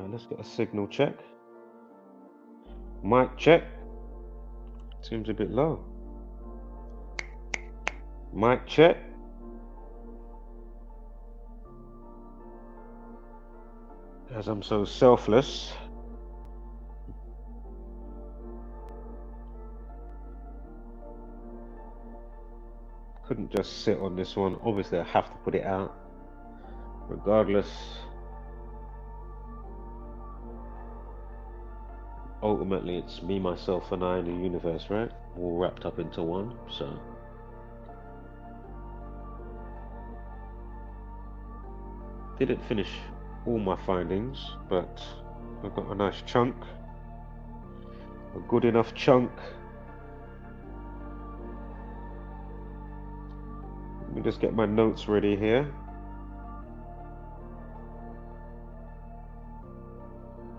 Alright, let's get a signal check. Mic check. Seems a bit low. Mic check. As I'm so selfless. Couldn't just sit on this one. Obviously, I have to put it out. Regardless. Ultimately, it's me, myself, and I in the universe, right? All wrapped up into one, so. Didn't finish all my findings, but I've got a nice chunk. A good enough chunk. Let me just get my notes ready here.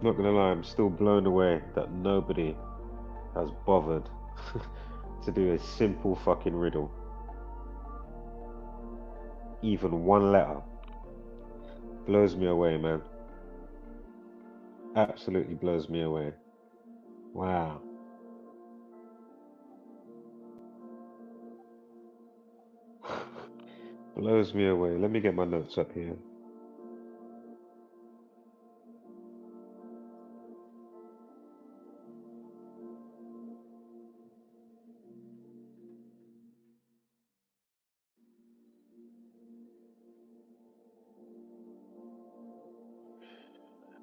Not gonna lie, I'm still blown away that nobody has bothered to do a simple fucking riddle. Even one letter. Blows me away, man. Absolutely blows me away. Wow. Blows me away. Let me get my notes up here.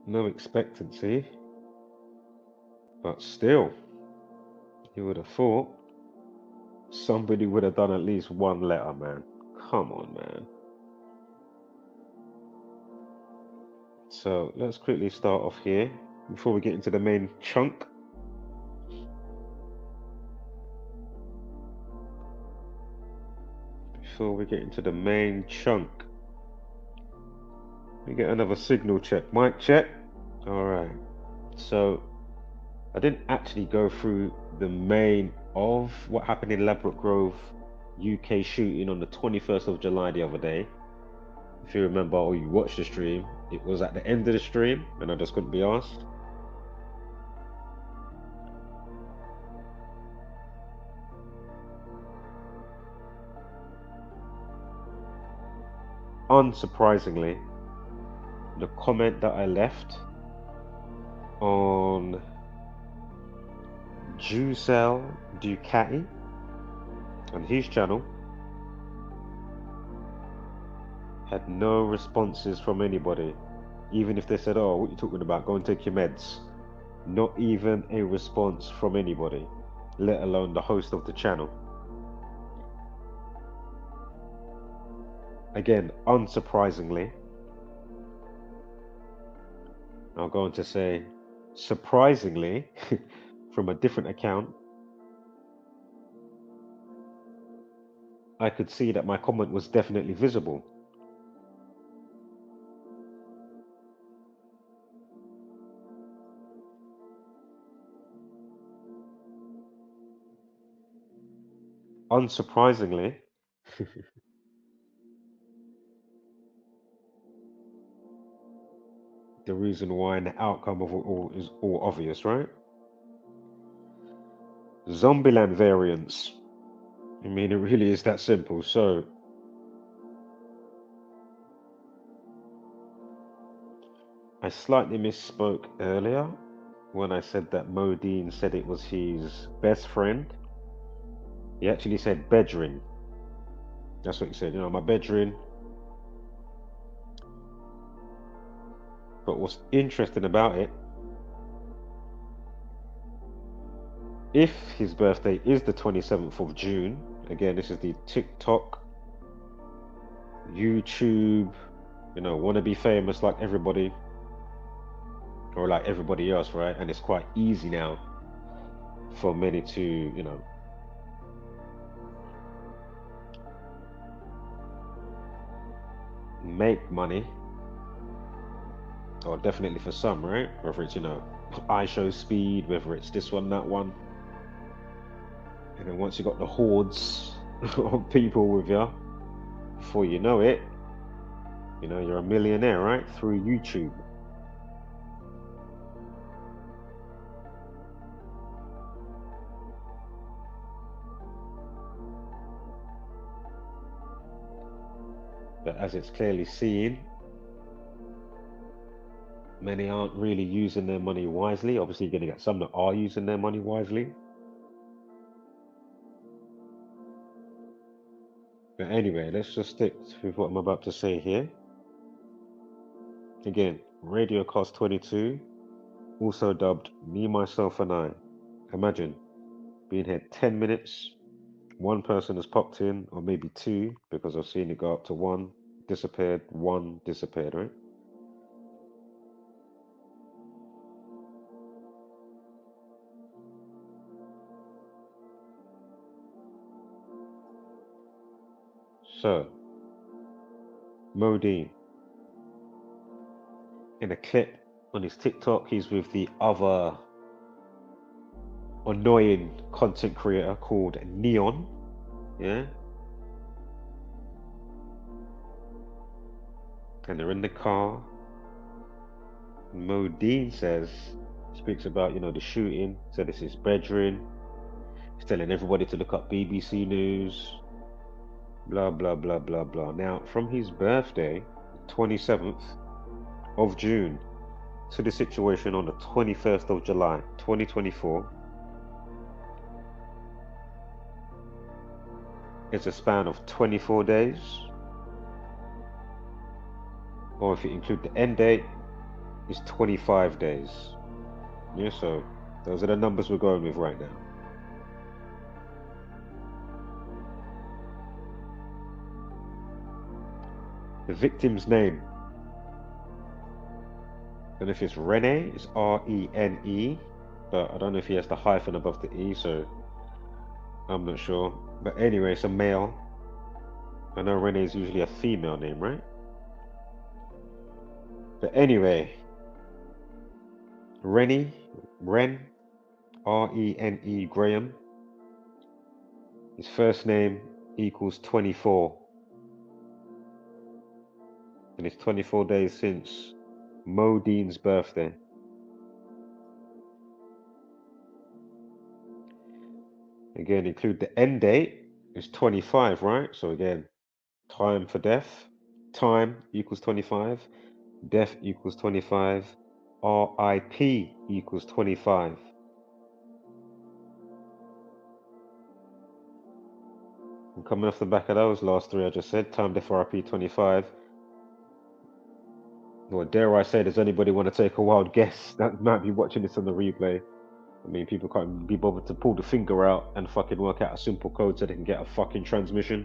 No expectancy, but still, you would have thought somebody would have done at least one letter, man. Come on, man. So let's quickly start off here before we get into the main chunk. Before we get into the main chunk, we get another signal check. Mic check. All right. So I didn't actually go through the main of what happened in Ladbroke Grove, UK shooting on the 21st of July the other day. If you remember or you watched the stream, it was at the end of the stream and I just couldn't be asked. Unsurprisingly, the comment that I left on Giselle Ducati on his channel had no responses from anybody. Even if they said, oh, what are you talking about? Go and take your meds. Not even a response from anybody, let alone the host of the channel. Again, unsurprisingly, I'll go on to say, surprisingly, from a different account, I could see that my comment was definitely visible. Unsurprisingly, the reason why and the outcome of it all is all obvious, right? Zombieland variants. I mean, it really is that simple. So, I slightly misspoke earlier when I said that Modine said it was his best friend. He actually said bedrin. That's what he said, you know, my bedrin. But what's interesting about it, if his birthday is the 27th of June, again, this is the TikTok, YouTube, you know, want to be famous like everybody, or like everybody else, right? And it's quite easy now for many to, you know, make money, or definitely for some, right? Whether it's, you know, iShow speed, whether it's this one, that one. And then once you got the hordes of people with you, before you know it, you know, you're a millionaire, right? Through YouTube. but as it's clearly seen, many aren't really using their money wisely. Obviously, you're going to get some that are using their money wisely. But anyway, let's just stick with what I'm about to say here. Again, Radio Cost 22, also dubbed Me, Myself and I. Imagine being here 10 minutes, one person has popped in, or maybe two, because I've seen it go up to one, disappeared, right? So, Modine, in a clip on his TikTok, he's with the other annoying content creator called Neon, yeah? And they're in the car. Modine speaks about, the shooting, said it's his bedroom. He's telling everybody to look up BBC News, blah, blah, blah, blah, blah. Now, from his birthday, 27th of June, to the situation on the 21st of July, 2024, it's a span of 24 days. Or if you include the end date, it's 25 days. Yeah, so those are the numbers we're going with right now. The victim's name, I don't know if it's Rene, it's R-E-N-E, but I don't know if he has the hyphen above the E, so I'm not sure. But anyway, it's a male. I know Rene is usually a female name, right? But anyway, Ren, R-E-N-E, Graham. His first name equals 24. And it's 24 days since Modine's birthday. Again, include the end date is 25, right? So again, time for death. Time equals 25. Death equals 25. RIP equals 25. And coming off the back of those last three I just said, time, death, RIP 25. Or dare I say, does anybody want to take a wild guess that might be watching this on the replay? I mean, people can't be bothered to pull the finger out and fucking work out a simple code so they can get a fucking transmission.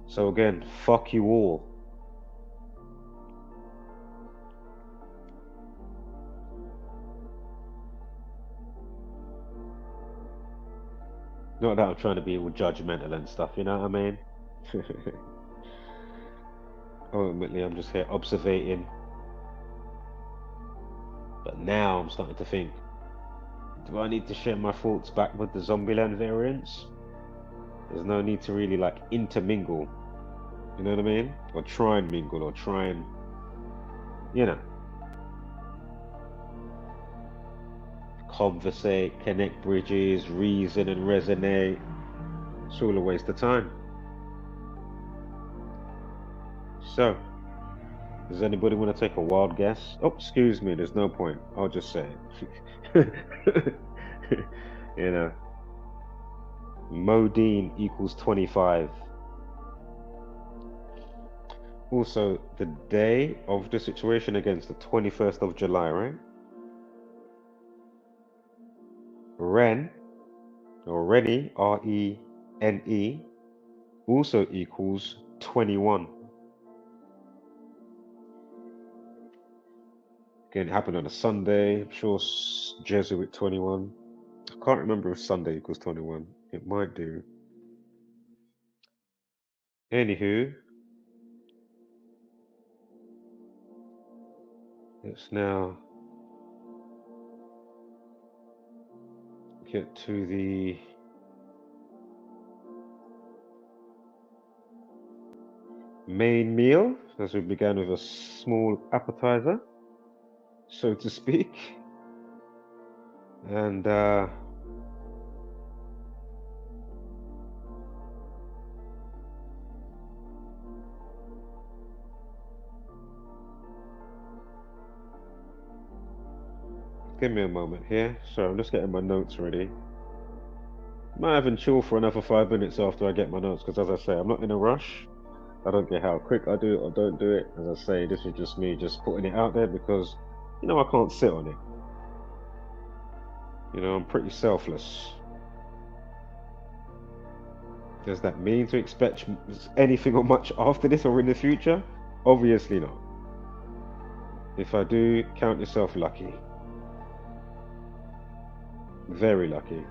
So again, fuck you all. Not that I'm trying to be all judgmental and stuff, you know what I mean? Ultimately, I'm just here observating. But now I'm starting to think, do I need to share my thoughts back with the Zombieland variants? There's no need to really like intermingle, you know what I mean? Or try and mingle, or try and, conversate, connect bridges, reason and resonate. It's all a waste of time. So, does anybody want to take a wild guess? Oh, excuse me, there's no point. I'll just say it. Modine equals 25. Also, the day of the situation against the 21st of July, right? Ren, or Rennie, R-E-N-E, also equals 21. Again, it happened on a Sunday. I'm sure Jesuit 21. I can't remember if Sunday equals 21. It might do. Anywho, let's now get to the main meal, as we began with a small appetizer, so to speak. And give me a moment here. So I'm just getting my notes ready. Might even chill for another 5 minutes after I get my notes, because as I say, I'm not in a rush. I don't care how quick I do it or don't do it. As I say, this is just me just putting it out there because, you know, I can't sit on it. You know, I'm pretty selfless. Does that mean to expect anything or much after this or in the future? Obviously not. If I do, count yourself lucky. Very lucky.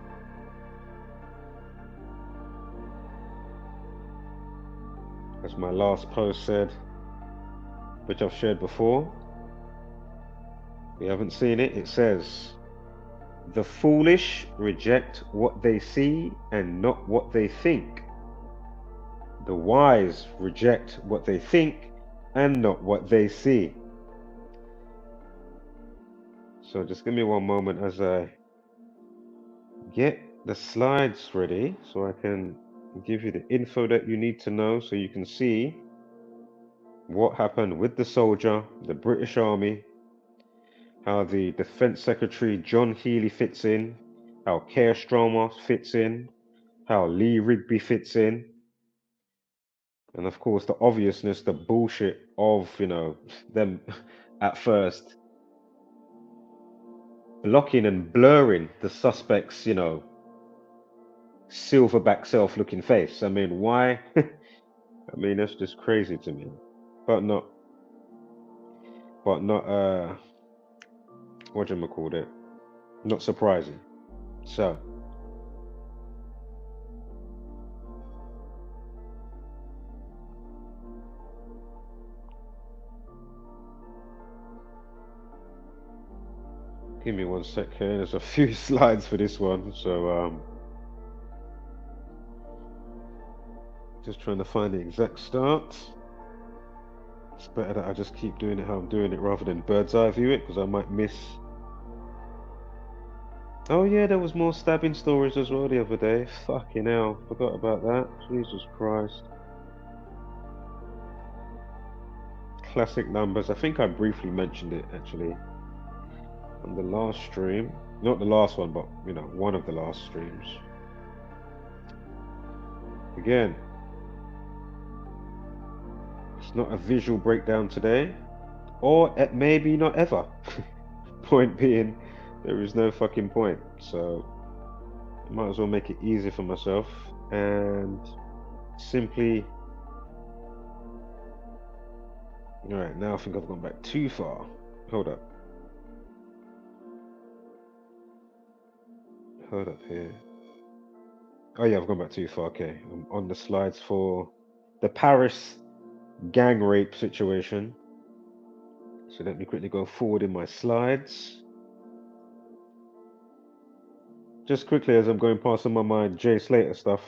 As my last post said, which I've shared before, if you haven't seen it, it says, "The foolish reject what they see and not what they think. The wise reject what they think and not what they see." So just give me one moment as I get the slides ready so I can give you the info that you need to know so you can see what happened with the soldier, the British Army, how the Defense Secretary John Healey fits in, how Keir Starmer fits in, how Lee Rigby fits in, and of course the obviousness, the bullshit of, you know, them at first blocking and blurring the suspect's, you know, silverback self-looking face. I mean, why? I mean, that's just crazy to me. But not, what do you call it? Not surprising. So, give me one sec here. There's a few slides for this one, so just trying to find the exact start. It's better that I just keep doing it how I'm doing it rather than bird's eye view it, because I might miss. Oh yeah, there was more stabbing stories as well the other day. Fucking hell, forgot about that. Jesus Christ. Classic numbers. I think I briefly mentioned it actually on the last stream. Not the last one, but you know, one of the last streams. Again, it's not a visual breakdown today, or maybe not ever. Point being, there is no fucking point. So I might as well make it easy for myself and simply. Alright, now I think I've gone back too far. Hold up. Hold up here. Oh yeah, I've gone back too far. Okay, I'm on the slides for the Paris gang rape situation. So let me quickly go forward in my slides. Just quickly as I'm going past some of my Jay Slater stuff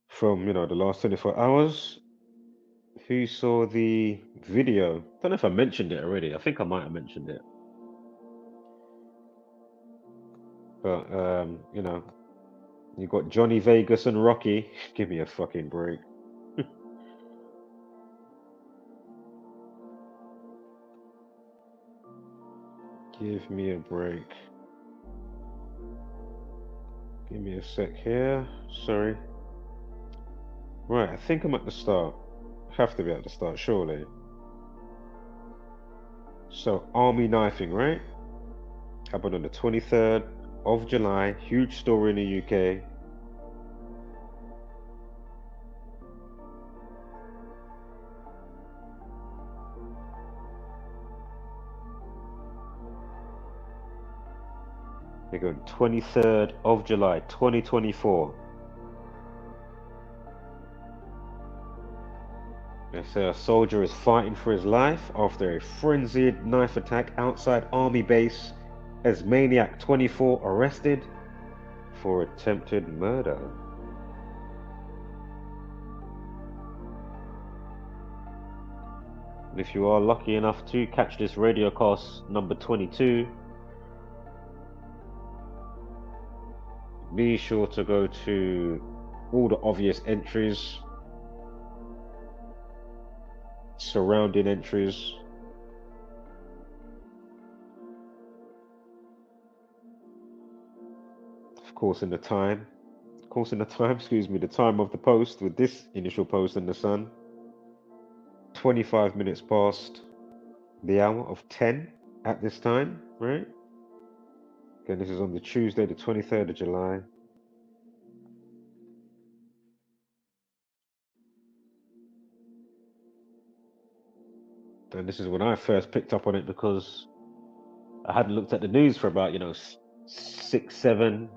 from, you know, the last 24 hours. Who saw the video? Don't know if I mentioned it already. I think I might have mentioned it. But you know, you got Johnny Vegas and Rocky. Give me a fucking break. Give me a break. Give me a sec here. Sorry. Right, I think I'm at the start. Have to be at the start, surely. So, army knifing, right? Happened on the 23rd of July. Huge story in the UK. They go 23rd of July, 2024. They say a soldier is fighting for his life after a frenzied knife attack outside army base as Maniac 24 arrested for attempted murder. And if you are lucky enough to catch this radiocast number 22, be sure to go to all the obvious entries, surrounding entries, course, in the time. Of course, in the time, excuse me, the time of the post with this initial post in the Sun. 25 minutes past the hour of 10 at this time, right? Again, this is on the Tuesday, the 23rd of July. And this is when I first picked up on it because I hadn't looked at the news for about, 6, 7,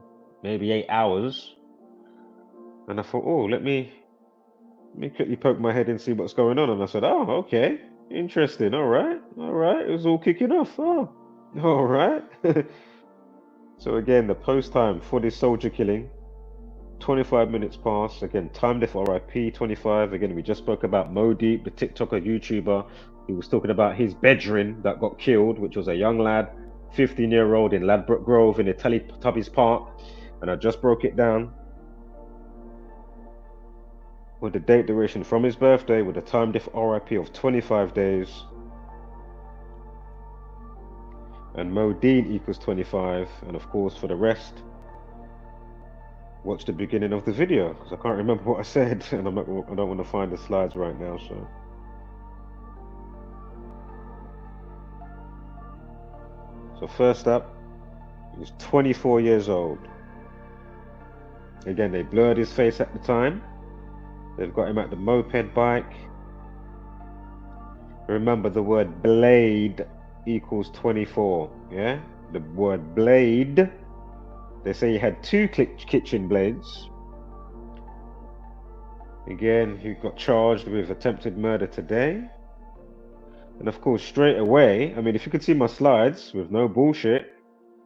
maybe 8 hours. And I thought, oh, let me quickly poke my head and see what's going on. And I said, oh, okay, interesting. All right. It was all kicking off. Oh, all right. So again, the post time for this soldier killing, 25 minutes past. Again, timed it for RIP 25. Again, we just spoke about Mo Deep, the TikToker, YouTuber. He was talking about his bedroom that got killed, which was a young lad, 15-year-old in Ladbroke Grove in the Teletubbies Park. And I just broke it down with the date duration from his birthday with a time diff RIP of 25 days. And Mo Dean equals 25. And of course, for the rest, watch the beginning of the video because I can't remember what I said, and I don't want to find the slides right now. So first up, he's 24 years old. Again, they blurred his face at the time. They've got him at the moped bike. Remember, the word blade equals 24. Yeah, the word blade. They say he had 2 kitchen blades. Again, he got charged with attempted murder today. And of course, straight away, I mean, if you could see my slides with no bullshit,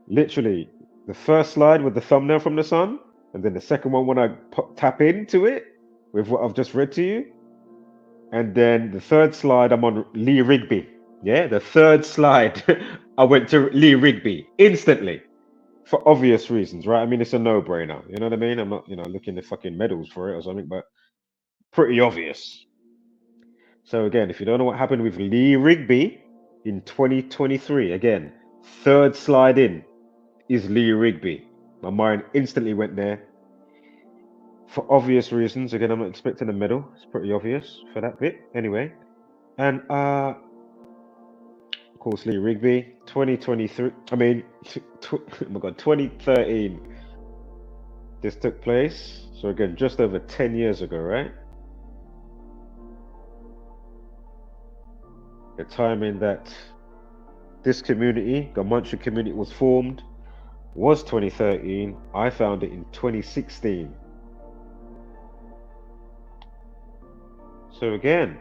literally the first slide with the thumbnail from the Sun, and then the second one when I tap into it with what I've just read to you. And then the third slide, I'm on Lee Rigby. Yeah, the third slide, I went to Lee Rigby instantly. For obvious reasons, right? I mean, it's a no-brainer. You know what I mean? I'm not, looking at fucking medals for it or something, but pretty obvious. So again, if you don't know what happened with Lee Rigby in 2023, again, third slide in is Lee Rigby. My mind instantly went there. For obvious reasons. Again, I'm not expecting a medal. It's pretty obvious for that bit. Anyway. And of course, Lee Rigby, 2023. I mean, oh my God, 2013. This took place. So again, just over 10 years ago, right? The time in that this community, Gematria community, was formed was 2013. I found it in 2016. So again,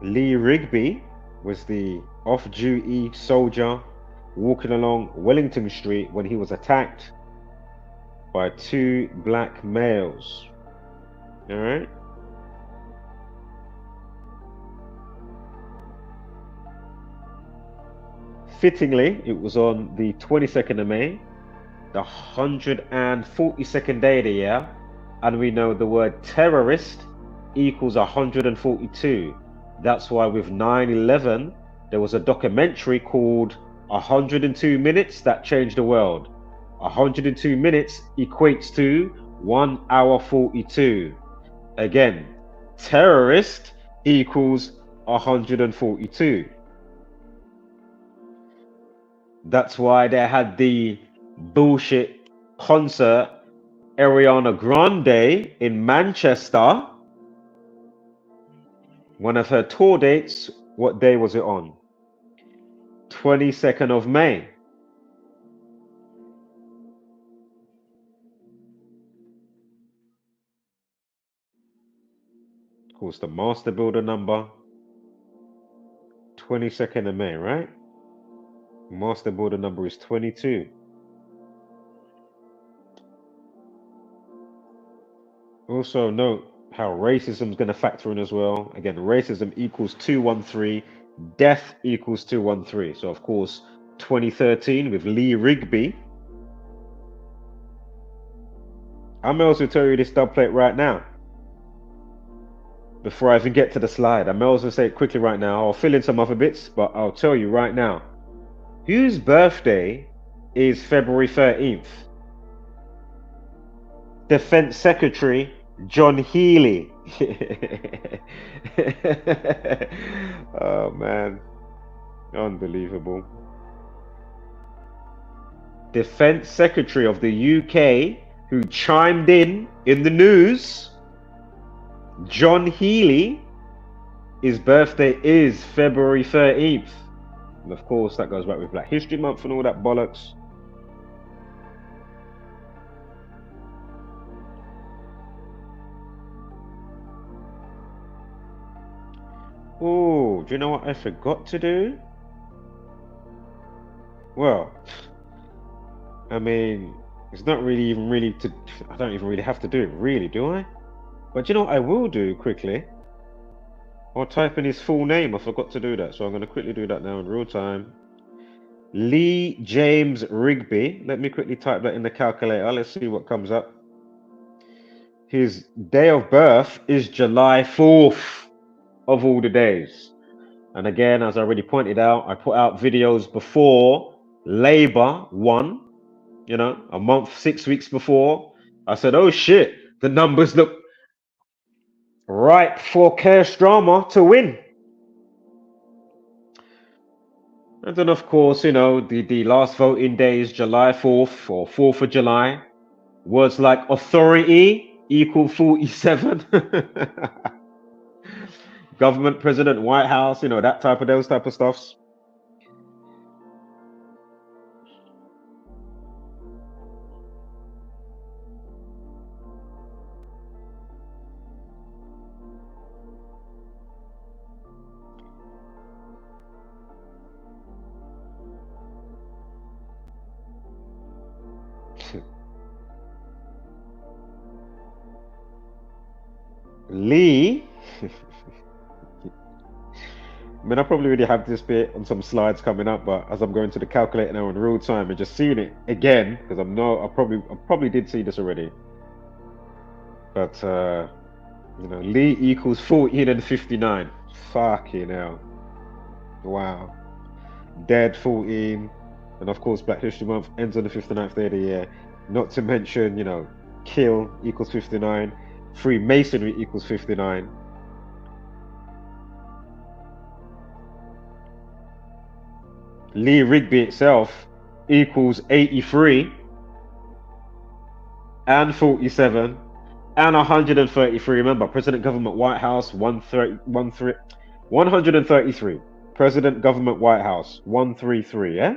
Lee Rigby was the off-duty soldier walking along Wellington Street when he was attacked by 2 black males. All right. Fittingly, it was on the 22nd of May, the 142nd day of the year, and we know the word terrorist equals 142. That's why with 9/11, there was a documentary called 102 Minutes That Changed the World. 102 minutes equates to 1 hour 42. Again, terrorist equals 142. That's why they had the bullshit concert Ariana Grande in Manchester. One of her tour dates, what day was it on? 22nd of May. Of course, the master builder number, 22nd of May, right? Master builder number is 22. Also note how racism is going to factor in as well. Again, racism equals 213, death equals 213. So of course, 2013 with Lee Rigby. I may also tell you this dub plate right now. Before I even get to the slide, I may also say it quickly right now. I'll fill in some other bits, but I'll tell you right now. Whose birthday is February 13th. Defense Secretary John Healey. Oh man, unbelievable. Defense Secretary of the UK who chimed in the news, John Healey, his birthday is February 13th. And of course that goes back with Black History Month and all that bollocks. Oh, do you know what I forgot to do? Well, I mean, it's not really even really to, I don't even really have to do it really, do I? But you know what I will do quickly? I'll type in his full name. I forgot to do that, so I'm going to quickly do that now in real time. Lee James Rigby. Let me quickly type that in the calculator. Let's see what comes up. His day of birth is July 4th of all the days. And again, as I already pointed out, I put out videos before Labour won, you know, a month, 6 weeks before. I said, oh shit, the numbers look ripe for Keir Starmer to win. And then, of course, you know, the last voting day is July 4th or 4th of July. Words like authority equal 47. Government, president, White House, you know, that type of, those type of stuffs. Lee. I mean, I probably already have this bit on some slides coming up, but as I'm going to the calculator now in real time and just seeing it again, because I probably did see this already. But you know, Lee equals 14 and 59. Fucking hell. Wow. Dead 14. And of course, Black History Month ends on the 59th day of the year. Not to mention, you know, kill equals 59. Freemasonry equals 59. Lee Rigby itself equals 83 and 47 and 133. Remember, President, Government, White House, 133. President, Government, White House, 133, yeah?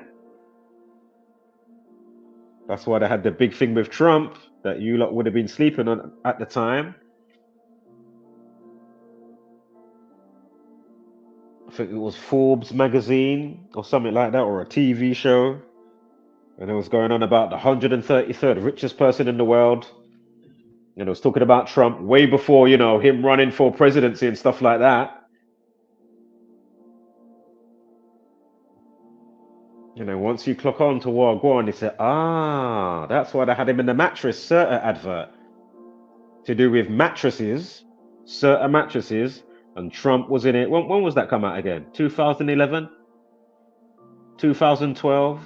That's why they had the big thing with Trump that you lot would have been sleeping on at the time. I think it was Forbes magazine or something like that, or a TV show. And it was going on about the 133rd richest person in the world. And it was talking about Trump way before, you know, him running for presidency and stuff like that. You know, once you clock on to Wax Wane, they said, ah, that's why they had him in the mattress Certa advert. To do with mattresses, Certa mattresses, and Trump was in it. When was that come out again? 2011? 2012?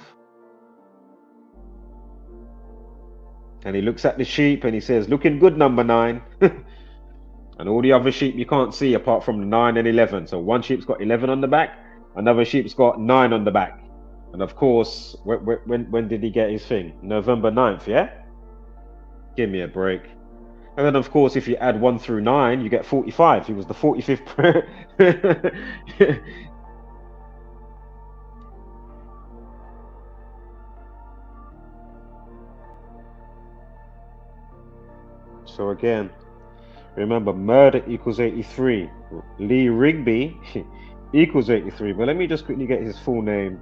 And he looks at the sheep and he says, looking good, number 9. And all the other sheep you can't see apart from the 9 and 11. So one sheep's got 11 on the back, another sheep's got 9 on the back. And of course, when did he get his thing? November 9th, yeah? Give me a break. And then, of course, if you add 1 through 9, you get 45. He was the 45th. So again, remember, murder equals 83. Lee Rigby equals 83. But let me just quickly get his full name.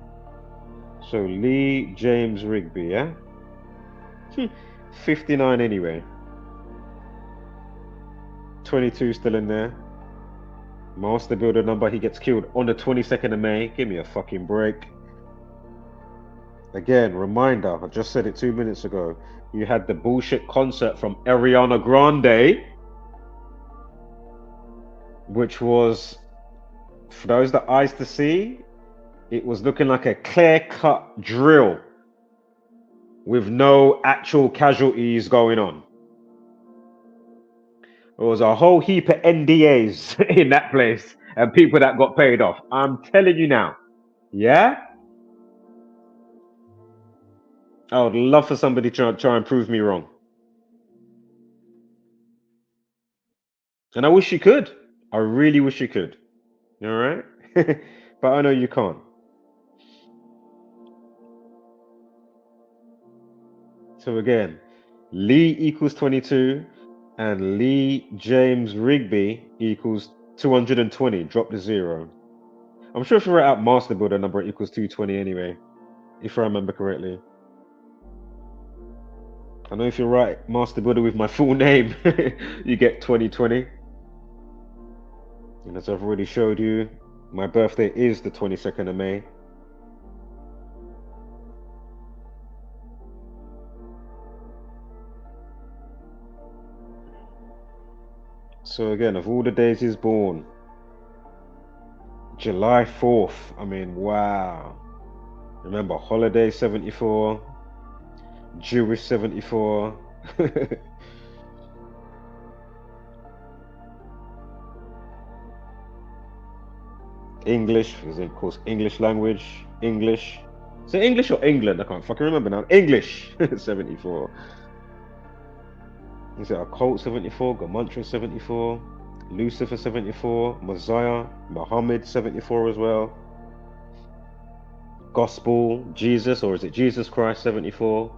So Lee James Rigby, yeah? 59 anyway. 22 still in there. Master Builder number, he gets killed on the 22nd of May. Give me a fucking break. Again, reminder, I just said it 2 minutes ago. You had the bullshit concert from Ariana Grande, which was, for those that eyes to see, it was looking like a clear-cut drill with no actual casualties going on. There was a whole heap of NDAs in that place and people that got paid off. I'm telling you now. Yeah? I would love for somebody to try and prove me wrong. And I wish you could. I really wish you could. All right? But I know you can't. So again, Lee equals 22 and Lee James Rigby equals 220. Drop the 0. I'm sure if you write out master builder number, it equals 220 anyway, if I remember correctly. I know if you write master builder with my full name, you get 2020. And as I've already showed you, my birthday is the 22nd of May. So again, of all the days he's born, July 4th. I mean, wow. Remember, holiday 74, Jewish 74. English is of course English language. English. Is it English or England? I can't fucking remember now. English 74. Is it occult 74? Gematria 74? Lucifer 74? Messiah, Muhammad 74 as well. Gospel, Jesus, or is it Jesus Christ 74?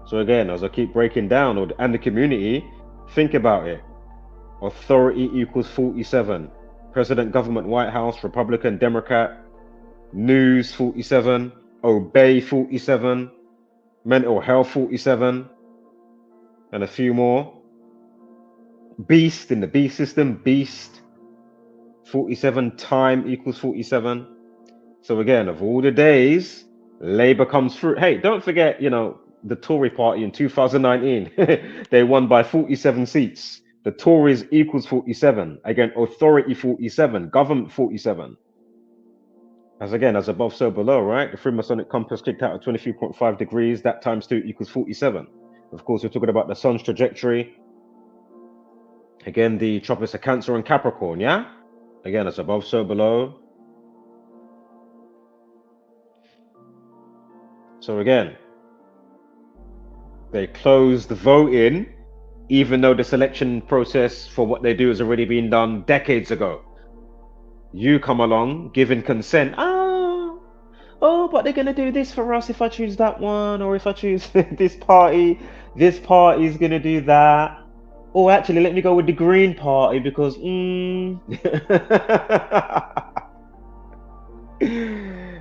So again, as I keep breaking down, and the community, think about it. Authority equals 47. President, government, White House, Republican, Democrat. News 47. Obey 47. Mental health 47. And a few more. Beast in the beast system, beast 47. Time equals 47. So again, of all the days, Labour comes through. Hey, don't forget, you know, the Tory party in 2019, they won by 47 seats. The Tories equals 47. Again, authority 47, government 47. As again, as above, so below, right? The Freemasonic compass kicked out at 23.5 degrees. That times 2 equals 47. Of course, we're talking about the sun's trajectory. Again, the tropics of Cancer and Capricorn, yeah? Again, as above, so below. So again, they closed the voting, even though the selection process for what they do has already been done decades ago. You come along, giving consent. Oh, but they're going to do this for us if I choose that one, or if I choose this party's going to do that. Or actually, let me go with the Green Party because,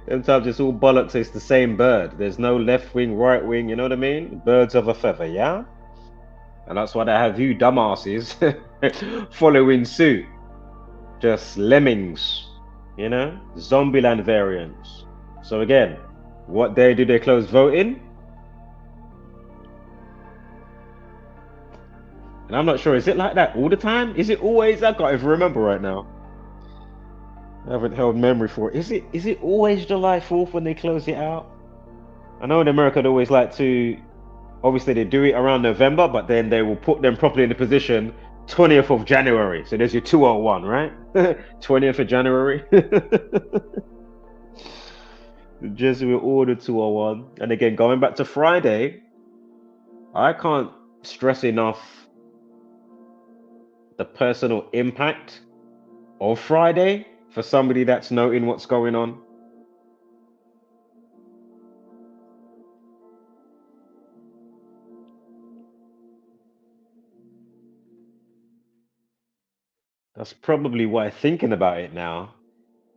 Sometimes it's all bollocks, it's the same bird. There's no left wing, right wing, you know what I mean? Birds of a feather, yeah? And that's why they have you dumbasses following suit. Just lemmings, you know? Zombieland variants. So again, what day do they close voting? And I'm not sure, is it like that all the time? Is it always? I can't even remember right now. I haven't held memory for it. Is it always July 4th when they close it out? I know in America they always like to, obviously they do it around November, but then they will put them properly in the position 20th of January. So there's your 201, right? 20th of January. The Jesuit order 201. And again, going back to Friday, I can't stress enough the personal impact of Friday for somebody that's noting what's going on. That's probably why, thinking about it now,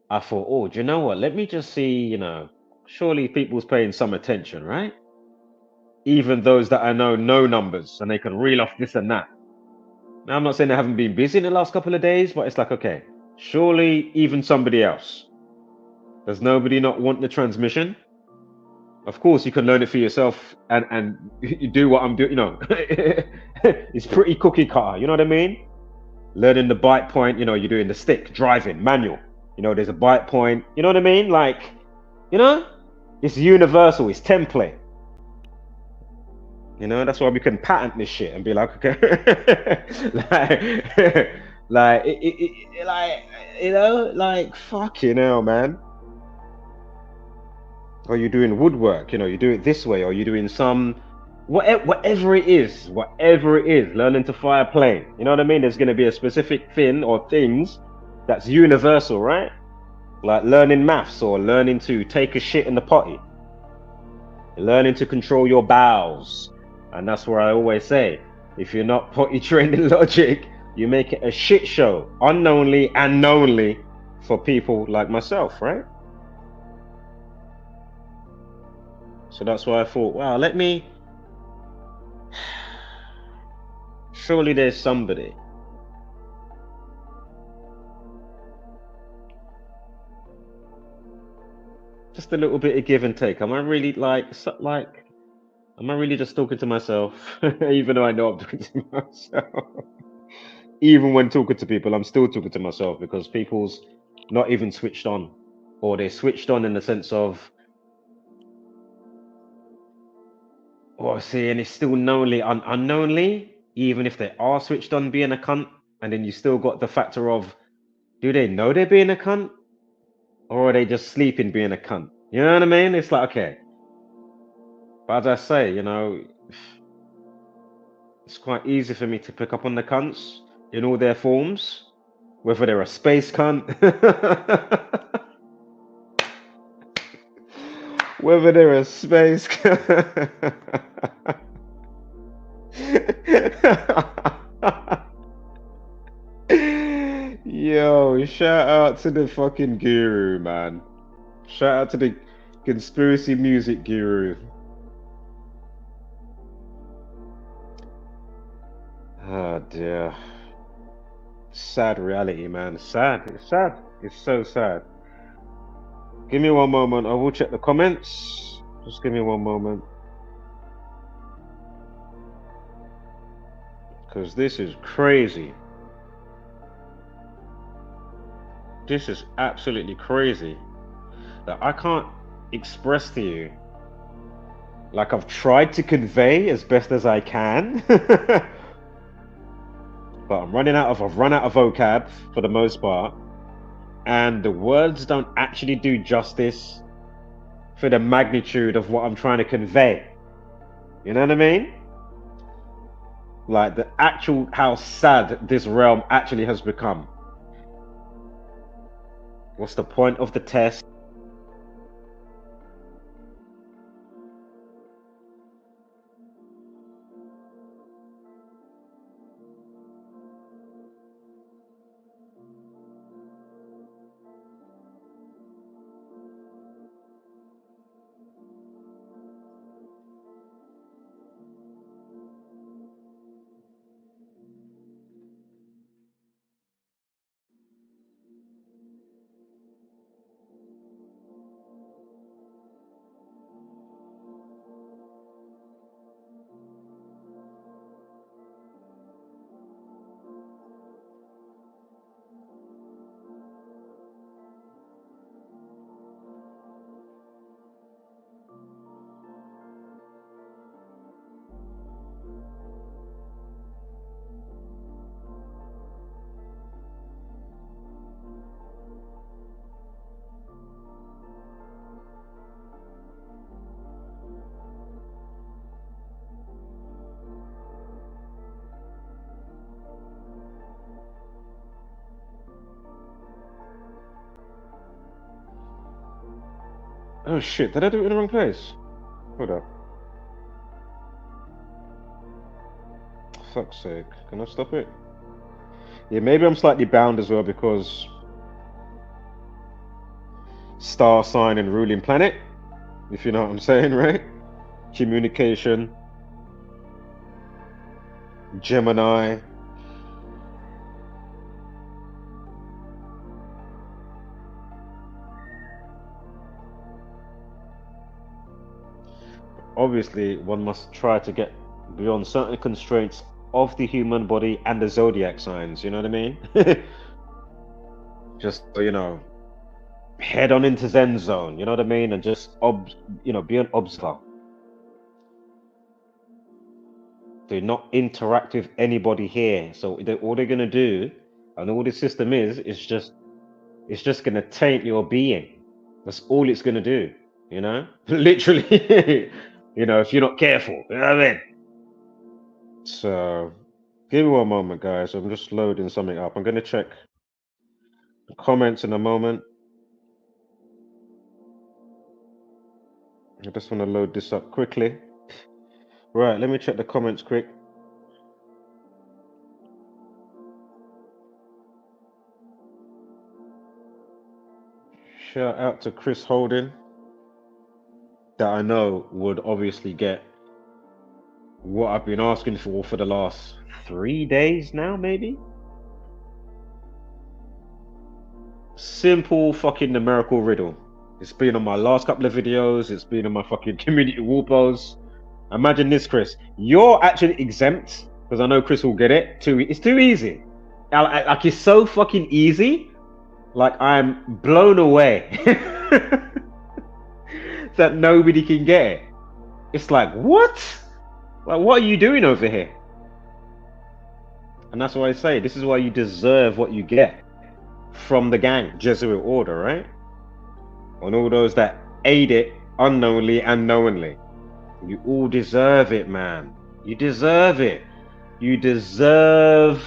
I thought, oh, do you know what? Let me just see, you know, surely people's paying some attention, right? Even those that I know numbers and they can reel off this and that. Now, I'm not saying they haven't been busy in the last couple of days, but it's like, okay, surely even somebody else. Does nobody not want the transmission? Of course, you can learn it for yourself and you do what I'm doing, you know. It's pretty cookie cutter, you know what I mean? Learning the bite point, you know, you're doing the stick, driving, manual. You know, there's a bite point, you know what I mean? Like, you know, it's universal, it's template. You know, that's why we can patent this shit and be like, okay, like, like, you know, like, fucking hell, man. Or you're doing woodwork, you know, you do it this way, or you're doing some, whatever it is, learning to fly a plane. You know what I mean? There's going to be a specific thing or things that's universal, right? Like learning maths or learning to take a shit in the potty, learning to control your bowels. And that's where I always say, if you're not potty trained in logic, you make it a shit show, unknowingly and knowingly, for people like myself, right? So that's why I thought, wow, let me. Surely there's somebody. Just a little bit of give and take. Am I really am I really just talking to myself? Even though I know I'm talking to myself. Even when talking to people, I'm still talking to myself because people's not even switched on. Or they're switched on in the sense of, oh, see, and it's still knowingly, unknowingly, even if they are switched on being a cunt, and then you still got the factor of, do they know they're being a cunt? Or are they just sleeping being a cunt? You know what I mean? It's like, okay. But as I say, you know, it's quite easy for me to pick up on the cunts in all their forms, whether they're a space cunt, whether they're a space cunt. Yo, shout out to the fucking guru, man. Shout out to the conspiracy music guru. Oh dear. Sad reality, man. Sad. It's sad. It's so sad. Give me one moment. I will check the comments. Just give me one moment. Because this is crazy. This is absolutely crazy. That I can't express to you. Like I've tried to convey as best as I can. But I've run out of vocab for the most part. And the words don't actually do justice for the magnitude of what I'm trying to convey. You know what I mean? Like the actual, how sad this realm actually has become. What's the point of the test? Oh shit, did I do it in the wrong place? Hold up. Fuck's sake. Can I stop it? Yeah, maybe I'm slightly bound as well because star sign and ruling planet, if you know what I'm saying, right? Communication, Gemini. Obviously, one must try to get beyond certain constraints of the human body and the zodiac signs, you know what I mean? Just, you know, head on into Zen zone, you know what I mean? And just, be an observer. Do not interact with anybody here. So all they're gonna do, and all the system is just it's just gonna taint your being. That's all it's gonna do. You know, literally. You know, if you're not careful. You know what I mean? So, give me one moment, guys. I'm just loading something up. I'm gonna check the comments in a moment. I just want to load this up quickly. Right, let me check the comments quick. Shout out to Chris Holden, that I know would obviously get what I've been asking for the last 3 days now, maybe? Simple fucking numerical riddle. It's been on my last couple of videos, it's been on my fucking community wall posts. Imagine this, Chris. You're actually exempt, because I know Chris will get it. It's too easy. Like, it's so fucking easy. Like, I'm blown away that nobody can get it. It's like, what? Like, what are you doing over here? And that's why I say, this is why you deserve what you get from the gang, Jesuit order, right? On all those that aid it unknowingly and knowingly. You all deserve it, man. You deserve it. You deserve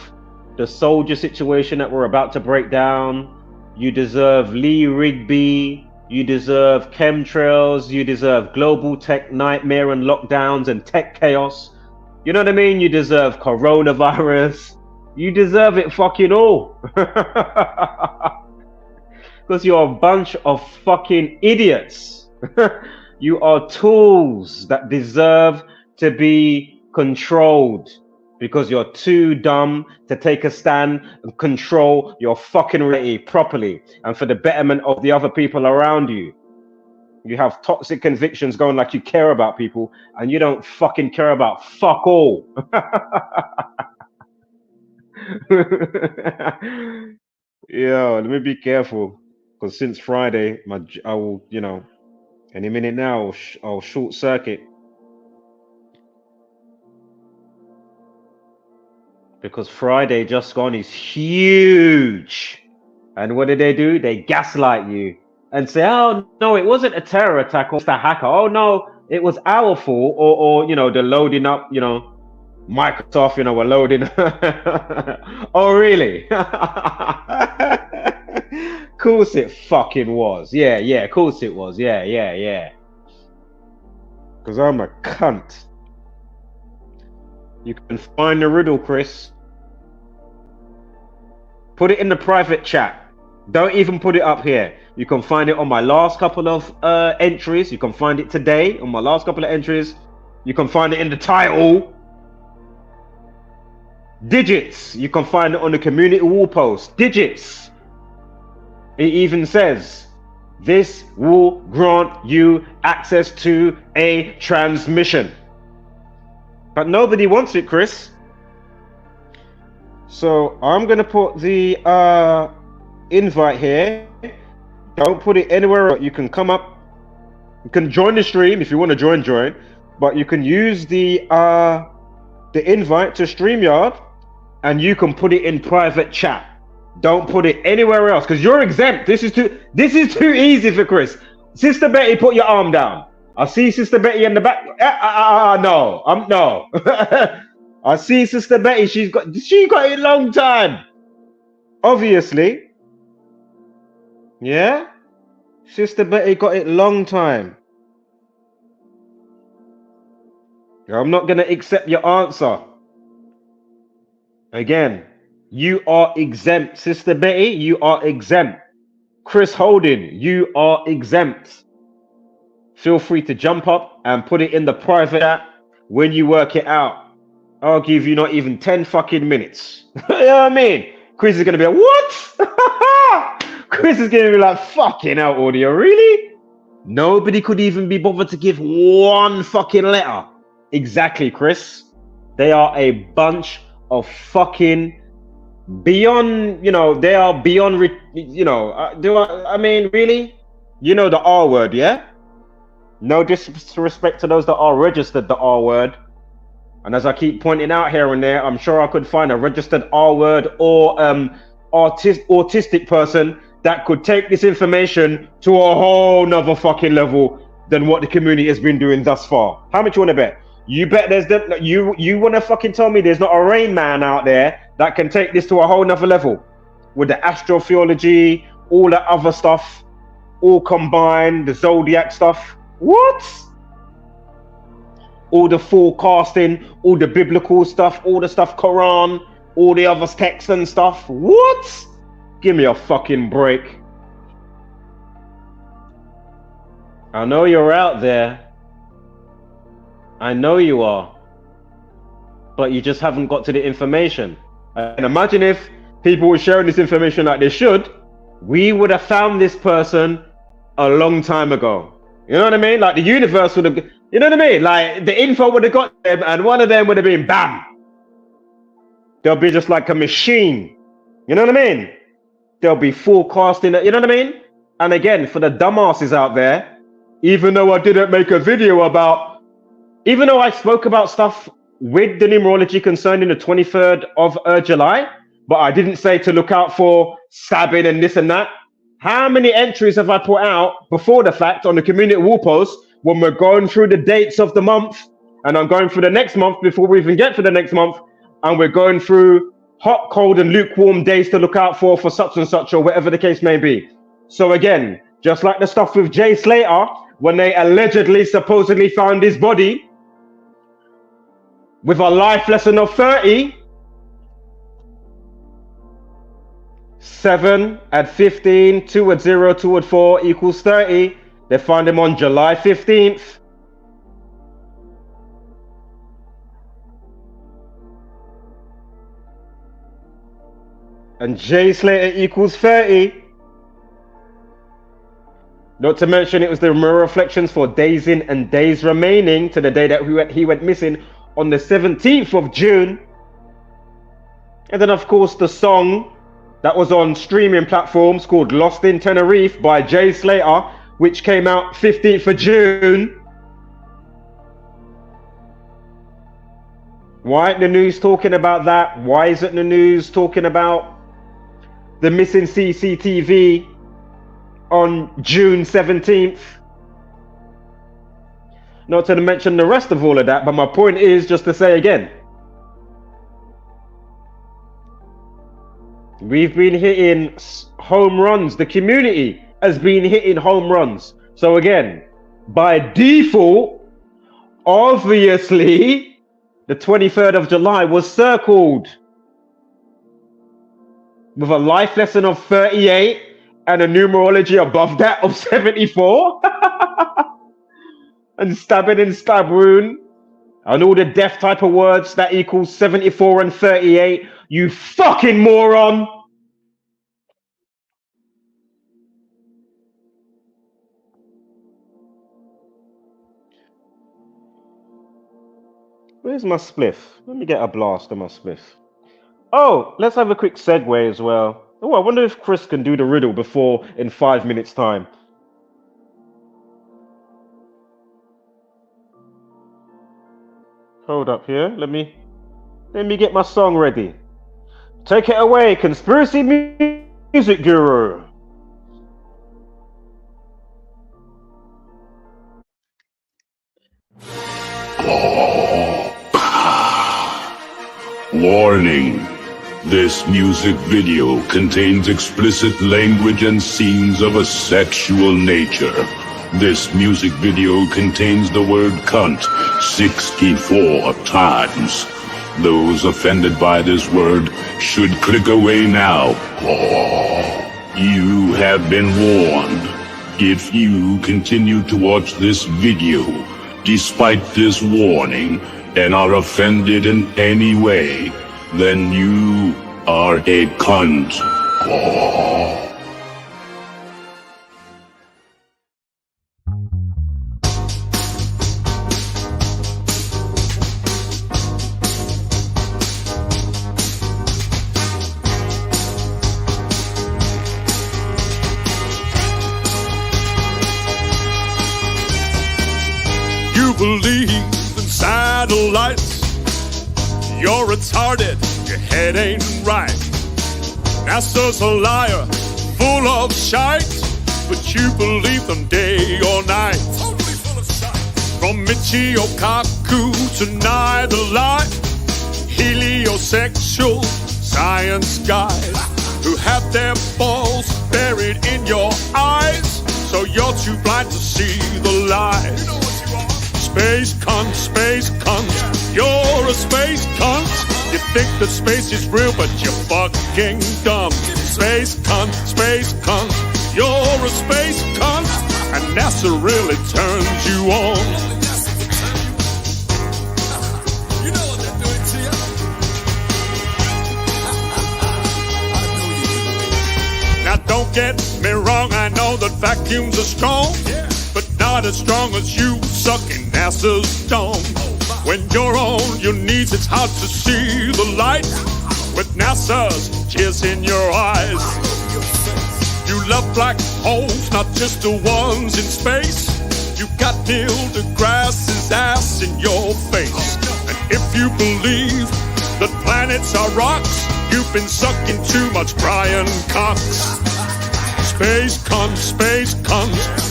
the soldier situation that we're about to break down. You deserve Lee Rigby. You deserve chemtrails. You deserve global tech nightmare and lockdowns and tech chaos. You know what I mean? You deserve coronavirus. You deserve it fucking all. Because you're a bunch of fucking idiots. You are tools that deserve to be controlled. Because you're too dumb to take a stand and control your fucking reality properly and for the betterment of the other people around you. You have toxic convictions going like you care about people and you don't fucking care about fuck all. Yo, let me be careful because since Friday, I will, you know, any minute now, I'll short circuit. Because Friday just gone is huge. And what did they do? They gaslight you and say, oh, no, it wasn't a terror attack or it's a hacker. Oh, no, it was our fault. Or you know, the loading up, you know, Microsoft, you know, we're loading. Oh, really? Course it fucking was. Yeah, course it was. Yeah. Because I'm a cunt. You can find the riddle, Chris. Put it in the private chat. Don't even put it up here. You can find it on my last couple of entries. You can find it today on my last couple of entries. You can find it in the title. Digits. You can find it on the community wall post. Digits. It even says, this will grant you access to a transmission. But nobody wants it, Chris. So I'm going to put the invite here. Don't put it anywhere else. You can come up. You can join the stream if you want to join. But you can use the invite to StreamYard and you can put it in private chat. Don't put it anywhere else because you're exempt. This is too easy for Chris. Sister Betty, put your arm down. I see Sister Betty in the back. No. I see Sister Betty. She got it a long time. Obviously. Yeah? Sister Betty got it long time. I'm not going to accept your answer. Again, you are exempt. Sister Betty, you are exempt. Chris Holden, you are exempt. Feel free to jump up and put it in the private chat when you work it out. I'll give you not even 10 fucking minutes. You know what I mean? Chris is going to be like, what? Chris is going to be like, fucking hell, audio, really? Nobody could even be bothered to give one fucking letter. Exactly, Chris. They are a bunch of fucking beyond, you know, they are beyond, you know, I mean, really? You know the R word, yeah? No disrespect to those that are registered the R word. And as I keep pointing out here and there, I'm sure I could find a registered R word or autistic person that could take this information to a whole nother fucking level than what the community has been doing thus far. How much you want to bet? You bet there's you want to fucking tell me there's not a Rain Man out there that can take this to a whole nother level with the astrotheology, all the other stuff, all combined, the zodiac stuff. What? All the forecasting, all the biblical stuff, all the stuff Quran, all the other texts and stuff. What? Give me a fucking break. I know you're out there. I know you are. But you just haven't got to the information. And imagine if people were sharing this information like they should, we would have found this person a long time ago. You know what I mean? Like the universe would have, you know what I mean? Like the info would have got them and one of them would have been bam. They'll be just like a machine. You know what I mean? They'll be forecasting it, you know what I mean? And again, for the dumbasses out there, even though I didn't make a video about, even though I spoke about stuff with the numerology concerning the 23rd of July, but I didn't say to look out for stabbing and this and that. How many entries have I put out before the fact on the community wall post when we're going through the dates of the month, and I'm going through the next month before we even get to the next month, and we're going through hot, cold, and lukewarm days to look out for such and such, or whatever the case may be. So again, just like the stuff with Jay Slater, when they allegedly, supposedly found his body with a life lesson of 30, 7 at 15, 2 at 0, 2 at 4 equals 30. They found him on July 15th. And Jay Slater equals 30. Not to mention it was the mirror reflections for days in and days remaining to the day that he went missing on the 17th of June. And then of course the song that was on streaming platforms called Lost in Tenerife by Jay Slater, which came out 15th of June. Why ain't the news talking about that? Why isn't the news talking about the missing CCTV on June 17th? Not to mention the rest of all of that, but my point is just to say again, we've been hitting home runs. The community has been hitting home runs. So again, by default, obviously, the 23rd of July was circled with a life lesson of 38 and a numerology above that of 74. And stabbing and stab wound and all the death type of words that equals 74 and 38. You fucking moron! Where's my spliff? Let me get a blast of my spliff. Oh, let's have a quick segue as well. Oh, I wonder if Chris can do the riddle before in 5 minutes time. Hold up here. Let me get my song ready. Take it away, conspiracy music guru. Warning. This music video contains explicit language and scenes of a sexual nature. This music video contains the word cunt 64 times. Those offended by this word should click away now. You have been warned. If you continue to watch this video, despite this warning, and are offended in any way, then you are a cunt. You believe in satellites You're retarded, your head ain't right. NASA's a liar, full of shite, but you believe them day or night. From Michio Kaku to neither lie, heliosexual science guys who have their balls buried in your eyes, so you're too blind to see the light. Space cunt, you're a space cunt. You think that space is real, but you're fucking dumb. Space cunt, you're a space cunt, and NASA really turns you on. You know what they're doing to you? Now don't get me wrong, I know that vacuums are strong, but not as strong as you sucking NASA's dome. When you're on your knees, it's hard to see the light with NASA's tears in your eyes. You love black holes, not just the ones in space. You got Neil deGrasse's ass in your face. And if you believe that planets are rocks, you've been sucking too much Brian Cox. Space cunt,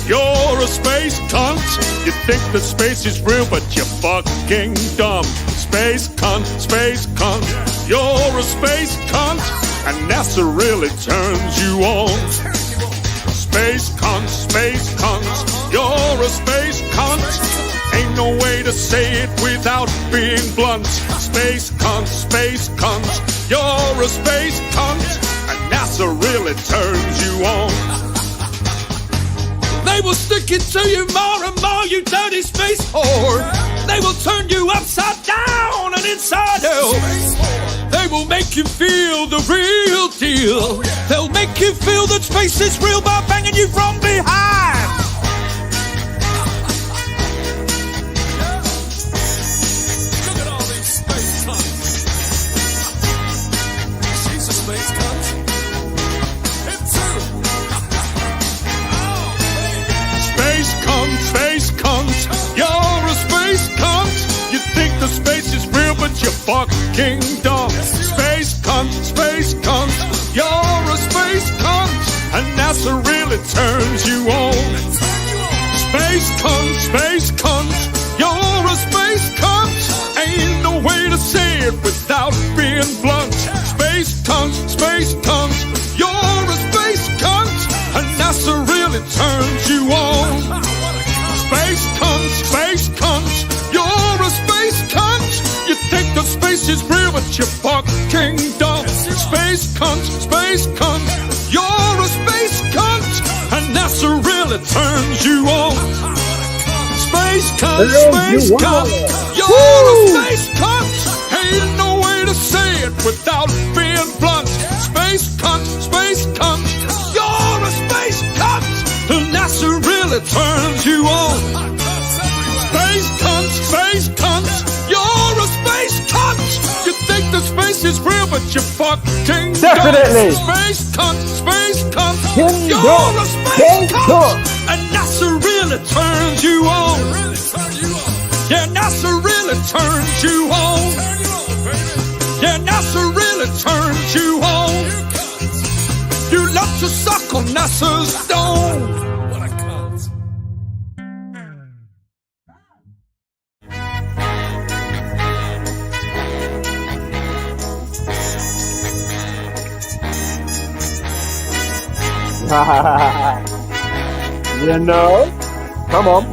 you're a space cunt. You think that space is real, but you're fucking dumb. Space cunt, you're a space cunt, and NASA really turns you on. Space cunt, you're a space cunt. Ain't no way to say it without being blunt. Space cunt, you're a space cunt, and NASA really turns you on. They will stick it to you more and more, you dirty space whore. They will turn you upside down and inside out. They will make you feel the real deal. They'll make you feel that space is real by banging you from behind. Look at all these space cunts. She's a space cunt. Him too. Space cunt, you're a space cunt. You think the space is real, but you're fucking dumb. Space cunt, you're a space cunt, and NASA really turns you on. Space cunt, you're a space cunt. Ain't no way to say it without being blunt. Space cunt, you're a space cunt, and NASA really turns you on. Space cunt, you're a space cunt. You think the space is real, but you're fucking dumb. Space cunt, you're a space cunt, and NASA really turns you on. Space cunt, you're a space cunt. Ain't no way to say it without being blunt. Space cunt, you're a space cunt, and NASA really turns you on. Space cunt, you're a space cunt. You think the space is real, but you're fucking Definitely. dumb. Space cunt, you're a space cunt, and NASA really turns you on. Yeah, NASA really turns you on. Yeah, NASA really turns you on. You love to suck on NASA's dome. What a cunt. You know? Come on.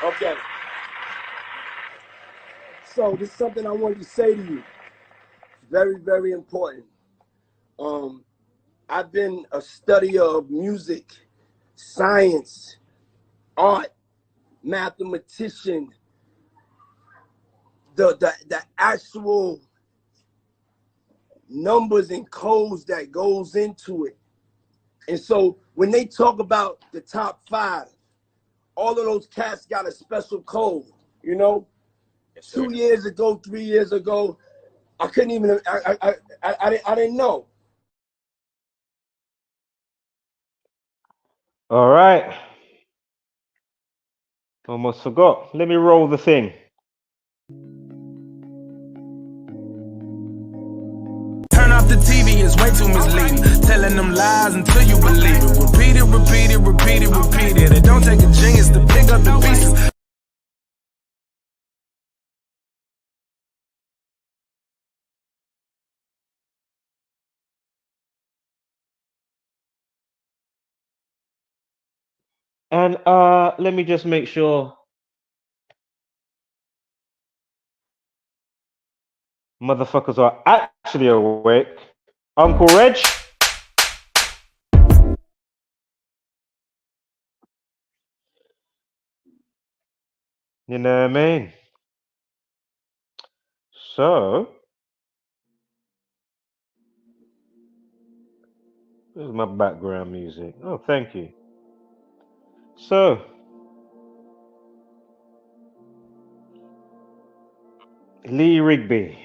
Okay. So this is something I wanted to say to you. Very, very important. I've been a studier of music, science, art mathematician, the actual numbers and codes that goes into it. And so when they talk about the top 5, all of those cats got a special code, you know? Yes, 2 years ago, 3 years ago, I couldn't even, I didn't know. All right. Almost forgot. Let me roll the thing. Turn off the TV, it's way too misleading. Telling them lies until you believe it. Repeat it, repeat it, repeat it, repeat it. It don't take a genius to pick up the pieces. And let me just make sure motherfuckers are actually awake. Uncle Reg. You know what I mean? So, this is my background music. Oh, thank you. So, Lee Rigby.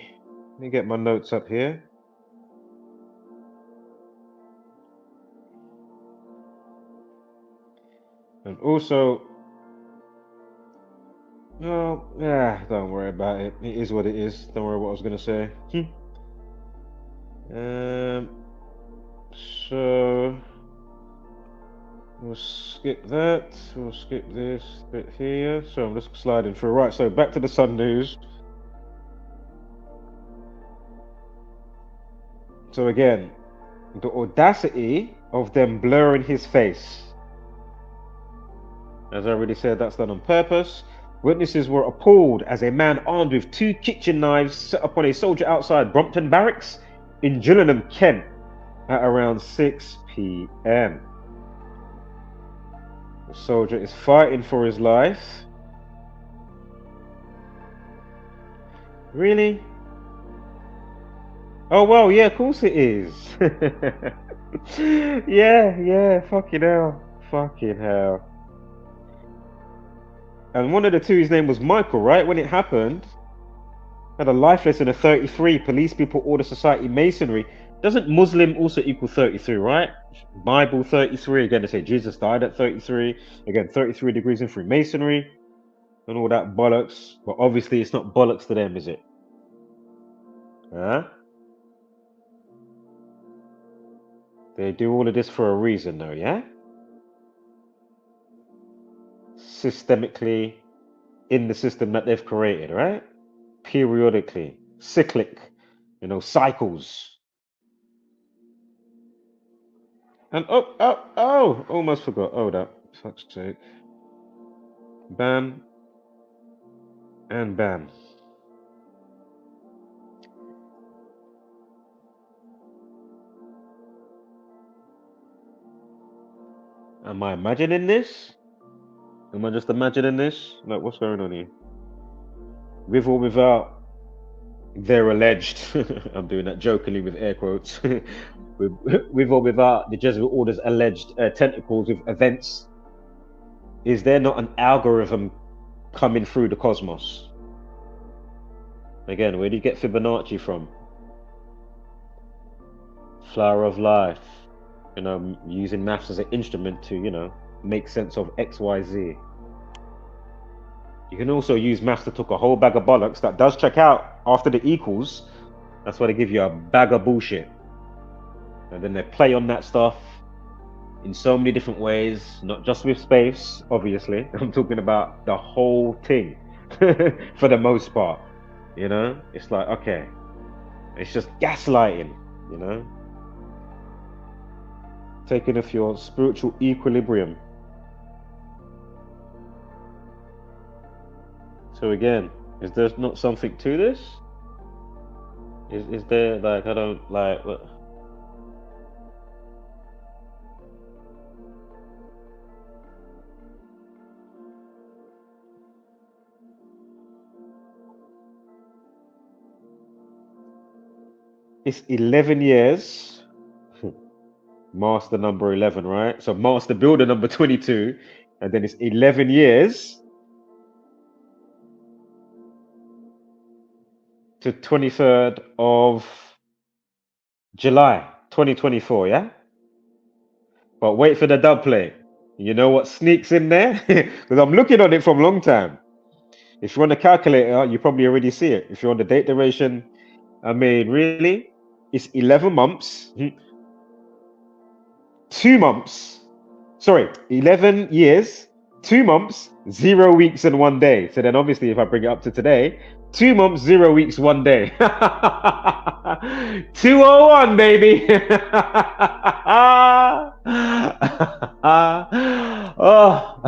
Let me get my notes up here. And also, well, yeah, don't worry about it. It is what it is. Don't worry what I was going to say. So, we'll skip that. We'll skip this bit here. So I'm just sliding through. Right, so back to the Sun News. So again, the audacity of them blurring his face. As I already said, that's done on purpose. Witnesses were appalled as a man armed with 2 kitchen knives set upon a soldier outside Brompton Barracks in Gillingham, Kent at around 6 p.m. The soldier is fighting for his life. Really? Oh, well, yeah, of course it is. Yeah, fucking hell. Fucking hell. And one of the two, his name was Michael, right? When it happened, had a life lesson of 33. Police people, order society, masonry. Doesn't Muslim also equal 33, right? Bible 33. Again, they say Jesus died at 33. Again, 33 degrees in Freemasonry and all that bollocks. But obviously, it's not bollocks to them, is it? Huh? They do all of this for a reason, though, yeah? Systemically, in the system that they've created, right? Periodically, cyclic, cycles. And almost forgot. Oh, that fuck's sake. Bam and bam. Am I imagining this? Am I just imagining this? Like, what's going on here? With or without their alleged, I'm doing that jokingly with air quotes, with or without the Jesuit order's alleged tentacles with events, is there not an algorithm coming through the cosmos? Again, where do you get Fibonacci from? Flower of life. Using maths as an instrument to, make sense of X, Y, Z. You can also use maths to talk a whole bag of bollocks that does check out after the equals. That's why they give you a bag of bullshit. And then they play on that stuff in so many different ways, not just with space, obviously. I'm talking about the whole thing for the most part. It's like, okay, it's just gaslighting, taking off your spiritual equilibrium. So again, is there not something to this? Is there, like, I don't like what? It's 11 years. Master number 11, right? So master builder number 22. And then it's 11 years to 23rd of July 2024, yeah? But wait for the dub plate. You know what sneaks in there? Because I'm looking on it from a long time. If you're on the calculator, you probably already see it. If you're on the date duration, I mean, really? It's 11 months, 2 months. Sorry, 11 years, 2 months, 0 weeks, and 1 day. So then obviously, if I bring it up to today, 2 months, 0 weeks, 1 day. 201, baby. Oh.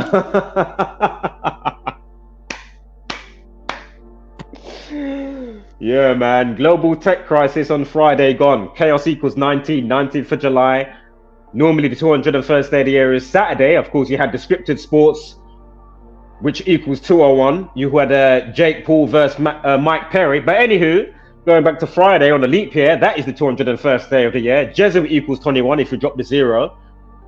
Yeah, man. Global tech crisis on Friday gone. Chaos equals 19, 19th of July. Normally the 201st day of the year is Saturday. Of course, you had the scripted sports, which equals 201. You had Jake Paul versus Mike Perry. But anywho, going back to Friday on the leap year, that is the 201st day of the year. Jesuit equals 21 if you drop the 0.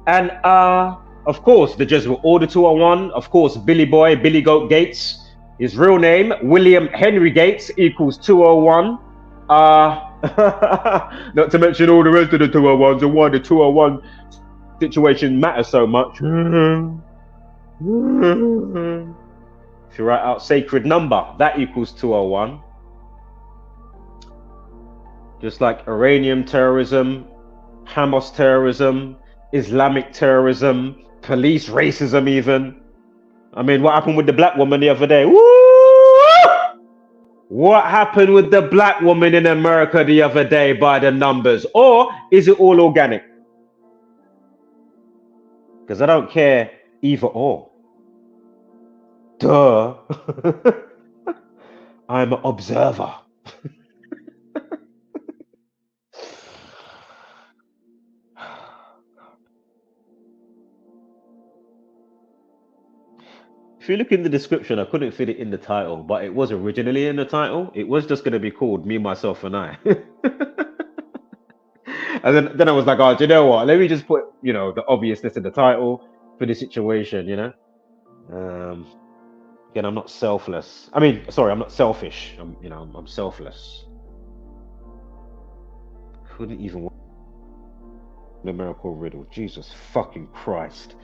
And of course, the Jesuit Order 201. Of course, Billy Boy, Billy Goat Gates. His real name, William Henry Gates, equals 201. Not to mention all the rest of the 201s and why the 201 situation matters so much. If you write out sacred number, that equals 201. Just like Iranian terrorism, Hamas terrorism, Islamic terrorism, police racism even. I mean, what happened with the black woman the other day? Woo! What happened with the black woman in America the other day by the numbers? Or is it all organic? Because I don't care either or. Duh. I'm an observer. If you look in the description, I couldn't fit it in the title, but it was originally in the title. It was just going to be called Me, Myself, and I. And then I was like, oh, do you know what? Let me just put, the obviousness in the title for the situation, Again, I'm not selfless. I mean, sorry, I'm not selfish. I'm selfless. Couldn't even work the miracle riddle. Jesus fucking Christ.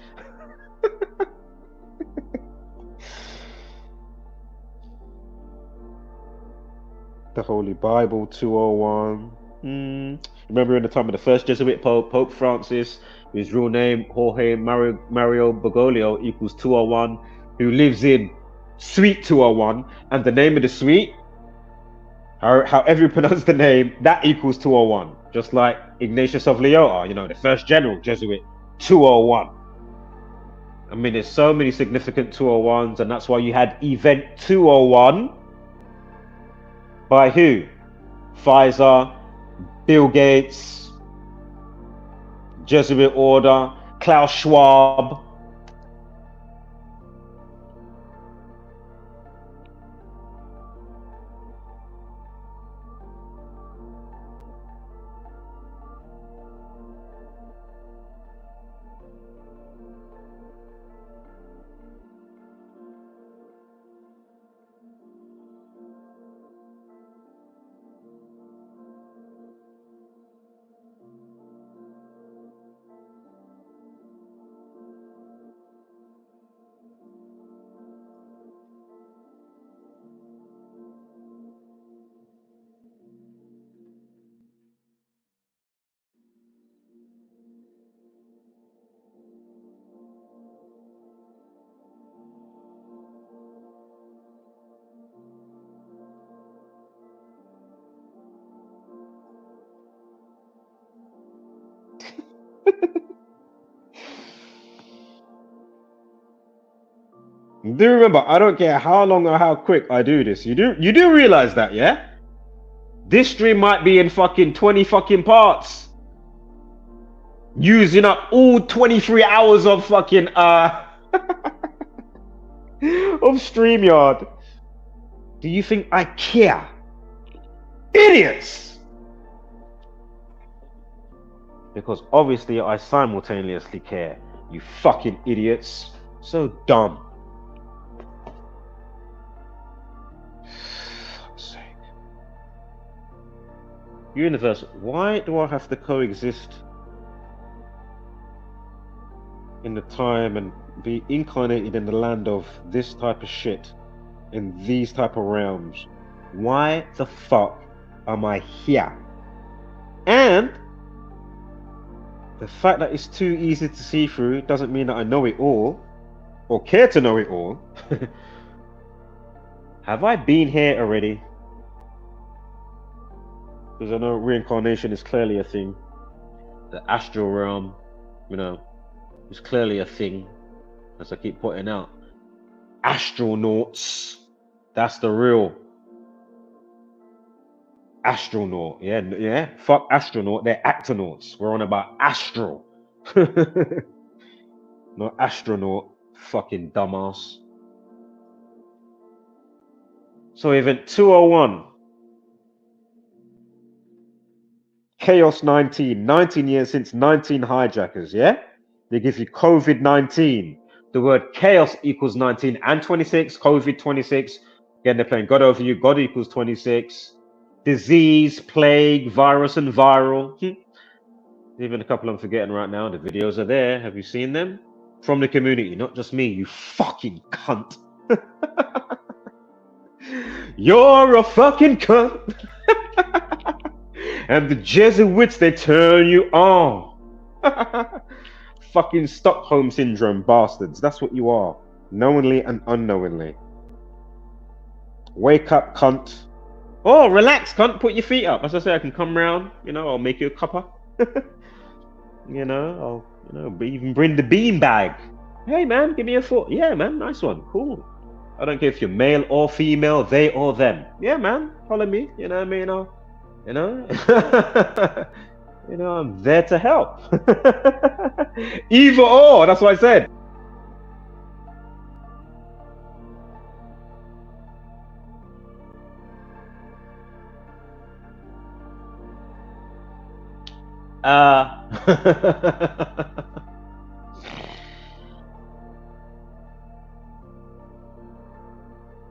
The Holy Bible 201. Remember in the time of the first Jesuit Pope, Pope Francis, whose real name, Jorge Mario Bergoglio, equals 201, who lives in Suite 201, and the name of the suite, however you pronounce the name, that equals 201. Just like Ignatius of Loyola, the first general Jesuit, 201. I mean, there's so many significant 201s, and that's why you had Event 201. By who? Pfizer, Bill Gates, Jesuit Order, Klaus Schwab. Do remember, I don't care how long or how quick I do this. You do realize that, yeah? This stream might be in fucking 20 fucking parts. Using up all 23 hours of fucking of StreamYard. Do you think I care? Idiots! Because obviously I simultaneously care. You fucking idiots. So dumb. Fuck's sake. Universe, why do I have to coexist in the time and be incarnated in the land of this type of shit in these type of realms? Why the fuck am I here? And the fact that it's too easy to see through doesn't mean that I know it all or care to know it all. Have I been here already? Because I know reincarnation is clearly a thing. The astral realm, you know, is clearly a thing, as I keep pointing out. Astronauts, that's the real astronaut. Yeah, fuck astronaut, they're actonauts. We're on about astral. Not astronaut, fucking dumbass. So event 201. Chaos 19, 19 years since 19 hijackers, yeah? They give you COVID-19. The word chaos equals 19 and 26, COVID 26. Again, they're playing God over you, God equals 26. Disease, plague, virus, and viral. Even a couple I'm forgetting right now. The videos are there. Have you seen them? From the community, not just me, you fucking cunt. You're a fucking cunt. And the Jesuits, they turn you on. Fucking Stockholm Syndrome bastards. That's what you are. Knowingly and unknowingly. Wake up, cunt. Oh, relax, cunt. Put your feet up. As I say, I can come round. You know, I'll make you a cuppa. You know, I'll even bring the bean bag. Hey, man, give me a foot. Yeah, man, nice one. Cool. I don't care if you're male or female, they or them. Yeah, man, follow me. You know what I mean? You know, I'm there to help. Either or, that's what I said.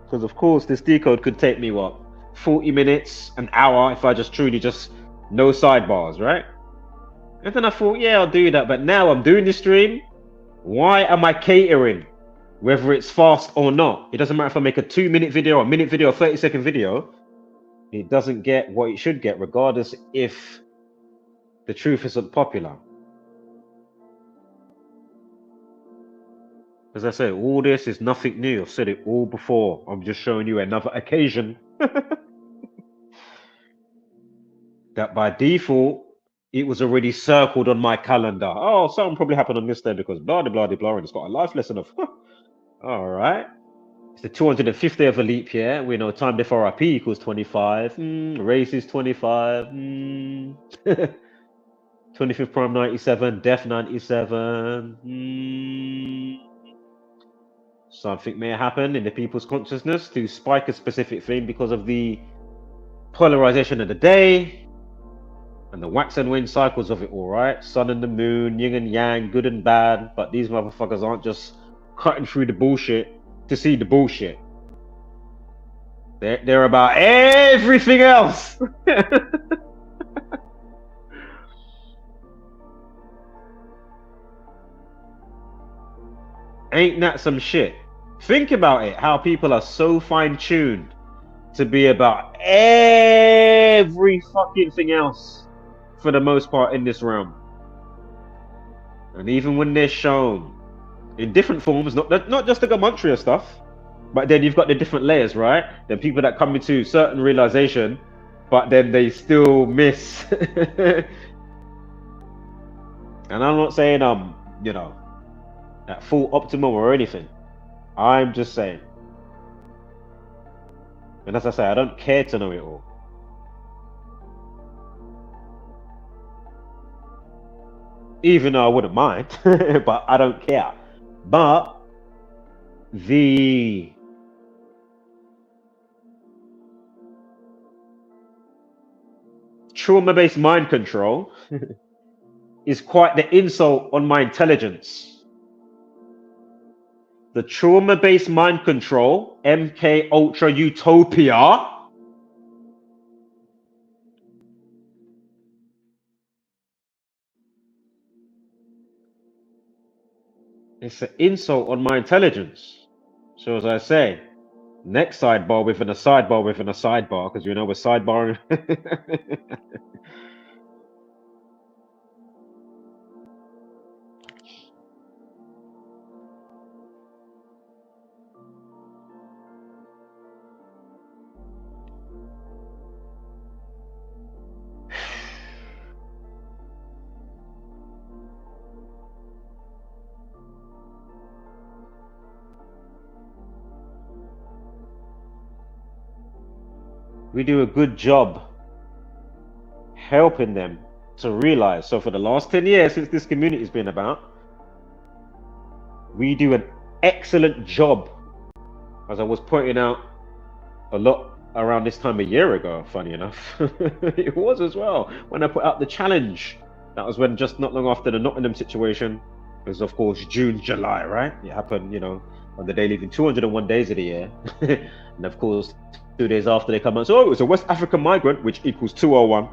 Because of course this decode could take me what, 40 minutes, an hour, if I just truly just no sidebars, right? And then I thought, yeah, I'll do that. But now I'm doing the stream. Why am I catering? Whether it's fast or not. It doesn't matter if I make a 2-minute video, a minute video, a 30-second video. It doesn't get what it should get, regardless if the truth isn't popular. As I say, all this is nothing new. I've said it all before. I'm just showing you another occasion that by default, it was already circled on my calendar. Oh, something probably happened on this day because blah, blah, blah, blah, and it's got a life lesson of, all right. It's the 250th of a leap year. We know time before RP equals 25. Race is 25. 25th prime 97. Death 97. Something may happen in the people's consciousness to spike a specific thing because of the polarization of the day and the wax and wane cycles of it all, right? Sun and the moon, yin and yang, good and bad. But these motherfuckers aren't just cutting through the bullshit to see the bullshit. They're about everything else. Ain't that some shit? Think about it, how people are so fine-tuned to be about every fucking thing else for the most part in this realm. And even when they're shown in different forms, not just the Gematria stuff, but then you've got the different layers, right? Then people that come into certain realization, but then they still miss. And I'm not saying you know, at full optimum or anything. I'm just saying. And as I say, I don't care to know it all. Even though I wouldn't mind, but I don't care. But the trauma-based mind control is quite the insult on my intelligence. The trauma-based mind control, MK Ultra Utopia, it's an insult on my intelligence. So as I say, next sidebar within a sidebar within a sidebar, because you know we're sidebarring. We do a good job helping them to realize. So for the last 10 years since this community's been about, we do an excellent job, as I was pointing out a lot around this time a year ago, funny enough. It was as well when I put out the challenge. That was when, just not long after the Nottingham situation, it was of course June, July, right? It happened, you know, on the day leaving 201 days of the year. And of course 2 days after they come out, so it was a West African migrant, which equals 201.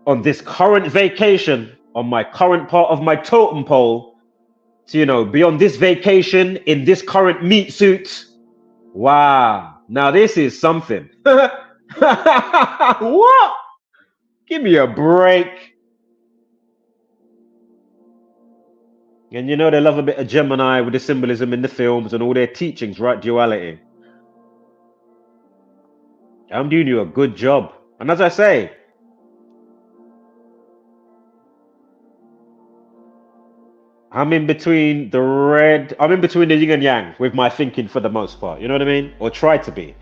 on this current vacation, on my current part of my totem pole, to, you know, be on this vacation in this current meat suit. Wow. Now this is something. What? Give me a break. And you know they love a bit of Gemini with the symbolism in the films and all their teachings, right? Duality. I'm doing you a good job. And as I say, I'm in between the red, I'm in between the yin and yang with my thinking for the most part. You know what I mean? Or try to be.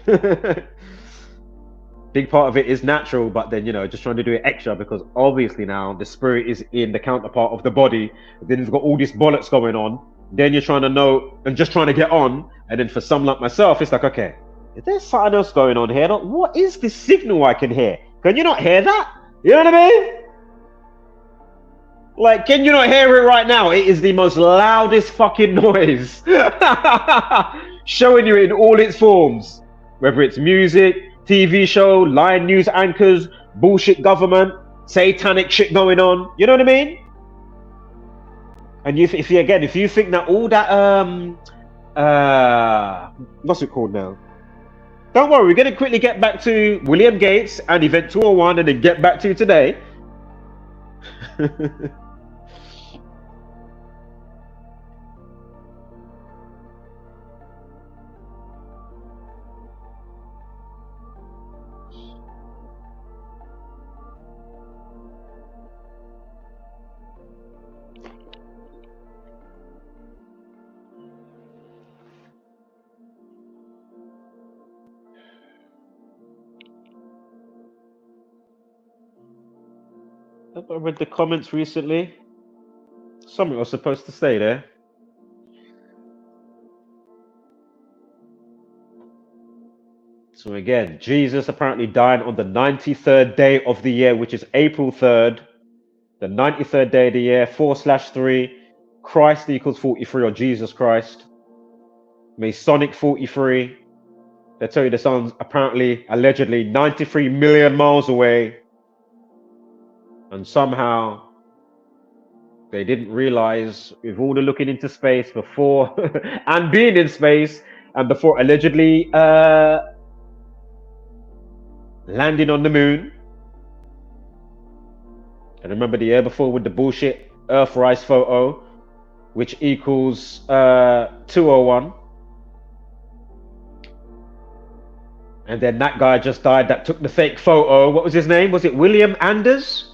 Big part of it is natural, but then, you know, just trying to do it extra because obviously now the spirit is in the counterpart of the body. Then you've got all this bollocks going on. Then you're trying to know and just trying to get on. And then for some like myself, it's like, okay, is there something else going on here? What is this signal I can hear? Can you not hear that? You know what I mean? Like, can you not hear it right now? It is the most loudest fucking noise. Showing you in all its forms. Whether it's music, TV show, lying news anchors, bullshit government, satanic shit going on. You know what I mean? And if you think that all that what's it called now? Don't worry, we're gonna quickly get back to William Gates and Event 201 and then get back to today. I read the comments recently. Something was supposed to stay there. So again, Jesus apparently died on the 93rd day of the year, which is April 3rd. The 93rd day of the year, 4/3. Christ equals 43, or Jesus Christ. Masonic 43. They tell you the sun's apparently, allegedly, 93 million miles away. And somehow they didn't realize, with all the looking into space before and being in space, and before allegedly landing on the moon. And remember the year before with the bullshit Earthrise photo, which equals 201. And then that guy just died that took the fake photo. What was his name? Was it William Anders?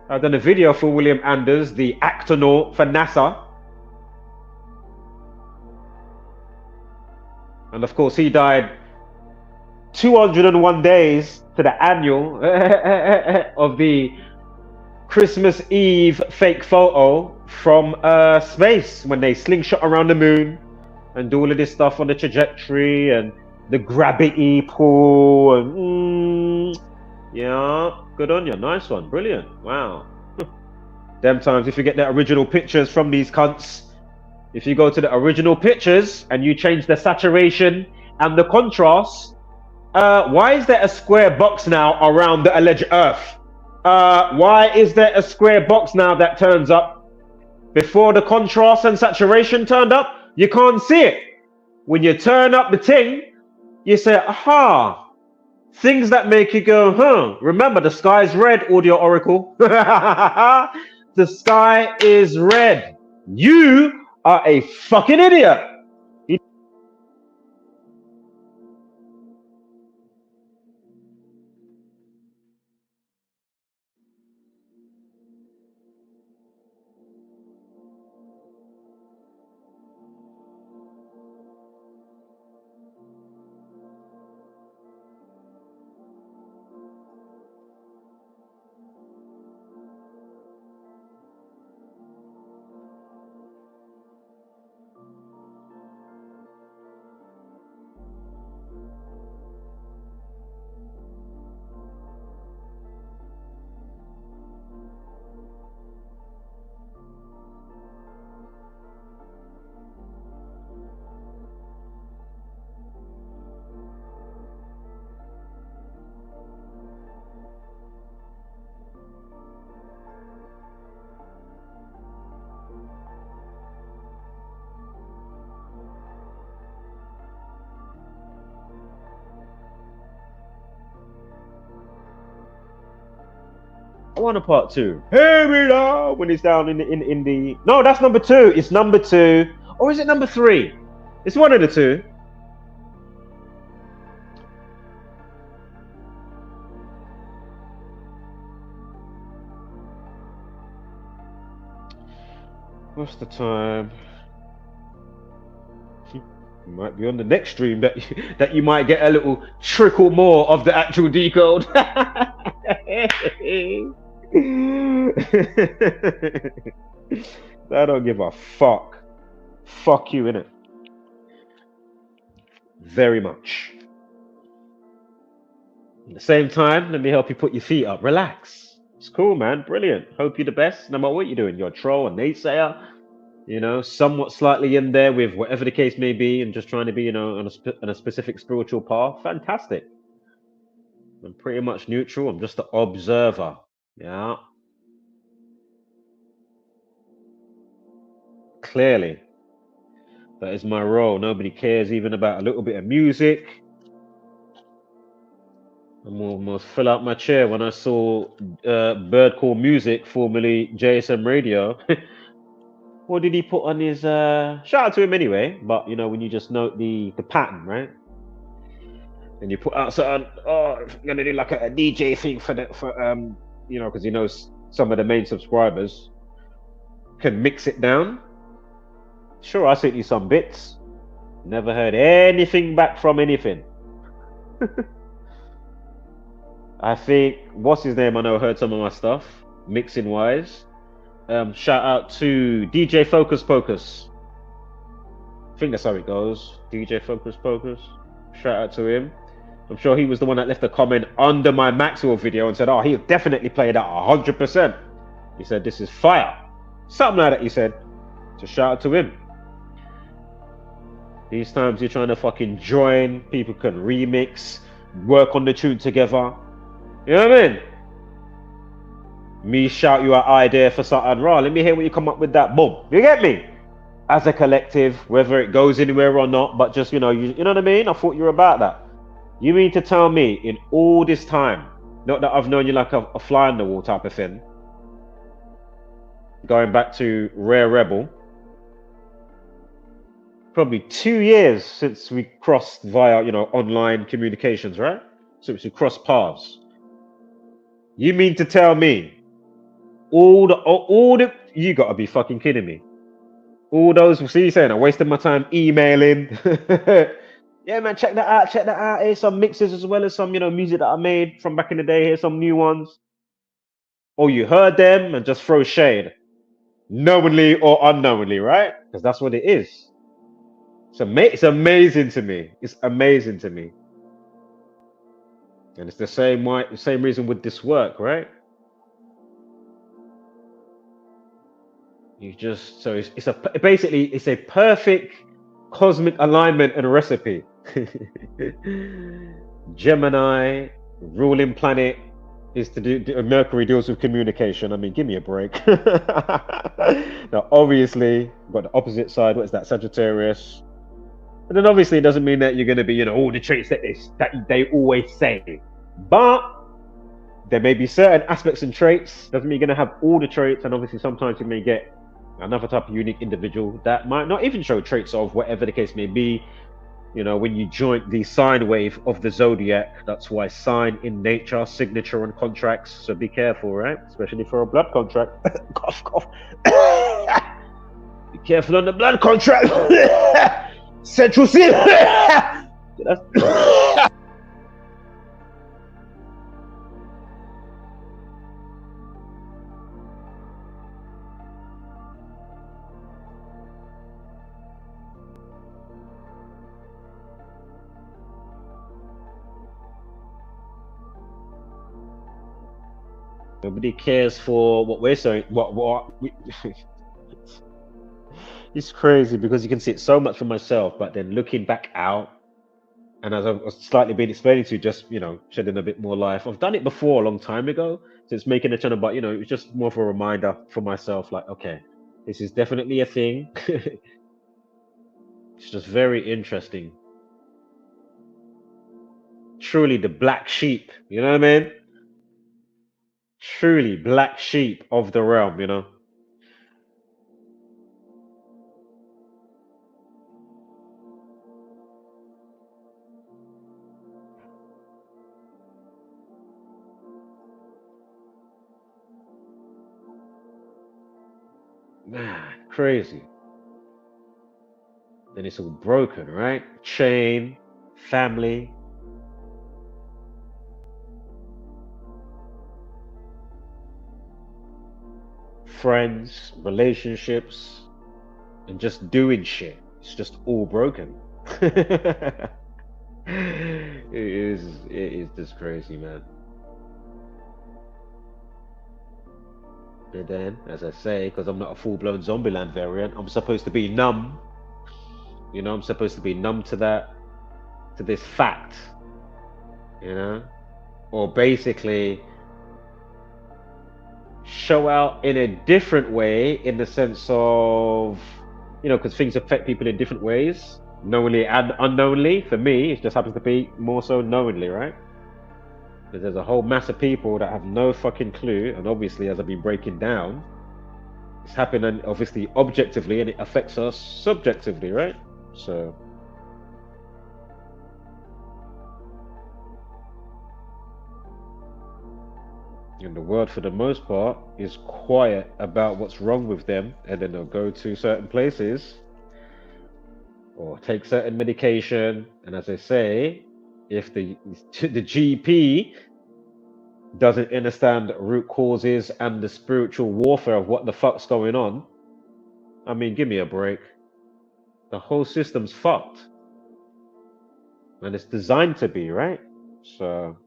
I've done a video for William Anders, the actonaut for NASA. And of course he died 201 days to the annual of the Christmas Eve fake photo from space, when they slingshot around the moon and do all of this stuff on the trajectory and the gravity pull and yeah, good on you, nice one, brilliant, wow. Them times, if you get the original pictures from these cunts, if you go to the original pictures and you change the saturation and the contrast, why is there a square box now around the alleged Earth? Why is there a square box now that turns up? Before the contrast and saturation turned up, you can't see it. When you turn up the thing, you say, aha, things that make you go, huh. Remember, the sky is red, Audio Oracle. The sky is red. You are a fucking idiot. one or part 2? Hear me now when he's down in the. No, that's number 2. It's number 2, or is it number 3? It's one of the two. What's the time? Might be on the next stream that you might get a little trickle more of the actual decode. I don't give a fuck. Fuck you, innit? Very much. At the same time, let me help you put your feet up. Relax. It's cool, man. Brilliant. Hope you're the best, no matter what you're doing. You're a troll, a naysayer, you know, somewhat slightly in there with whatever the case may be, and just trying to be, you know, on a specific spiritual path. Fantastic. I'm pretty much neutral. I'm just the observer. Yeah. Clearly. That is my role. Nobody cares even about a little bit of music. I'm almost fell out my chair when I saw Bird Call Music, formerly JSM Radio. What did he put on his shout out to him anyway, but you know, when you just note the pattern, right? And you put out something, oh, I'm gonna do like a DJ thing for you know, because he knows some of the main subscribers can mix it down. Sure, I sent you some bits. Never heard anything back from anything. I think, what's his name? I know heard some of my stuff, mixing wise. Shout out to DJ Focus Pocus. I think that's how it goes. DJ Focus Pocus. Shout out to him. I'm sure he was the one that left a comment under my Maxwell video and said, oh, he'll definitely play that 100%. He said, this is fire. Something like that he said. So shout out to him. These times you're trying to fucking join, people can remix, work on the tune together. You know what I mean? Me shout you an idea for something, raw. Let me hear what you come up with that. Boom. You get me? As a collective, whether it goes anywhere or not, but just, you know what I mean? I thought you were about that. You mean to tell me in all this time, not that I've known you like a fly on the wall type of thing, going back to Rare Rebel, probably 2 years since we crossed via, you know, online communications, right? Since we crossed paths. You mean to tell me all the you gotta be fucking kidding me. All those, see you saying I wasted my time emailing. Yeah, man, check that out. Here's some mixes as well as some, you know, music that I made from back in the day. Here's some new ones. Or you heard them and just throw shade. Knowingly or unknowingly, right? Because that's what it is. It's amazing to me. It's amazing to me. And it's the same reason with this work, right? You just, so basically it's a perfect cosmic alignment and recipe. Gemini, ruling planet, is to do Mercury deals with communication. I mean, give me a break. Now, obviously, got the opposite side. What is that? Sagittarius. And then obviously it doesn't mean that you're going to be, you know, all the traits that they always say. But there may be certain aspects and traits. Doesn't mean you're going to have all the traits. And obviously sometimes you may get another type of unique individual that might not even show traits of whatever the case may be. You know, when you join the sine wave of the zodiac, that's why sign in nature, signature and contracts. So be careful, right? Especially for a blood contract. Cough, cough. Be careful on the blood contract. Central City. Nobody cares for what we're saying. It's crazy because you can see it so much for myself, but then looking back out, and as I've slightly been explaining to you, just, you know, shedding a bit more life. I've done it before a long time ago, so it's making a channel, but you know, it's just more of a reminder for myself. Like, okay, this is definitely a thing. It's just very interesting. Truly, the black sheep. You know what I mean? Truly black sheep of the realm, you know. Man, crazy. Then it's all broken, right? Chain, family. Friends, relationships, and just doing shit. It's just all broken. It is just crazy, man. And then, as I say, because I'm not a full-blown Zombieland variant, I'm supposed to be numb. You know, I'm supposed to be numb to that, to this fact. You know? Or basically show out in a different way, in the sense of, you know, because things affect people in different ways, knowingly and unknowingly. For me, it just happens to be more so knowingly, right? Because there's a whole mass of people that have no fucking clue, and obviously, as I've been breaking down, it's happening obviously objectively, and it affects us subjectively, right? So and the world, for the most part, is quiet about what's wrong with them, and then they'll go to certain places or take certain medication. And as I say, if the GP doesn't understand root causes and the spiritual warfare of what the fuck's going on, I mean, give me a break. The whole system's fucked, and it's designed to be, right? So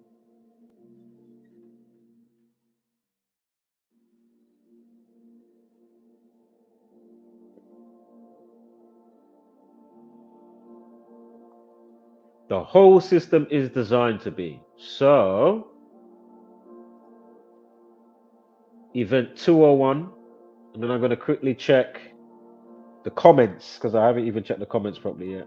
the whole system is designed to be. So event 201, and then I'm going to quickly check the comments, because I haven't even checked the comments properly yet.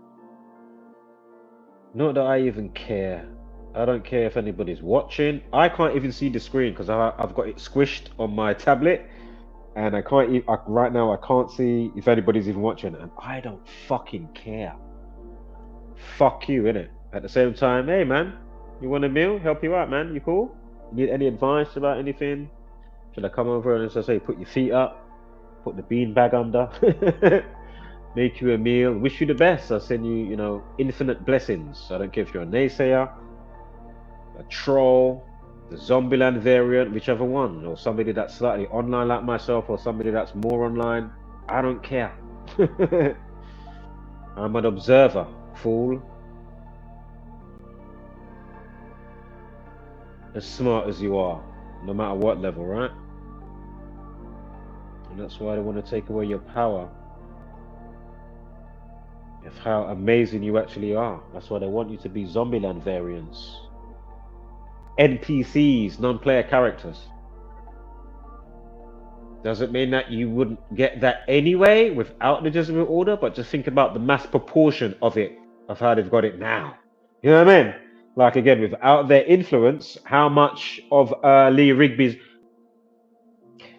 Not that I even care. I don't care if anybody's watching. I can't even see the screen because I've got it squished on my tablet, and I can't right now I can't see if anybody's even watching, and I don't fucking care. Fuck you, innit? At the same time, hey man, you want a meal? Help you out, man. You cool? Need any advice about anything? Should I come over and, as I say, put your feet up, put the bean bag under, make you a meal, wish you the best? I'll send you, you know, infinite blessings. I don't care if you're a naysayer, a troll, the Zombieland variant, whichever one, or somebody that's slightly online like myself, or somebody that's more online. I don't care. I'm an observer, fool. As smart as you are, no matter what level, right? And that's why they want to take away your power of how amazing you actually are. That's why they want you to be Zombieland variants, NPCs, non-player characters. Doesn't mean that you wouldn't get that anyway without the Jesuit order, but just think about the mass proportion of it, of how they've got it now. You know what I mean? Like, again, without their influence, how much of Lee Rigby's...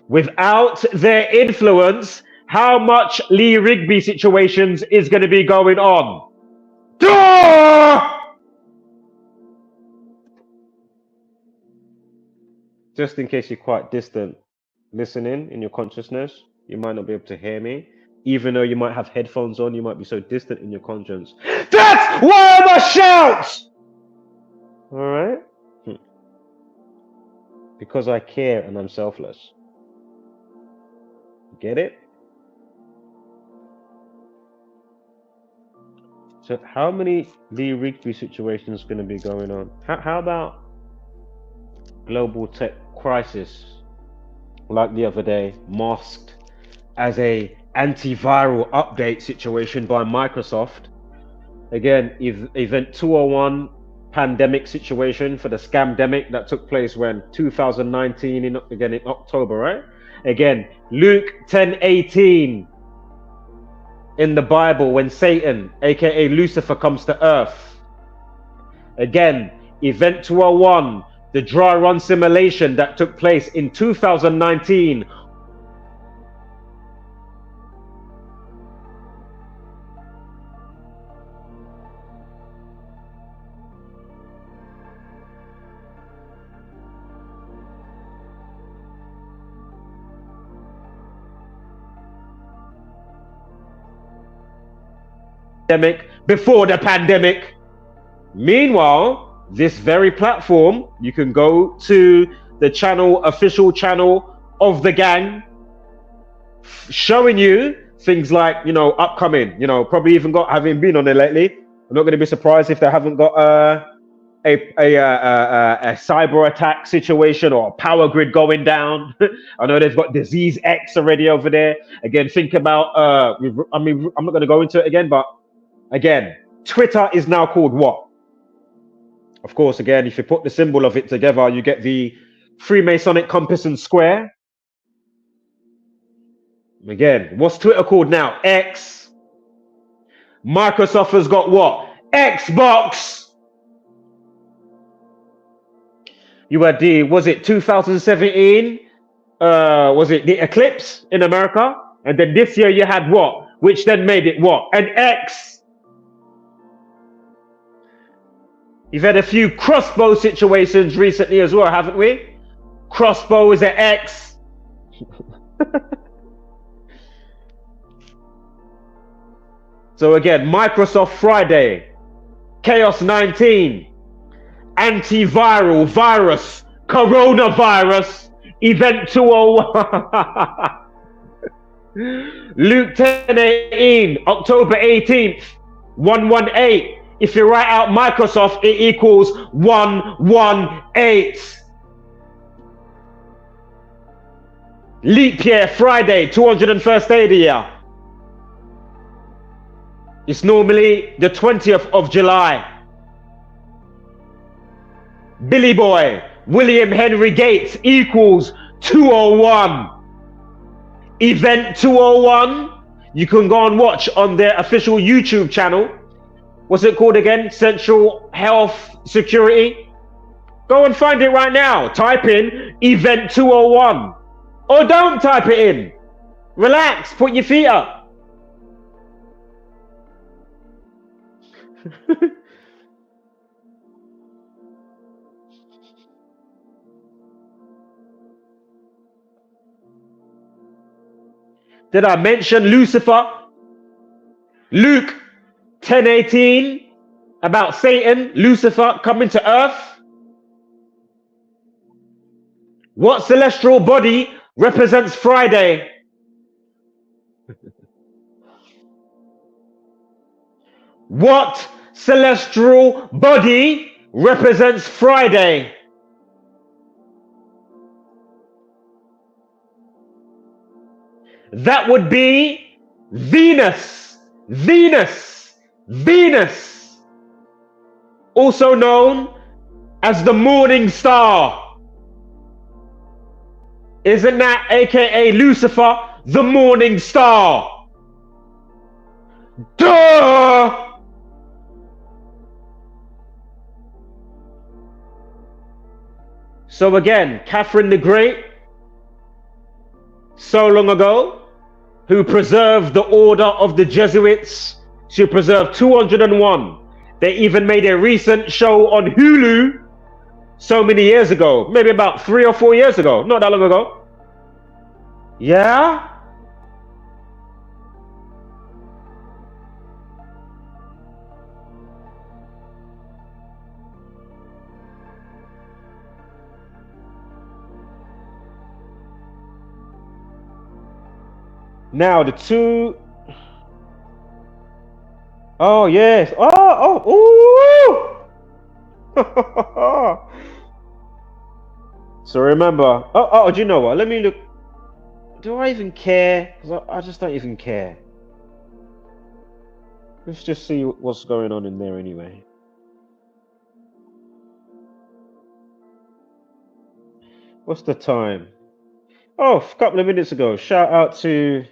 Without their influence, how much Lee Rigby situations is going to be going on? Duh! Just in case you're quite distant listening in your consciousness, you might not be able to hear me. Even though you might have headphones on, you might be so distant in your conscience. That's why I must shout! Alright? Because I care and I'm selfless. Get it? So how many Lee Rigby situations going to be going on? How about global tech crisis, like the other day, masked as a antiviral update situation by Microsoft? Again, event 201, pandemic situation for the scamdemic that took place when 2019 in October, right? Again, Luke 10:18 in the Bible, when Satan, aka Lucifer, comes to earth. Again, event 201, the dry run simulation that took place in 2019. Before the pandemic. Meanwhile, this very platform, you can go to the channel, official channel of the gang, showing you things like, you know, upcoming, you know, probably even got, having been on there lately. I'm not going to be surprised if they haven't got a cyber attack situation or a power grid going down. I know they've got Disease X already over there. Again, think about, I mean, I'm not going to go into it again, but again, Twitter is now called what? Of course, again, if you put the symbol of it together, you get the Freemasonic compass and square. Again, what's Twitter called now? X. Microsoft has got what? Xbox. You had the, was it 2017? Was it the Eclipse in America? And then this year you had what? Which then made it what? An X. You've had a few crossbow situations recently as well, haven't we? Crossbow is an X. So again, Microsoft Friday, Chaos 19, antiviral virus, coronavirus, event 201. Luke 10:18, October 18th, 118. If you write out Microsoft, it equals 118. Leap year Friday, 201st day of the year. It's normally the 20th of July. Billy Boy, William Henry Gates equals 201. Event 201. You can go and watch on their official YouTube channel. What's it called again? Central Health Security. Go and find it right now. Type in Event 201. Or don't type it in. Relax. Put your feet up. Did I mention Lucifer? Luke 10:18 about Satan, Lucifer coming to earth. What celestial body represents Friday? What celestial body represents Friday? That would be Venus. Venus. Venus. Also known as the morning star. Isn't that aka Lucifer, the morning star? Duh! So again, Catherine the Great, so long ago, who preserved the order of the Jesuits. She preserved 201. They even made a recent show on Hulu so many years ago, maybe about 3 or 4 years ago, not that long ago. Yeah? Now the two. Oh yes. Oh. Ooh. So remember. Oh. Do you know what? Let me look. Do I even care? 'Cause I just don't even care. Let's just see what's going on in there anyway. What's the time? Oh, a couple of minutes ago. Shout out to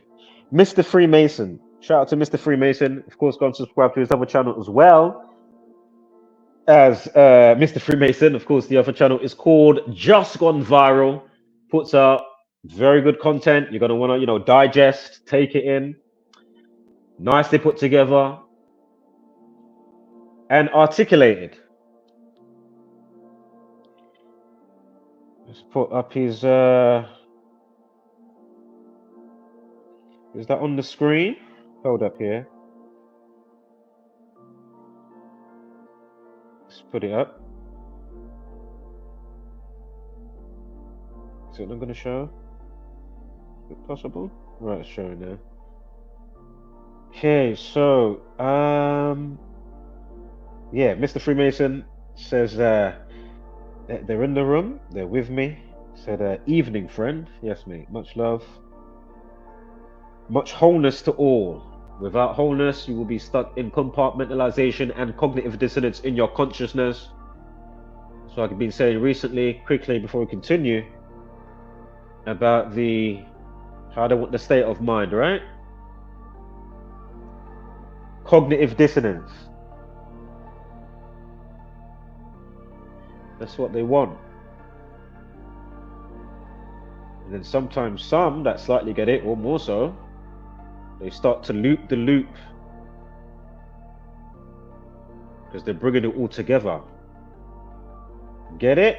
Mr. Freemason. Shout out to Mr. Freemason. Of course, go and subscribe to his other channel as well. as Mr. Freemason. Of course, the other channel is called Just Gone Viral. Puts out very good content. You're gonna want to, digest, take it in, nicely put together and articulated. Let's put up his. Is that on the screen? Hold up here. Let's put it up. Is it not going to show? Is it possible? Right, it's showing now. Okay, so yeah, Mr. Freemason says they're in the room. They're with me. Said, evening, friend. Yes, mate. Much love. Much wholeness to all. Without wholeness, you will be stuck in compartmentalization and cognitive dissonance in your consciousness. So I've been saying recently, quickly before we continue, about how they want the state of mind, right? Cognitive dissonance. That's what they want. And then sometimes some that slightly get it, or more so, they start to loop the loop because they're bringing it all together. Get it?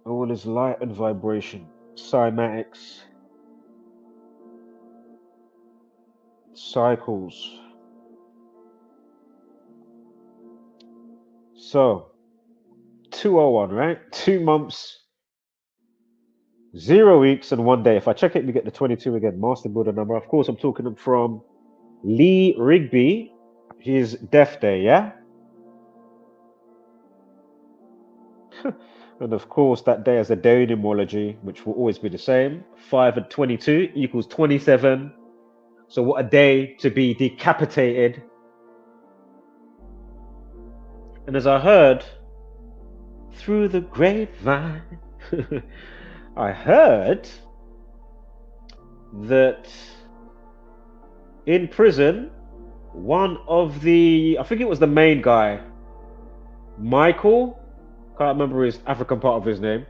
All is light and vibration. Cymatics. Cycles. So 201, right? 2 months, 0 weeks, and 1 day. If I check it, we get the 22 again. Master Builder number. Of course, I'm talking from Lee Rigby. His death day, yeah? And of course, that day has a day in numerology, which will always be the same. 5 and 22 equals 27. So what a day to be decapitated. And as I heard through the grapevine, I heard that in prison, one of I think it was the main guy, Michael, can't remember his African part of his name.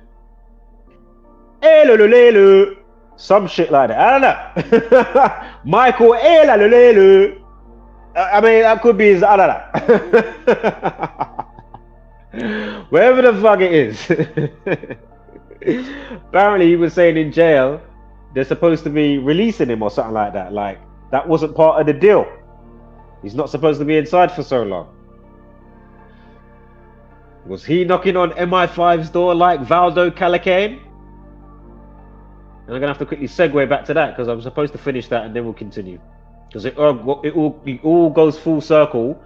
Some shit like that. I don't know. Michael. I mean, that could be his. I don't know. Wherever the fuck it is. Apparently, he was saying in jail, they're supposed to be releasing him or something like that. Like, that wasn't part of the deal. He's not supposed to be inside for so long. Was he knocking on MI5's door like Valdo Calacane? And I'm gonna have to quickly segue back to that because I'm supposed to finish that and then we'll continue. Because it all goes full circle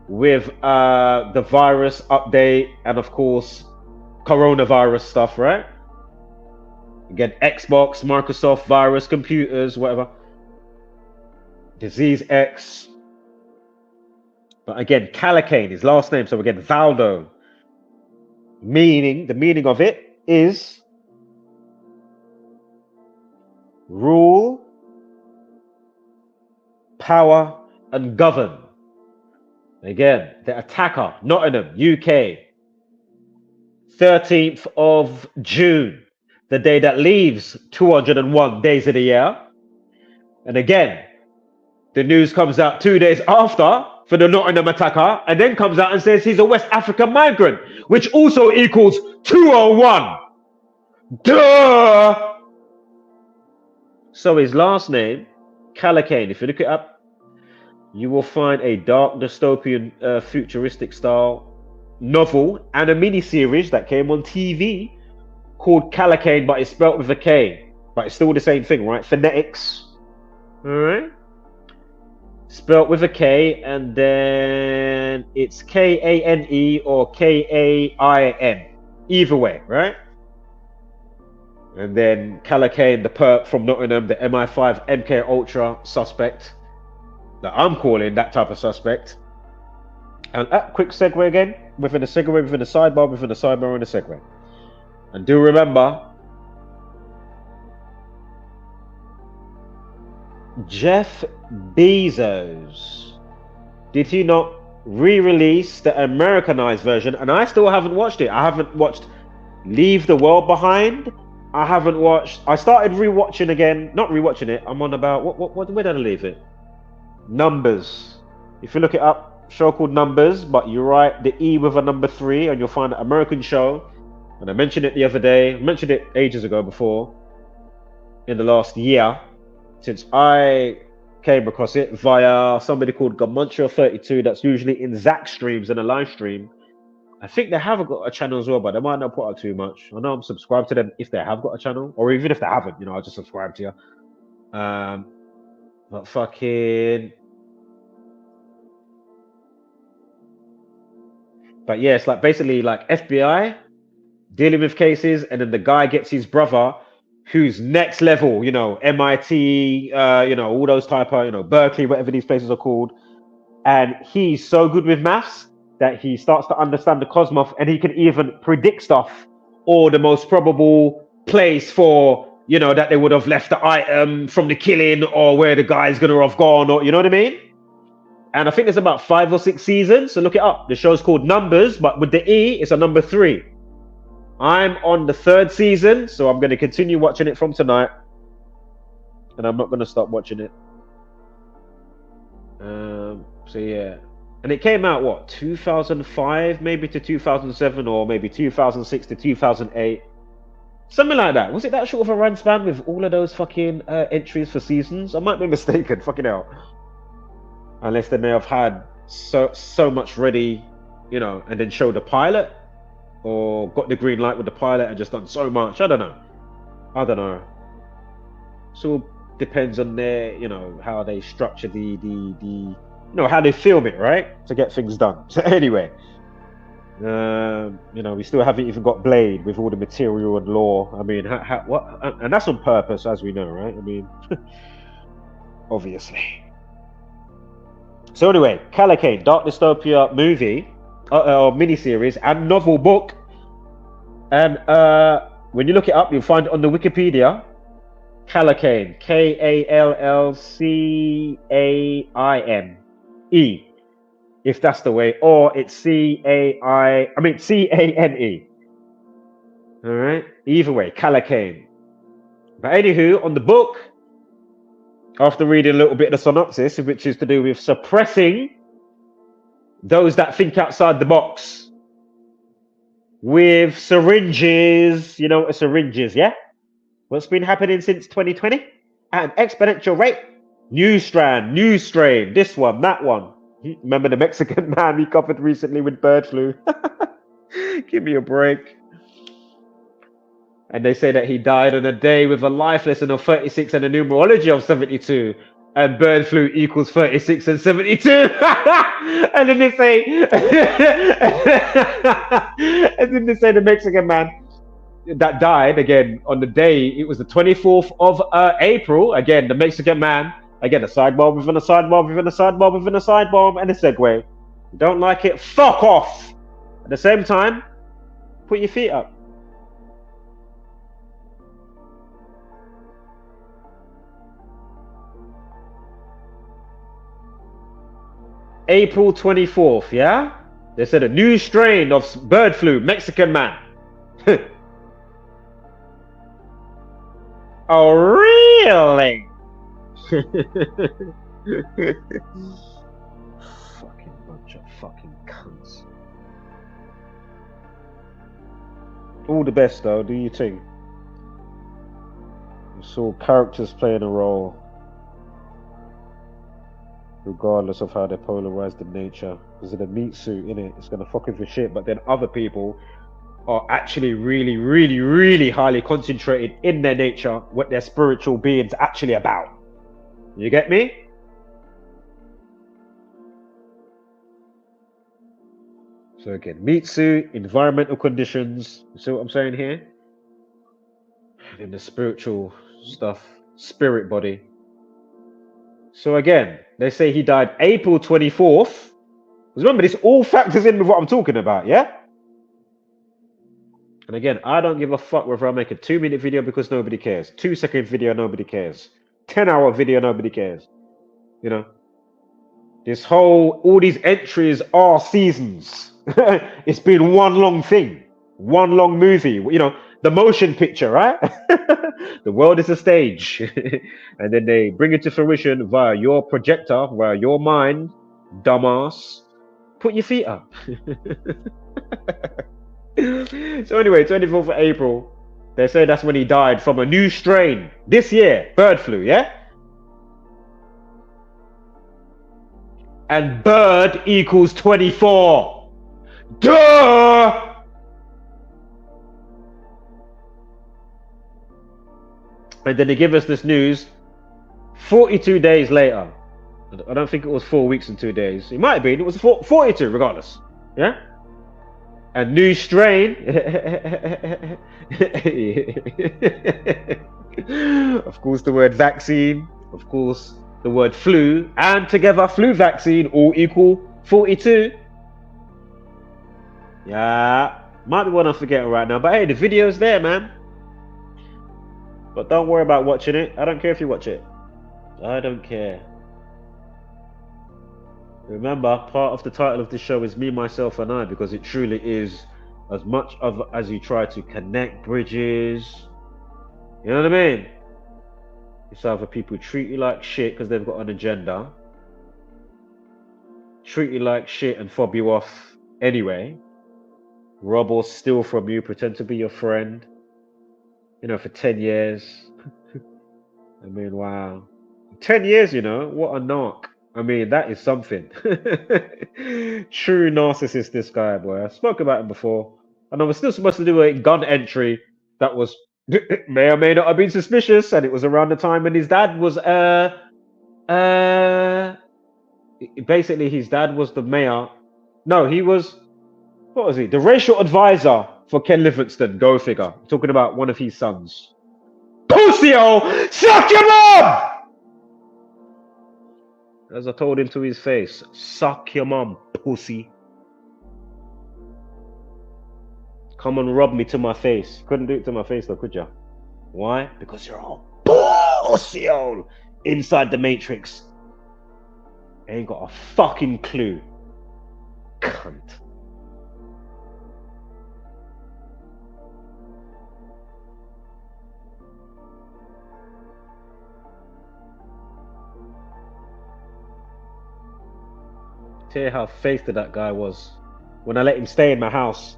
with the virus update and of course coronavirus stuff, right? Again, Xbox, Microsoft, virus, computers, whatever. Disease X. But again, Calacane, his last name. So again, Valdo. The meaning of it is rule, power, and govern. Again, the attacker, Nottingham, UK. 13th of June, the day that leaves 201 days of the year. And again, the news comes out 2 days after for the Nottingham attacker, and then comes out and says he's a West African migrant, which also equals 201. Duh! So his last name, Calacane, if you look it up, you will find a dark dystopian futuristic style novel and a mini-series that came on TV called Calacane, but it's spelled with a K. But it's still the same thing, right? Phonetics. Alright? Spelled with a K, and then it's Kane or Kain. Either way, right? And then Calacane, the perp from Nottingham, the MI5 MK Ultra suspect. that I'm calling that type of suspect. And quick segue again, within a segue, within a sidebar, within a sidebar, and a segue. And do remember, Jeff Bezos, did he not re-release the Americanized version? And I still haven't watched it. I haven't watched Leave the World Behind. I haven't watched. I started rewatching again. Not rewatching it. I'm on about what? Where did I leave it? Numbers. If you look it up, show called Numbers, but you write the E with a number 3, and you'll find an American show. And I mentioned it the other day. I mentioned it ages ago before. In the last year, since I came across it via somebody called Gematria 32. That's usually in Zach streams and a live stream. I think they have got a channel as well, but they might not put out too much. I know I'm subscribed to them if they have got a channel, or even if they haven't, I'll just subscribe to you. But fucking. But yeah, it's like basically like FBI dealing with cases, and then the guy gets his brother, who's next level, MIT, all those type of, Berkeley, whatever these places are called, and he's so good with maths that he starts to understand the cosmos, and he can even predict stuff, or the most probable place for, that they would have left the item from the killing, or where the guy's gonna have gone, or you know what I mean? And I think there's about 5 or 6 seasons, so look it up. The show's called Numbers, but with the E, it's a number 3. I'm on the 3rd season, so I'm going to continue watching it from tonight, and I'm not going to stop watching it. So yeah, and it came out 2005 maybe to 2007, or maybe 2006 to 2008, something like that. Was it that short of a run span with all of those fucking entries for seasons? I might be mistaken. Fucking hell. Unless they may have had so much ready, and then showed the pilot, or got the green light with the pilot and just done so much. I don't know. So depends on their, how they structure the how they film it, right, to get things done. So anyway, we still haven't even got Blade with all the material and lore. I mean, what? And that's on purpose, as we know, right? I mean, obviously. So anyway, Calicain, Dark Dystopia movie, or miniseries, and novel book. And when you look it up, you'll find it on the Wikipedia. Calicain, K-A-L-L-C-A-I-N-E, if that's the way, or it's C-A-N-E. All right, either way, Calicain. But anywho, on the book, after reading a little bit of the synopsis, which is to do with suppressing those that think outside the box with syringes, a syringes, yeah? What's been happening since 2020? At an exponential rate. New strand, new strain, this one, that one. Remember the Mexican man we covered recently with bird flu? Give me a break. And they say that he died on a day with a life lesson of 36 and a numerology of 72. And bird flu equals 36 and 72. And then they say, the Mexican man that died, again, on the day, it was the 24th of April. Again, the Mexican man, again, a sidebar within a sidebar within a sidebar within a sidebar, and a segue. You don't like it? Fuck off! At the same time, put your feet up. April 24th, yeah? They said a new strain of bird flu, Mexican man. Oh, really? Fucking bunch of fucking cunts. All the best, though. Do you think? You saw characters playing a role, regardless of how they're polarized in nature. Because of the meat suit, innit? It's gonna fuck with your shit. But then other people are actually really, really, really highly concentrated in their nature, what their spiritual being's actually about. You get me? So again, meat suit, environmental conditions. You see what I'm saying here? And then the spiritual stuff, spirit body. So again, they say he died April 24th. Remember, this all factors in with what I'm talking about, yeah? And again, I don't give a fuck whether I make a 2-minute video because nobody cares. 2-second video, nobody cares. 10-hour video, nobody cares. You know? All these entries are seasons. It's been one long thing. One long movie. You know, the motion picture, right? The world is a stage. And then they bring it to fruition via your projector, via your mind, dumbass. Put your feet up. So anyway, 24th of April, they say that's when he died from a new strain this year, bird flu, yeah? And bird equals 24. Duh! And then they give us this news 42 days later. I don't think it was 4 weeks and 2 days. It might have been. It was 42 regardless. Yeah? A new strain. Of course, the word vaccine. Of course, the word flu. And together, flu vaccine all equal 42. Yeah. Might be one I'm forgetting right now. But hey, the video's there, man. But don't worry about watching it. I don't care if you watch it. I don't care. Remember, part of the title of this show is Me, Myself, and I, because it truly is as much of as you try to connect bridges. You know what I mean? It's either people treat you like shit because they've got an agenda, treat you like shit and fob you off anyway, rob or steal from you, pretend to be your friend, you know, for 10 years. I mean, wow. 10 years, you know, what a narc. I mean, that is something. True narcissist, this guy, boy. I spoke about him before. And I was still supposed to do a gun entry that was may or may not have been suspicious. And it was around the time when his dad was basically his dad was the mayor. No, he was, what was he? The racial advisor for Ken Livingston. Go figure. Talking about one of his sons. Pussy-o! Suck your mom! As I told him to his face, suck your mom, pussy. Come and rub me to my face. Couldn't do it to my face though, could ya? Why? Because you're all pussy-o inside the Matrix. Ain't got a fucking clue. Cunt. Tell you how faithful that guy was. When I let him stay in my house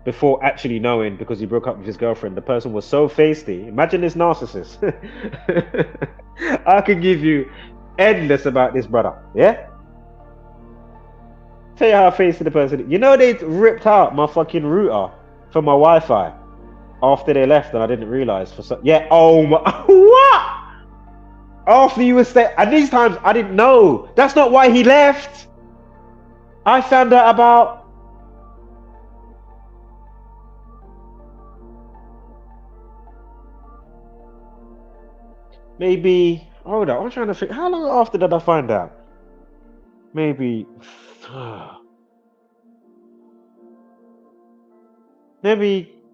before actually knowing, because he broke up with his girlfriend, the person was so feisty. Imagine this narcissist. I could give you endless about this brother, yeah? Tell you how feisty the person is. You know, they ripped out my fucking router from my Wi-Fi after they left, and I didn't realize for some. Yeah, oh my. What? After you were staying, and these times I didn't know. That's not why he left. I found out about maybe, hold on, I'm trying to think, how long after did I find out? Maybe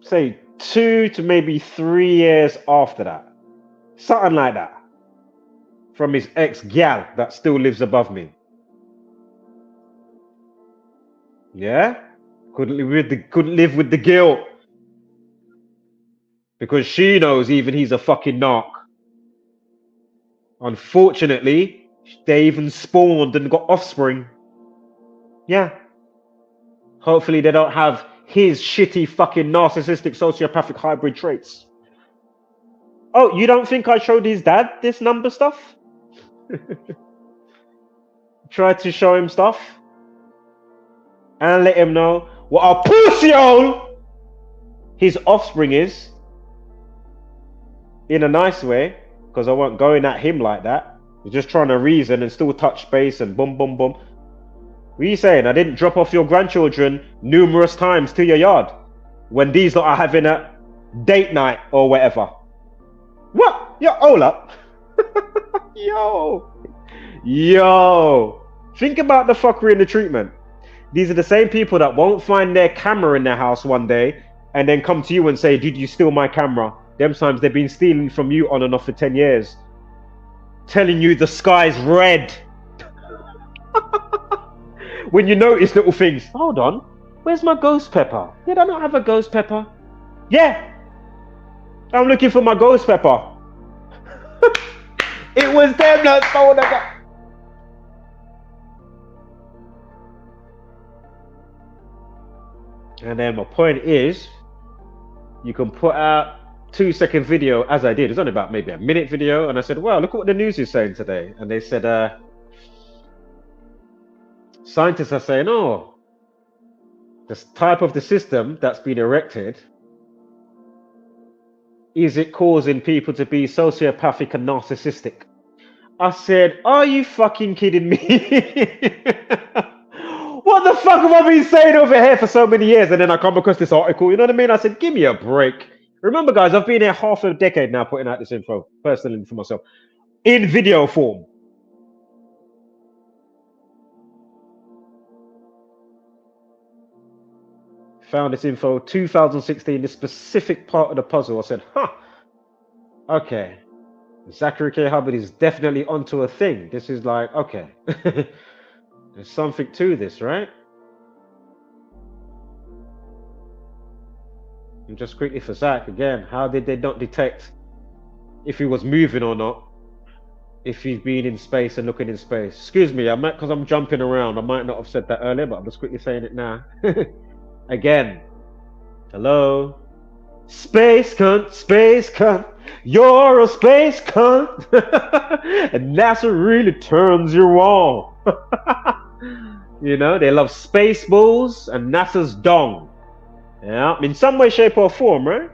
say 2 to maybe 3 years after that. Something like that. From his ex-gal that still lives above me. Yeah, couldn't live with the guilt because she knows even he's a fucking narc. Unfortunately, they even spawned and got offspring. Yeah. Hopefully they don't have his shitty fucking narcissistic sociopathic hybrid traits. Oh, you don't think I showed his dad this number stuff? Tried to show him stuff. And let him know what a pussy-o his offspring is. In a nice way, because I wasn't going at him like that. I was just trying to reason and still touch base and boom, boom, boom. What are you saying? I didn't drop off your grandchildren numerous times to your yard when these lot are having a date night or whatever. What? Yo, hold up. Yo. Yo, think about the fuckery and the treatment. These are the same people that won't find their camera in their house one day and then come to you and say, did you steal my camera? Them times they've been stealing from you on and off for 10 years. Telling you the sky's red. When you notice little things. Hold on, where's my ghost pepper? Did I not have a ghost pepper? Yeah, I'm looking for my ghost pepper. It was them that stole the. And then my point is, you can put out 2-second video, as I did. It's only about maybe a minute video, and I said, "Wow, look at what the news is saying today." And they said, scientists are saying, "Oh, this type of the system that's been erected, is it causing people to be sociopathic and narcissistic?" I said, "Are you fucking kidding me?" What the fuck have I been saying over here for so many years? And then I come across this article, you know what I mean? I said, give me a break. Remember, guys, I've been here half a decade now putting out this info, personally for myself, in video form. Found this info 2016, this specific part of the puzzle. I said, huh, okay. Zachary K. Hubbard is definitely onto a thing. This is like, okay. There's something to this, right? And just quickly for Zach, again, how did they not detect if he was moving or not? If he's been in space and looking in space. Excuse me, because I'm jumping around. I might not have said that earlier, but I'm just quickly saying it now. Again, hello? Space cunt, you're a space cunt. And NASA really turns you on. You know, they love space balls and NASA's dong. Yeah, in some way, shape, or form, right?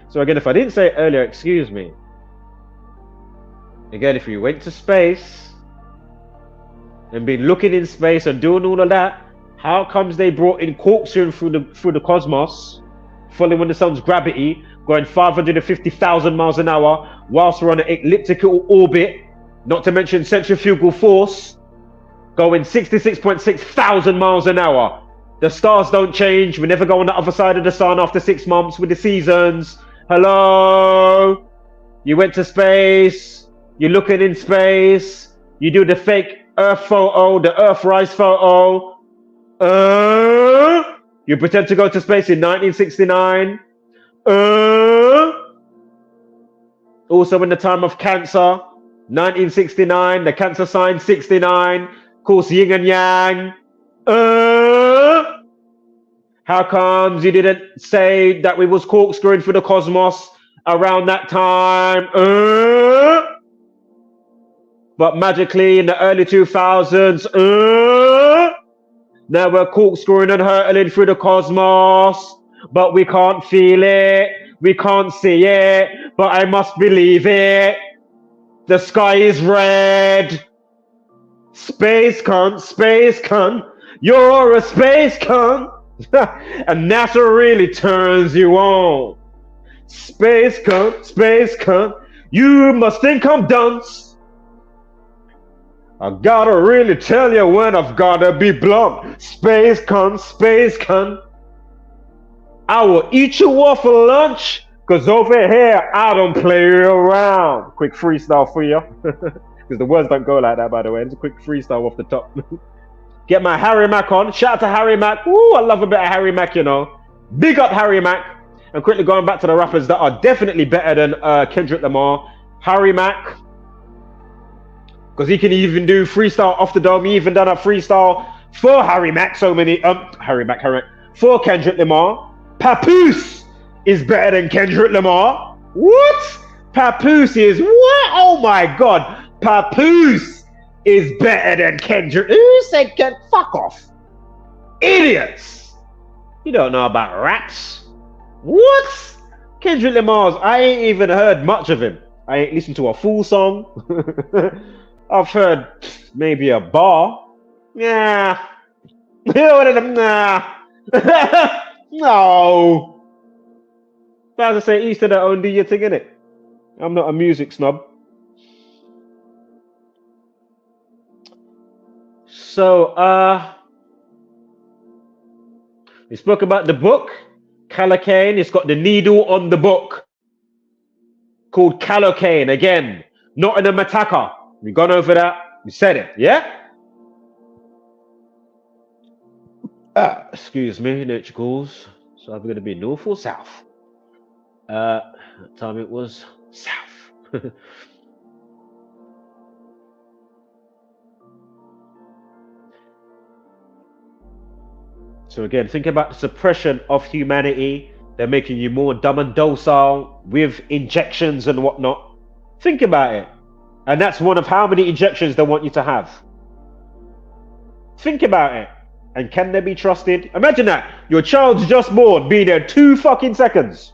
So again, if I didn't say it earlier, excuse me. Again, if you went to space and been looking in space and doing all of that, how comes they brought in corkscrew through the cosmos, following the sun's gravity, going 550,000 miles an hour, whilst we're on an elliptical orbit, not to mention centrifugal force, going 66.6 thousand miles an hour. The stars don't change. We never go on the other side of the sun after 6 months with the seasons. Hello? You went to space. You're looking in space. You do the fake Earth photo, the Earthrise photo. You pretend to go to space in 1969. Also in the time of cancer, 1969, the cancer sign 69, of course yin and yang. How comes you didn't say that we was corkscrewing through the cosmos around that time? But magically in the early 2000s, now we're corkscrewing and hurtling through the cosmos, but we can't feel it, we can't see it, but I must believe it. The sky is red. Space cunt, you're a space cunt. And NASA really turns you on. Space cunt, you must think I'm dunce. I gotta really tell you when I've gotta be blunt. Space cunt, I will eat you off for lunch, cause over here I don't play around. Quick freestyle for you. Because the words don't go like that, by the way. It's a quick freestyle off the top. Get my Harry Mack on. Shout out to Harry Mack. Ooh, I love a bit of Harry Mack, you know. Big up Harry Mack. And quickly going back to the rappers that are definitely better than Kendrick Lamar. Harry Mack. Because he can even do freestyle off the dome. He even done a freestyle for Harry Mack. So many, for Kendrick Lamar. Papoose is better than Kendrick Lamar. What? Papoose is what? Oh my God. Papoose is better than Kendrick. Who said fuck off? Idiots. You don't know about raps. What? Kendrick Lamar's, I ain't even heard much of him. I ain't listened to a full song. I've heard maybe a bar. Yeah. Nah. No. But as I say, each to their own, do your thing, innit? I'm not a music snob. So, we spoke about the book, Calocaine. It's got the needle on the book called Calocaine. Again, not in a mataka. We gone over that. We said it, yeah? Excuse me, nature calls. So I'm going to be north or south? That time it was south. So again, think about the suppression of humanity. They're making you more dumb and docile with injections and whatnot. Think about it. And that's one of how many injections they want you to have. Think about it. And can they be trusted? Imagine that. Your child's just born, be there 2 fucking seconds.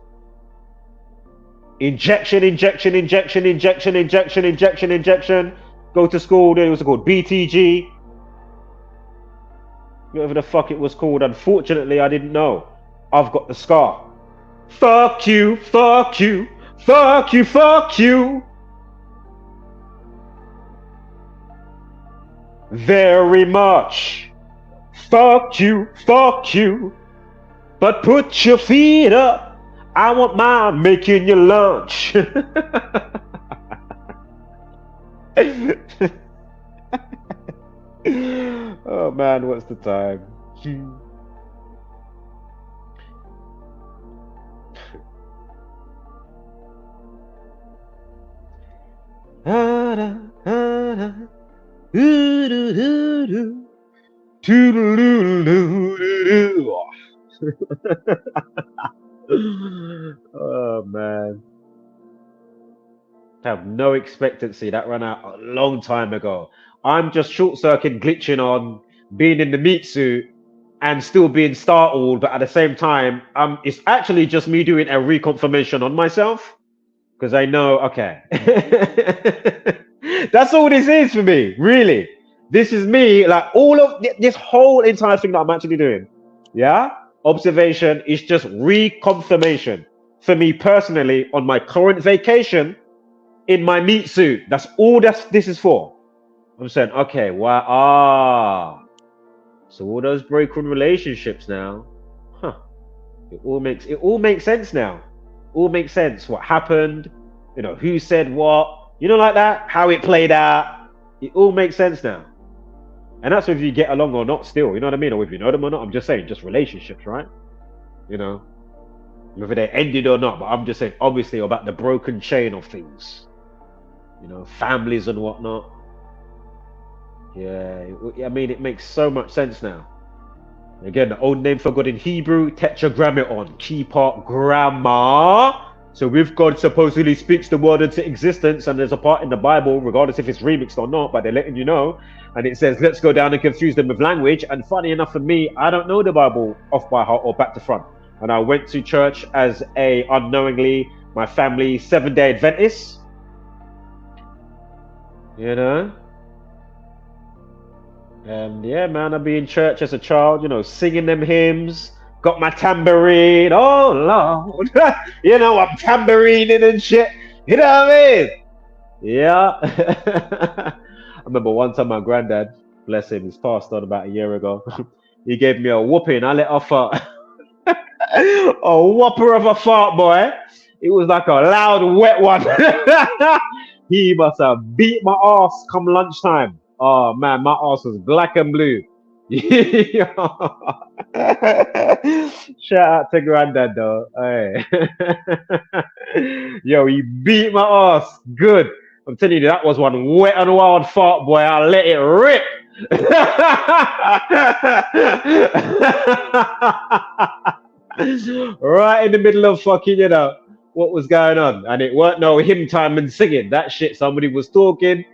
Injection, injection, injection, injection, injection, injection, injection. Go to school, it was called BTG. Whatever the fuck it was called. Unfortunately, I didn't know. I've got the scar. Fuck you, fuck you, fuck you, fuck you. Very much. Fuck you, but put your feet up. I want mine making your lunch. Oh man, what's the time? Oh man, I have no expectancy. That ran out a long time ago. I'm just short circuit glitching on being in the meat suit and still being startled, but at the same time, it's actually just me doing a reconfirmation on myself because I know, okay, that's all this is for me, really. This is me, like all of this whole entire thing that I'm actually doing. Yeah, observation is just reconfirmation for me personally on my current vacation in my meat suit. That's all this is for. I'm saying, okay, wow, so all those broken relationships now, huh? It all makes sense now. All makes sense. What happened? You know, who said what? You know, like that. How it played out. It all makes sense now. And that's whether you get along or not. Still, you know what I mean, or whether you know them or not. I'm just saying, just relationships, right? You know, whether they ended or not. But I'm just saying, obviously, about the broken chain of things. You know, families and whatnot. Yeah, I mean, it makes so much sense now. Again, the old name for God in Hebrew, tetragrammaton, key part grammar. So with God supposedly speaks the word into existence, and there's a part in the Bible, regardless if it's remixed or not, but they're letting you know. And it says, let's go down and confuse them with language. And funny enough for me, I don't know the Bible off by heart or back to front. And I went to church as unknowingly, my family 7-day Adventist. You know? And yeah, man, I'd be in church as a child, you know, singing them hymns, got my tambourine, oh Lord, you know, I'm tambourining and shit, you know what I mean? Yeah. I remember one time my granddad, bless him, he's passed on about a year ago, he gave me a whooping. I let off a whopper of a fart, boy. It was like a loud, wet one. He must have beat my ass come lunchtime. Oh man, my ass was black and blue. Shout out to granddad though. Hey. Yo, he beat my ass good. I'm telling you, that was one wet and wild fart, boy. I let it rip. Right in the middle of fucking, you know, what was going on. And it weren't no hymn time and singing. That shit, somebody was talking.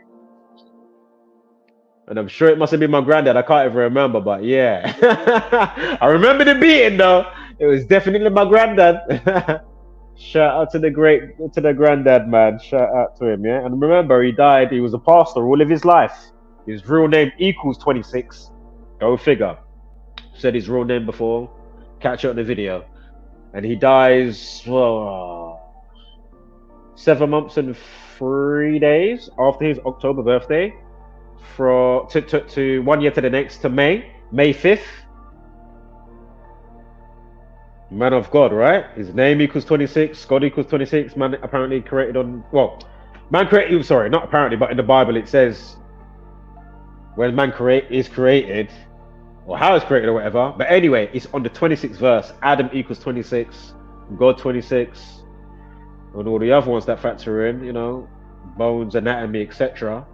And I'm sure it must have been my granddad. I can't even remember, but yeah. I remember the beating though. It was definitely my granddad. Shout out to the granddad, man. Shout out to him, yeah. And remember, he died. He was a pastor all of his life. His real name equals 26. Go figure. Said his real name before. Catch it on the video. And he dies 7 months and 3 days after his October birthday. to 1 year to the next to May 5th. Man of God, right? His name equals 26. God equals 26. Man apparently created on, well, man created, sorry, not apparently, but in the Bible it says when man is created, or how it's created or whatever. But anyway, it's on the 26th verse. Adam equals 26. God 26. And all the other ones that factor in, you know, bones, anatomy, etc.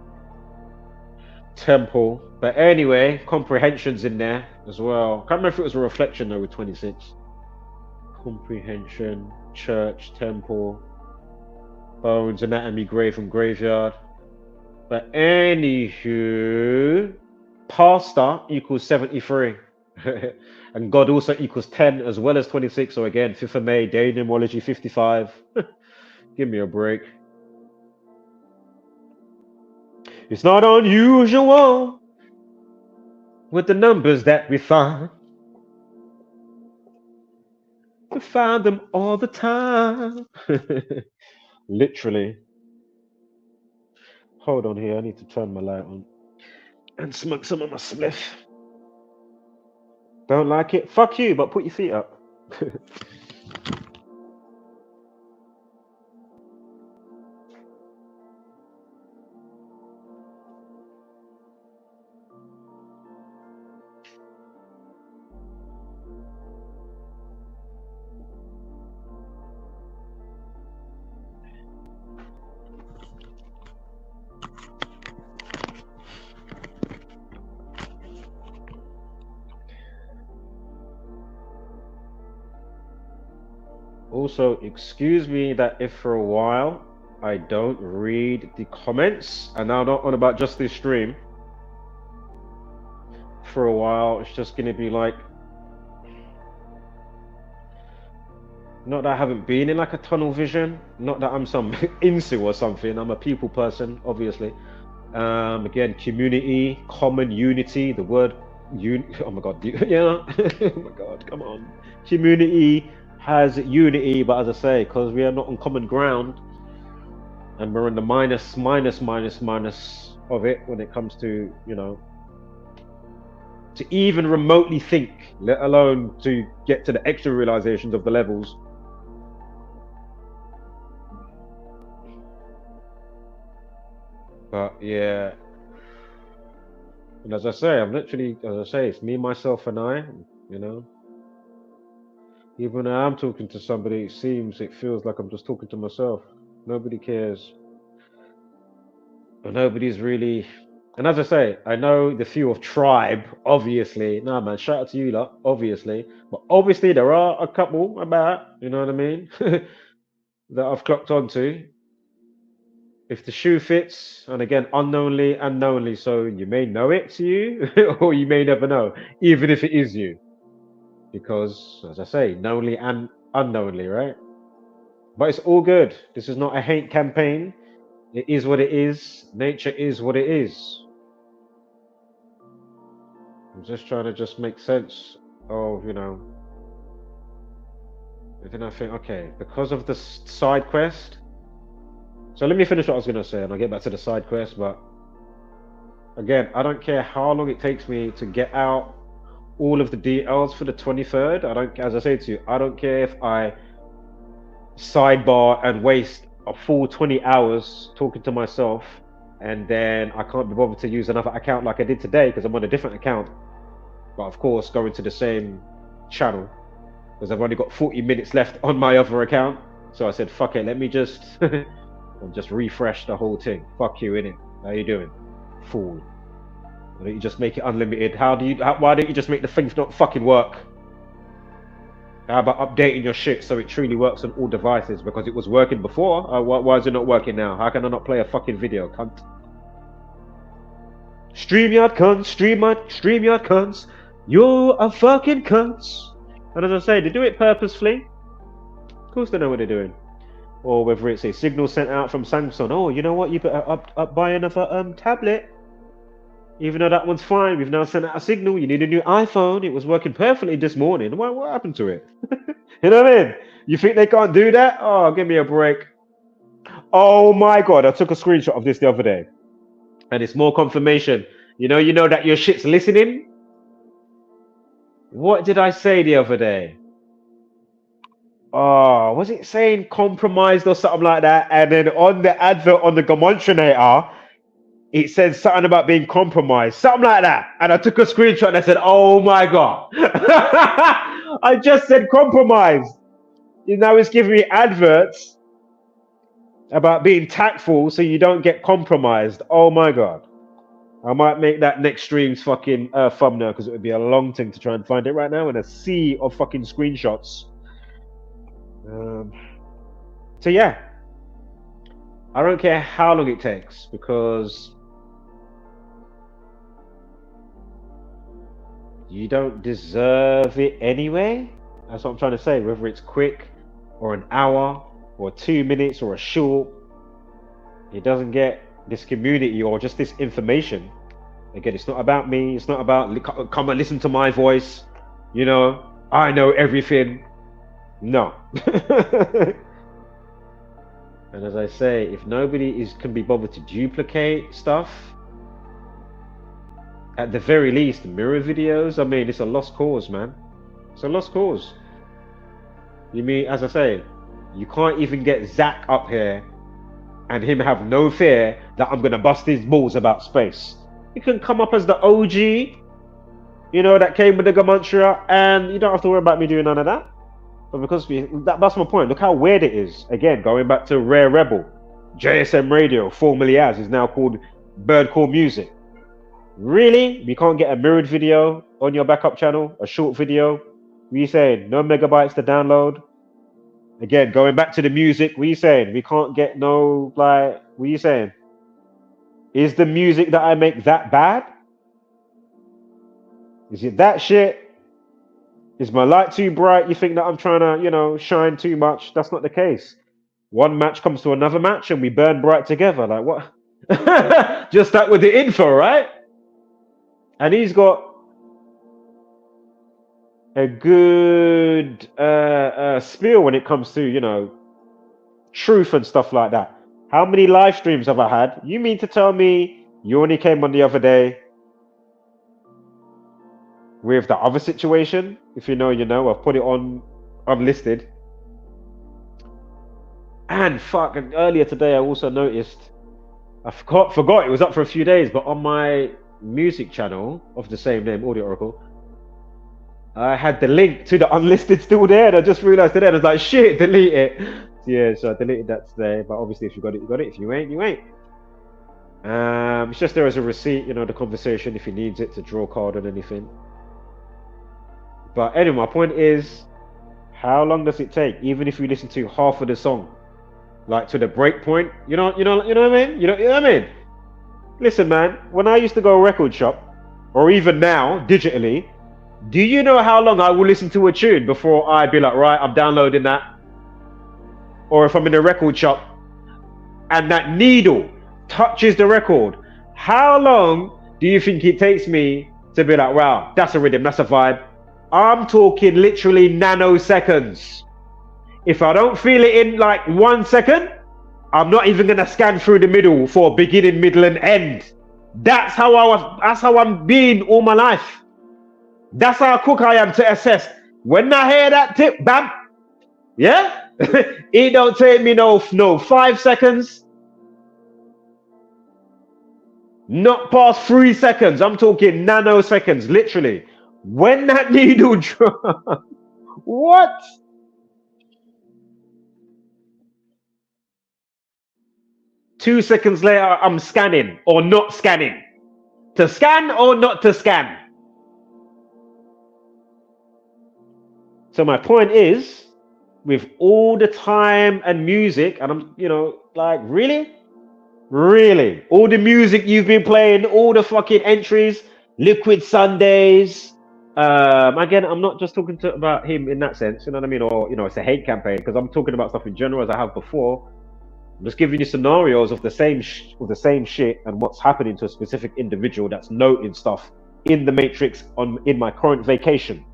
Temple. But anyway, comprehension's in there as well. Can't remember if it was a reflection though with 26. Comprehension, church, temple, bones, anatomy, grave and graveyard. But anywho, pastor equals 73. And God also equals 10 as well as 26. So again, 5th of May, day numerology 55. Give me a break. It's not unusual with the numbers that we find. We find them all the time. Literally. Hold on here, I need to turn my light on and smoke some of my spliff. Don't like it? Fuck you, but put your feet up. Also, excuse me that if for a while I don't read the comments, and now not on about just this stream. For a while, it's just going to be like, not that I haven't been in like a tunnel vision, not that I'm some insu or something. I'm a people person, obviously. Again, community, common unity, the word oh my god, yeah. Oh my god, come on. Community has unity, but as I say, because we are not on common ground, and we're in the minus of it when it comes to, you know, to even remotely think, let alone to get to the extra realizations of the levels. But yeah, and as I say, I'm literally, as I say, it's me, myself, and I, you know. Even when I'm talking to somebody, it feels like I'm just talking to myself. Nobody cares. And nobody's really, and as I say, I know the few of tribe, obviously. No man, shout out to you lot, obviously. But obviously there are a couple about, you know what I mean, that I've clocked onto. If the shoe fits, and again, unknownly, so you may know it's you, or you may never know, even if it is you. Because, as I say, knowingly and unknowingly, right? But it's all good. This is not a hate campaign. It is what it is. Nature is what it is. I'm just trying to just make sense of, you know. And then I think, okay, because of the side quest. So let me finish what I was going to say, and I'll get back to the side quest. But again, I don't care how long it takes me to get out all of the details for the 23rd. I don't, as I say to you, I don't care if I sidebar and waste a full 20 hours talking to myself, and then I can't be bothered to use another account like I did today because I'm on a different account. But of course, going to the same channel because I've only got 40 minutes left on my other account. So I said, fuck it, let me just just refresh the whole thing. Fuck you, innit? How you doing? Fool. Why don't you just make it unlimited? Why don't you just make the things not fucking work? How about updating your shit so it truly works on all devices? Because it was working before. Why is it not working now? How can I not play a fucking video, cunt? StreamYard cunts, StreamYard cunts. You're a fucking cunt. And as I say, they do it purposefully. Of course they know what they're doing. Or whether it's a signal sent out from Samsung. Oh, you know what? You better buy another tablet. Even though that one's fine, we've now sent out a signal. You need a new iPhone. It was working perfectly this morning. What happened to it? You know what I mean? You think they can't do that? Oh, give me a break. Oh my God, I took a screenshot of this the other day. And it's more confirmation. You know that your shit's listening. What did I say the other day? Oh, was it saying compromised or something like that? And then on the advert on the Gematria, it said something about being compromised, something like that. And I took a screenshot and I said, oh my God. I just said compromised. Now it's giving me adverts about being tactful so you don't get compromised. Oh my God. I might make that next stream's fucking thumbnail because it would be a long thing to try and find it right now in a sea of fucking screenshots. So yeah, I don't care how long it takes because you don't deserve it anyway. That's what I'm trying to say. Whether it's quick or an hour or 2 minutes or a short, it doesn't get this community or just this information. Again, it's not about me. It's not about come and listen to my voice. You know, I know everything. No. And as I say, if nobody can be bothered to duplicate stuff, at the very least, mirror videos, I mean, it's a lost cause, man. It's a lost cause. You mean, as I say, you can't even get Zach up here and him have no fear that I'm going to bust his balls about space. You can come up as the OG, you know, that came with the Gematria, and you don't have to worry about me doing none of that. But because that's my point. Look how weird it is. Again, going back to Rare Rebel, JSM Radio, formerly as, is now called Bird Call Music. Really? We can't get a mirrored video on your backup channel? A short video? What are you saying? No megabytes to download? Again, going back to the music, what are you saying? We can't get no, like, what are you saying? Is the music that I make that bad? Is it that shit? Is my light too bright? You think that I'm trying to, you know, shine too much? That's not the case. One match comes to another match and we burn bright together. Like what? Just that with the info, right? And he's got a good spiel when it comes to, you know, truth and stuff like that. How many live streams have I had? You mean to tell me you only came on the other day with the other situation? If you know, you know. I've put it on unlisted. And fuck, and earlier today I also noticed, I forgot it was up for a few days, but on my music channel of the same name, Audio Oracle, I had the link to the unlisted still there, and I just realized today, and I was like, shit, delete it. So yeah, so I deleted that today, but obviously if you got it, you got it. If you ain't, you ain't. It's just there as a receipt, you know, the conversation, if he needs it to draw a card on anything. But anyway, my point is, how long does it take? Even if you listen to half of the song, like to the break point, you know what I mean? You know what I mean? Listen, man, when I used to go record shop, or even now, digitally, do you know how long I will listen to a tune before I'd be like, right, I'm downloading that? Or if I'm in a record shop and that needle touches the record, how long do you think it takes me to be like, wow, that's a rhythm, that's a vibe? I'm talking literally nanoseconds. If I don't feel it in like 1 second, I'm not even gonna scan through the middle for beginning, middle, and end. That's how I'm being all my life. That's how quick I am to assess. When I hear that tip, bam, yeah, it don't take me no 5 seconds, not past 3 seconds. I'm talking nanoseconds, literally. When that needle drop, what? Two seconds later, I'm scanning or not scanning. To scan or not to scan. So my point is, with all the time and music, and I'm, you know, like, really? All the music you've been playing, all the fucking entries, Liquid Sundays. Again, I'm not just talking about him in that sense, you know what I mean? Or, you know, it's a hate campaign, because I'm talking about stuff in general as I have before. I'm just giving you scenarios of the same shit and what's happening to a specific individual that's noting stuff in the Matrix in my current vacation.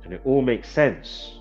And it all makes sense.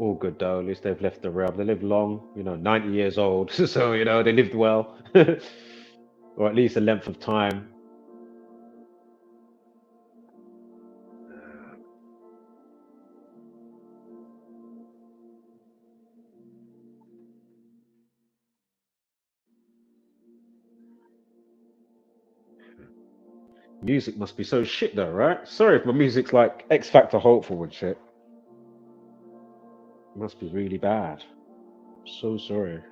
all good though. At least they've left the realm. They live long, 90 years old. So, they lived well. Or at least a length of time. Music must be so shit though, right? Sorry if my music's like X Factor hopeful and shit. It must be really bad. So sorry.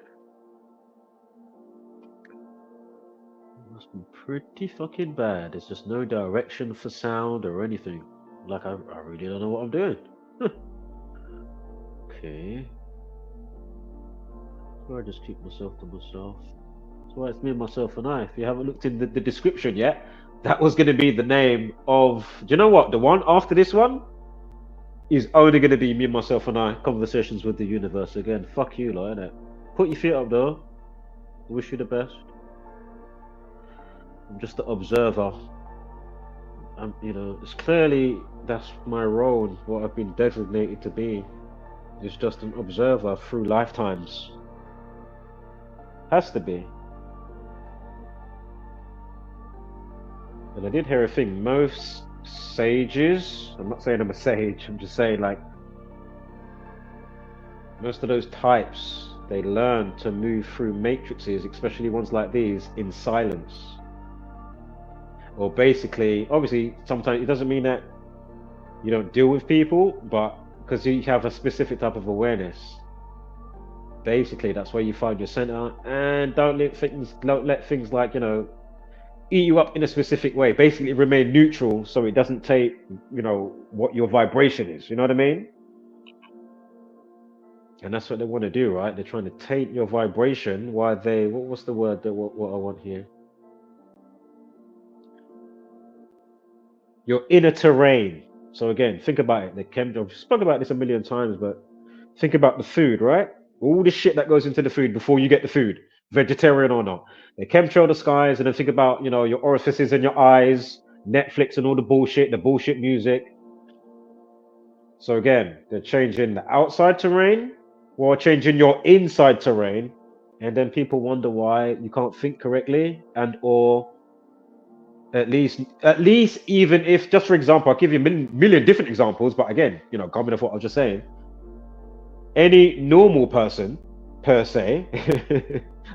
It must be pretty fucking bad. There's just no direction for sound or anything. Like I really don't know what I'm doing. Okay. So I just keep myself to myself. That's why it's me, myself, and I. If you haven't looked in the description yet, that was going to be the name of. Do you know what? The one after this one is only going to be me, myself, and I. Conversations with the universe again. Fuck you, lot, innit? Put your feet up, though. I wish you the best. I'm just the observer. It's clearly that's my role and what I've been designated to be. Is just an observer through lifetimes. Has to be. And I did hear a thing. Most sages, I'm not saying I'm a sage, I'm just saying like most of those types, they learn to move through matrices, especially ones like these, in silence. Or basically, obviously, sometimes it doesn't mean that you don't deal with people, but because you have a specific type of awareness. Basically, that's where you find your center, and don't let things like, eat you up in a specific way. Basically, remain neutral so it doesn't take, what your vibration is. You know what I mean? And that's what they want to do, right? They're trying to taint your vibration while they, what's the word that what I want here? Your inner terrain. So again, think about it. I've spoken about this a million times, but think about the food, right? All the shit that goes into the food before you get the food, vegetarian or not. They chemtrail the skies, and then think about, your orifices in your eyes, Netflix and all the bullshit music. So again, they're changing the outside terrain while changing your inside terrain, and then people wonder why you can't think correctly, and or at least even if, just for example, I'll give you a million different examples, but again, coming off what I was just saying, any normal person per se,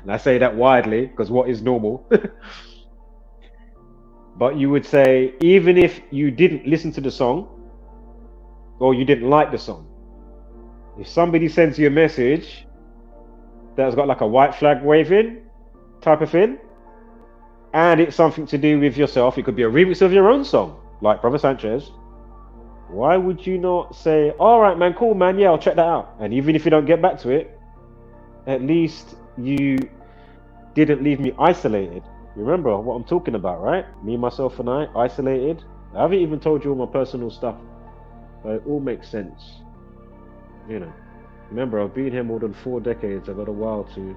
and I say that widely because what is normal? But you would say, even if you didn't listen to the song or you didn't like the song, if somebody sends you a message that's got like a white flag waving type of thing, and it's something to do with yourself, it could be a remix of your own song, like Brother Sanchez, why would you not say, all right, man, cool, man, yeah, I'll check that out. And even if you don't get back to it, at least you didn't leave me isolated. You remember what I'm talking about, right? Me, myself, and I, isolated. I haven't even told you all my personal stuff, but it all makes sense. Remember, I've been here more than 4 decades. I've got a while to,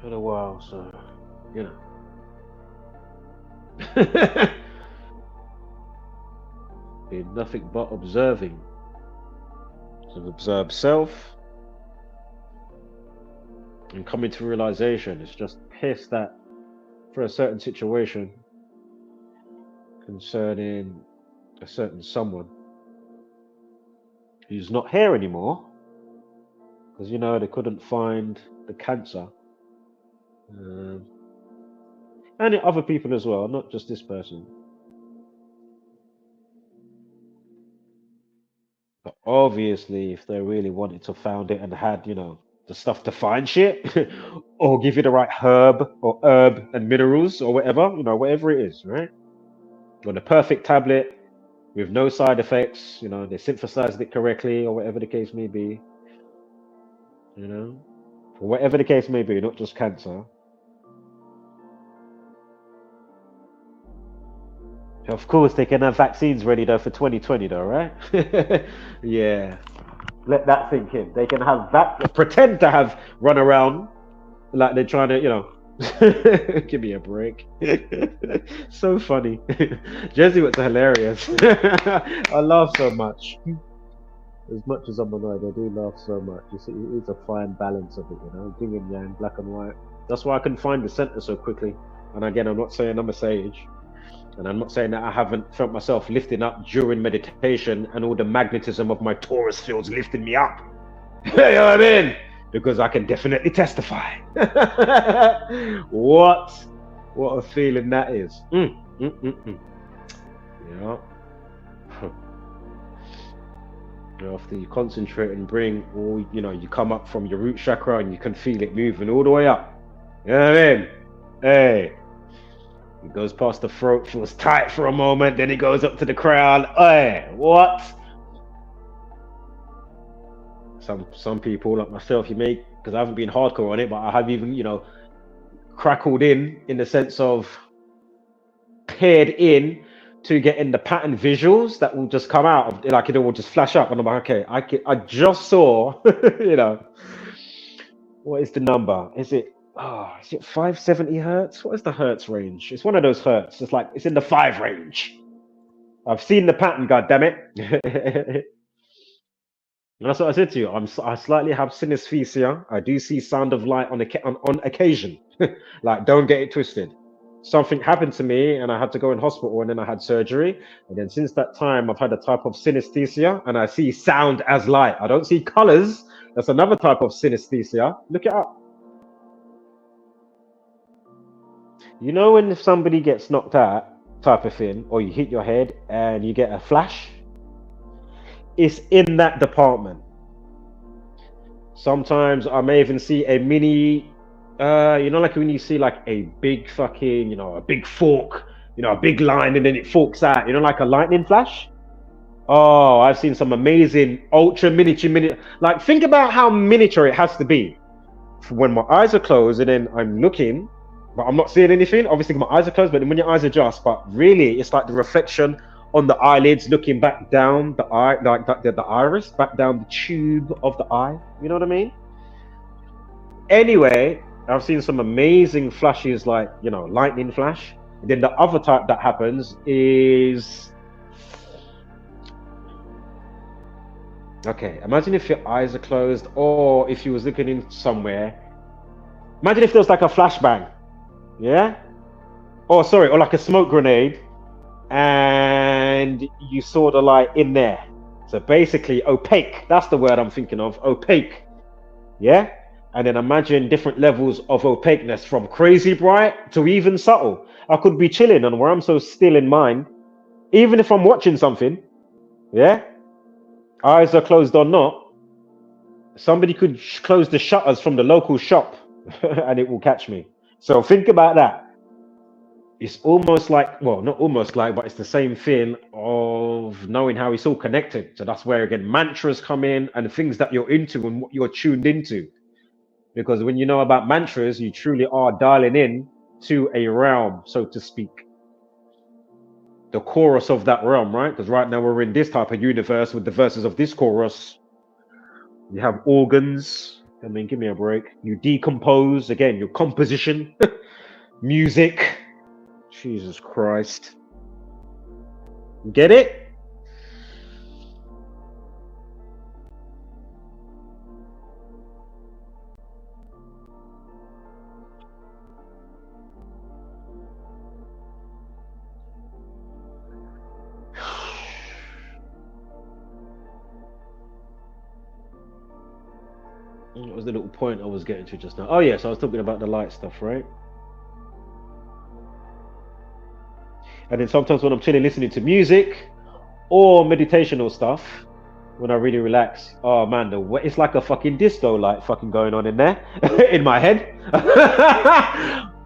had a while, so, been nothing but observing. So observe self and coming to realization. It's just pissed that for a certain situation concerning a certain someone who's not here anymore, because they couldn't find the cancer, and other people as well, not just this person. But obviously, if they really wanted to found it and had, the stuff to find shit, or give you the right herb and minerals or whatever, whatever it is, right? Or the perfect tablet with no side effects, they synthesized it correctly or whatever the case may be, or whatever the case may be, not just cancer. Of course, they can have vaccines ready though for 2020 though, right? Yeah. Let that sink in. They can have pretend to have run around like they're trying to, Give me a break. So funny. Jesuits are hilarious. I laugh so much. As much as I'm annoyed, I do laugh so much. It's a fine balance of it, you know, yin and yang, black and white. That's why I can find the center so quickly. And again, I'm not saying I'm a sage, and I'm not saying that I haven't felt myself lifting up during meditation and all the magnetism of my Taurus fields lifting me up. You know what I mean? Because I can definitely testify. What a feeling that is. Yeah. After you concentrate and bring all, you know, you come up from your root chakra and you can feel it moving all the way up. You know what I mean? Hey. It goes past the throat, feels tight for a moment, then it goes up to the crown. Hey, what? Some people like myself, you make, because I haven't been hardcore on it, but I have even, you know, crackled in the sense of paired in to get in the pattern visuals that will just come out of, like, it will just flash up, and I'm like, okay, I just saw, you know, what is the number? Is it 570 hertz? What is the hertz range? It's one of those hertz. It's like, it's in the 5 range. I've seen the pattern, god damn it. And that's what I said to you. I slightly have synesthesia. I do see sound of light on occasion. Like, don't get it twisted. Something happened to me and I had to go in hospital, and then I had surgery. And then since that time, I've had a type of synesthesia, and I see sound as light. I don't see colors. That's another type of synesthesia. Look it up. You know when if somebody gets knocked out, type of thing, or you hit your head and you get a flash? It's in that department. Sometimes I may even see a mini, you know, like when you see like a big fucking, you know, a big fork, you know, a big line, and then it forks out, you know, like a lightning flash. Oh, I've seen some amazing ultra miniature, like, think about how miniature it has to be when my eyes are closed and then I'm looking, but I'm not seeing anything. Obviously my eyes are closed, but then when your eyes adjust, but really it's like the reflection on the eyelids looking back down the eye, like the iris, back down the tube of the eye. You know what I mean? Anyway, I've seen some amazing flashes, like, you know, lightning flash. And then the other type that happens is, okay, imagine if your eyes are closed, or if you was looking in somewhere. Imagine if there was like a flashbang, yeah? Or sorry, or like a smoke grenade, and you saw the light in there. So basically opaque, that's the word I'm thinking of, opaque, yeah? And then imagine different levels of opaqueness, from crazy bright to even subtle. I could be chilling, and where I'm so still in mind, even if I'm watching something, yeah, eyes are closed or not, somebody could close the shutters from the local shop and it will catch me. So think about that. It's almost like, well, not almost like, but it's the same thing of knowing how it's all connected. So that's where, again, mantras come in, and things that you're into and what you're tuned into. Because when you know about mantras, you truly are dialing in to a realm, so to speak. The chorus of that realm, right? Because right now we're in this type of universe with the verses of this chorus. You have organs. I mean, give me a break. You decompose, again, your composition, music. Jesus Christ. Get it? What was the little point I was getting to just now? Oh, yes, I was talking about the light stuff, right? And then sometimes when I'm chilling, listening to music or meditational stuff, when I really relax, oh man, it's like a fucking disco light fucking going on in there, in my head.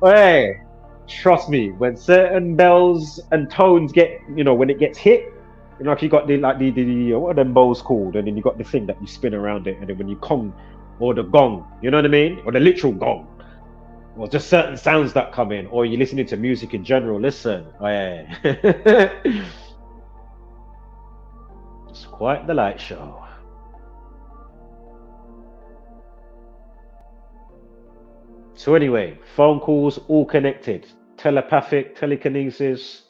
Hey, trust me, when certain bells and tones get, you know, when it gets hit, you know, like you got the what are them bowls called, and then you got the thing that you spin around it, and then when you gong, or the gong, you know what I mean, or the literal gong, or just certain sounds that come in, or you're listening to music in general. Listen, oh, yeah. It's quite the light show. So anyway, phone calls all connected, telepathic, telekinesis,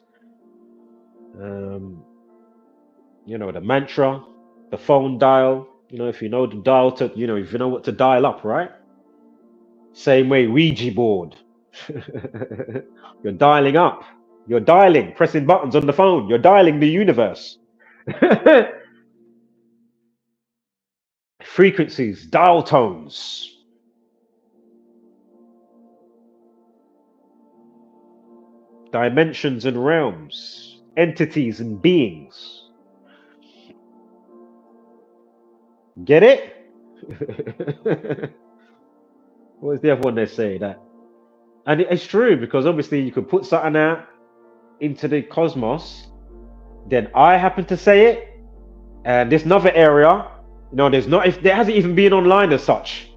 you know, the mantra, the phone dial, you know, if you know the dial to, you know, if you know what to dial up, right? Same way, Ouija board. You're dialing up. You're dialing, pressing buttons on the phone. You're dialing the universe. Frequencies, dial tones. Dimensions and realms, entities and beings. Get it? What was the other one they say that? And it's true, because obviously you could put something out into the cosmos, then I happen to say it, and this another area, you know, there's not, if there hasn't even been online as such.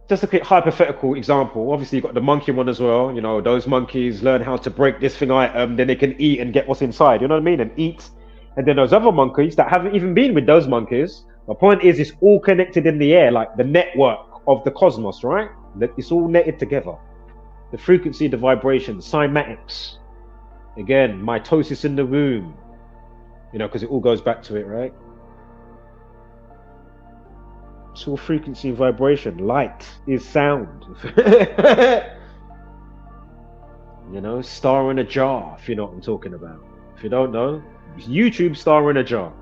Just a quick hypothetical example. Obviously, you've got the monkey one as well. You know, those monkeys learn how to break this thing item, then they can eat and get what's inside. You know what I mean? And eat. And then those other monkeys that haven't even been with those monkeys. My point is, it's all connected in the air, like the network of the cosmos, right? It's all netted together. The frequency, the vibration, cymatics. Again, mitosis in the womb. You know, because it all goes back to it, right? It's all frequency and vibration. Light is sound. You know, star in a jar, if you know what I'm talking about. If you don't know, YouTube star in a jar.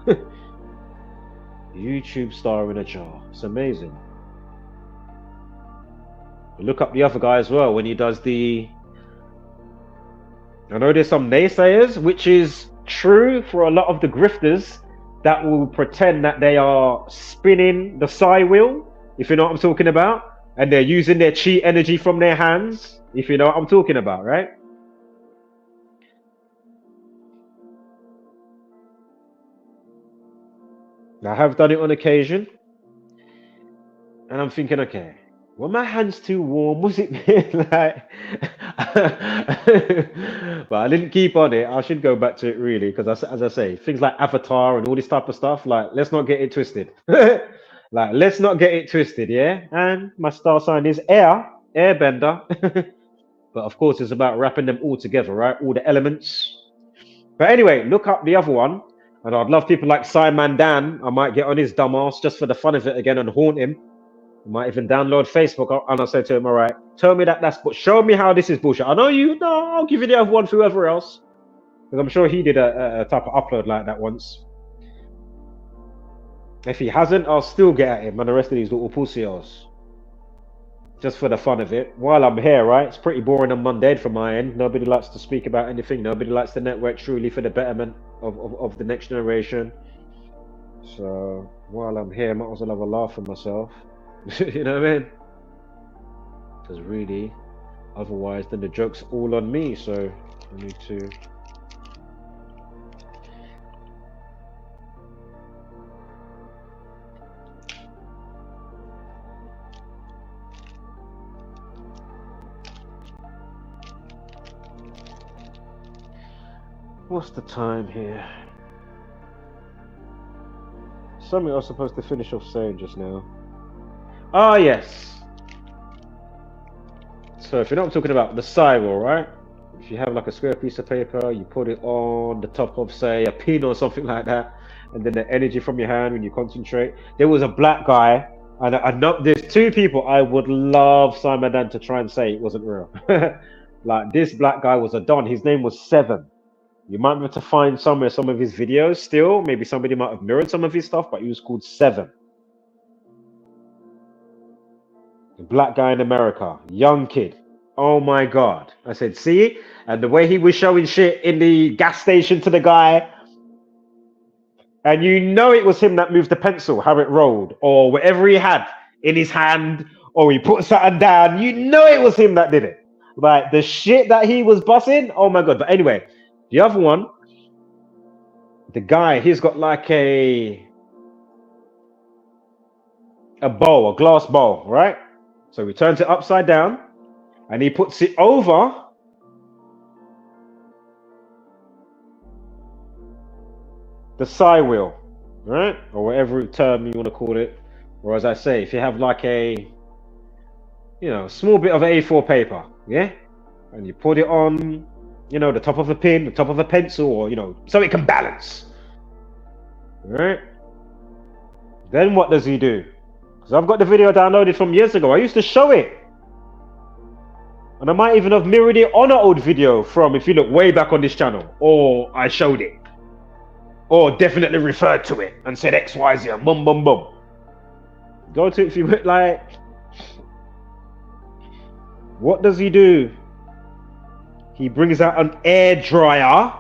YouTube star in a jar. It's amazing. Look up the other guy as well when he does the... I know there's some naysayers, which is true for a lot of the grifters, that will pretend that they are spinning the psi wheel, if you know what I'm talking about, and they're using their chi energy from their hands, if you know what I'm talking about, right? I have done it on occasion, and I'm thinking, okay, were my hands too warm? Was it like... But I didn't keep on it. I should go back to it really, because as I say, things like Avatar and all this type of stuff, like, let's not get it twisted. Like, let's not get it twisted, yeah? And my star sign is air, airbender. But of course, it's about wrapping them all together, right? All the elements. But anyway, look up the other one. And I'd love people like Simon Dan. I might get on his dumb ass just for the fun of it again and haunt him. I might even download Facebook, and I'll say to him, all right, tell me that's, but show me how this is bullshit. I know you, no, I'll give you the other one for whoever else. Because I'm sure he did a type of upload like that once. If he hasn't, I'll still get at him and the rest of these little pussios. Just for the fun of it. While I'm here, right, it's pretty boring and mundane from my end. Nobody likes to speak about anything. Nobody likes to network truly for the betterment of the next generation. So, while I'm here, I might as well have a laugh for myself. You know what I mean? Because really, otherwise, then the joke's all on me. So I need to. What's the time here? Something I was supposed to finish off saying just now. Ah, yes. So if you know what I'm talking about, the spiral, right? If you have like a square piece of paper, you put it on the top of, say, a pin or something like that, and then the energy from your hand when you concentrate. There was a black guy, and I know there's two people I would love Simon Dan to try and say it wasn't real. Like, this black guy was a don. His name was Seven. You might be able to find somewhere some of his videos still. Maybe somebody might have mirrored some of his stuff, but he was called Seven. Black guy in America, young kid. Oh my god. I said, see? And the way he was showing shit in the gas station to the guy, and you know it was him that moved the pencil, how it rolled, or whatever he had in his hand, or he put something down, you know it was him that did it. Like, the shit that he was busting, oh my god. But anyway, the other one, the guy, he's got like a bowl, a glass bowl, right? So he turns it upside down and he puts it over the psi wheel, right? Or whatever term you want to call it. Or as I say, if you have like a you know, small bit of A4 paper, yeah? And you put it on, you know, the top of a pin, the top of a pencil, or, you know, so it can balance. Right? Then what does he do? Because I've got the video downloaded from years ago. I used to show it. And I might even have mirrored it on an old video from, if you look way back on this channel. Or I showed it. Or definitely referred to it and said X, Y, Z, and boom, boom, boom. Go to it if you would like. What does he do? He brings out an air dryer.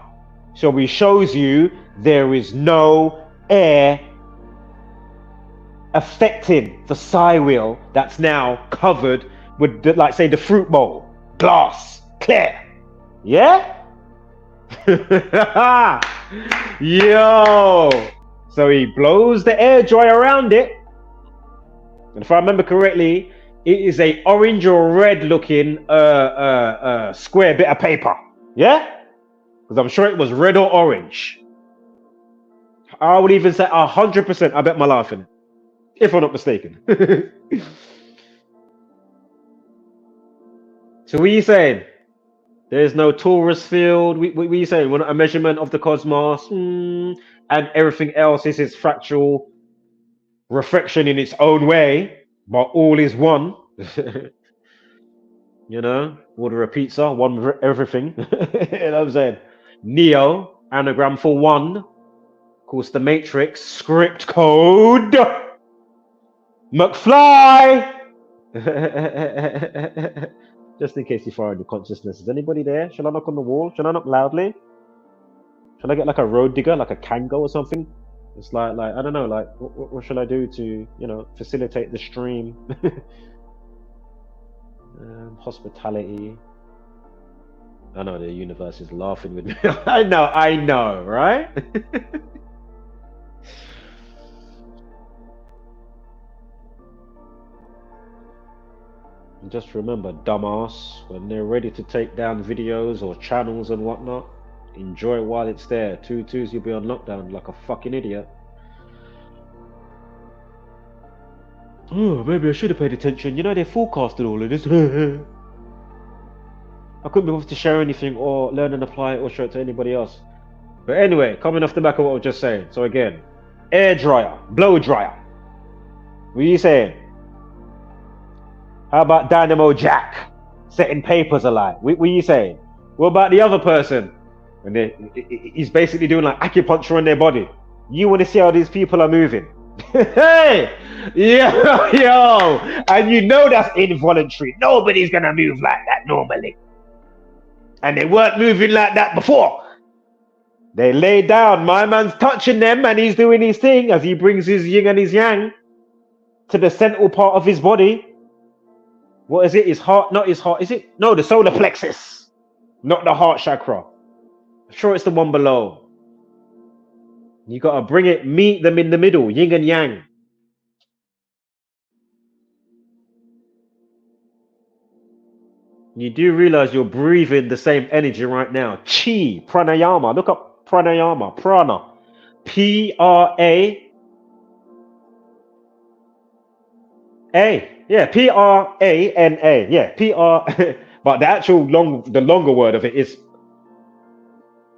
So he shows you there is no air affecting the side wheel that's now covered with, the, like, say, the fruit bowl. Glass. Clear. Yeah? Yo! So he blows the air dryer around it. And if I remember correctly, it is a orange or red looking square bit of paper. Yeah? Because I'm sure it was red or orange. I would even say 100%. I bet my life in it. If I'm not mistaken. So what are you saying? There's no torus field. What are you saying? We're not a measurement of the cosmos. And everything else is its fractal reflection in its own way. But all is one. You know? Order a pizza, one with everything. You know what I'm saying? Neo, anagram for one. Of course, the Matrix, script code. McFly! Just in case you fire into consciousness. Is anybody there? Shall I knock on the wall? Shall I knock loudly? Shall I get like a road digger, like a Kango or something? It's like I don't know, like what should I do to, you know, facilitate the stream? Hospitality. I know the universe is laughing with me. I know, right? And just remember, dumbass, when they're ready to take down videos or channels and whatnot, enjoy it while it's there. 2-2s, you'll be on lockdown like a fucking idiot. Oh, maybe I should have paid attention. You know, they forecasted all of this. I couldn't be able to share anything or learn and apply it or show it to anybody else. But anyway, coming off the back of what I was just saying. So again, air dryer, blow dryer. What are you saying? How about Dynamo Jack setting papers alight? What are you saying? What about the other person? And he's basically doing like acupuncture on their body. You want to see how these people are moving? Hey! Yo! And you know that's involuntary. Nobody's gonna move like that normally. And they weren't moving like that before. They lay down. My man's touching them and he's doing his thing as he brings his yin and his yang to the central part of his body. What is it? His heart? Not his heart. Is it? No, the solar plexus. Not the heart chakra. I'm sure it's the one below. You got to bring it, meet them in the middle, yin and yang. You do realize you're breathing the same energy right now. Chi, pranayama. Look up pranayama, prana. P-R-A. A. Yeah, P-R-A-N-A. Yeah, P-R. But the actual the longer word of it is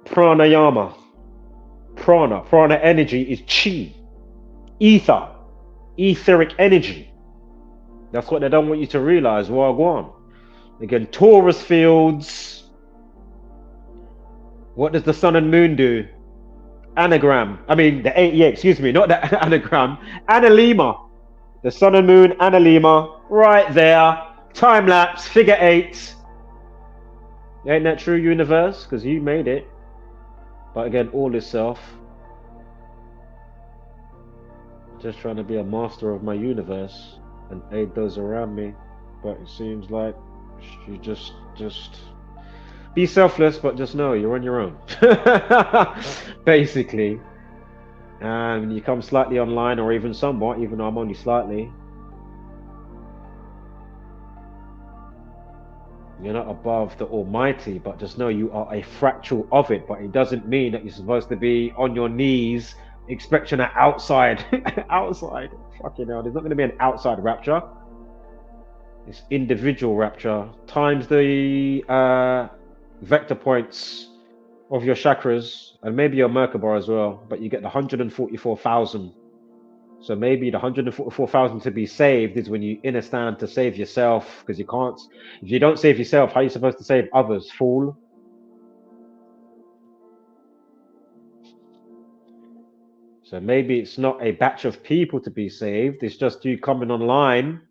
pranayama. Prana energy is chi. Ether. Etheric energy. That's what they don't want you to realize. Wagwan. Again, torus fields. What does the sun and moon do? Anagram. I mean, excuse me, not the anagram. Analema. The sun and moon, analema. Right there. Time lapse, figure 8. Ain't that true, universe? Because you made it. But again, all is self. Just trying to be a master of my universe and aid those around me. But it seems like you just be selfless, but just know you're on your own. Basically. And you come slightly online, or even somewhat, even though I'm only slightly. You're not above the Almighty, but just know you are a fractal of it. But it doesn't mean that you're supposed to be on your knees expecting an outside. Outside. Fucking hell, there's not going to be an outside rapture. It's individual rapture times the vector points of your chakras and maybe your Merkaba as well, but you get the 144,000. So maybe the 144,000 to be saved is when you inner stand to save yourself, because you can't. If you don't save yourself, how are you supposed to save others, fool? So maybe it's not a batch of people to be saved, it's just you coming online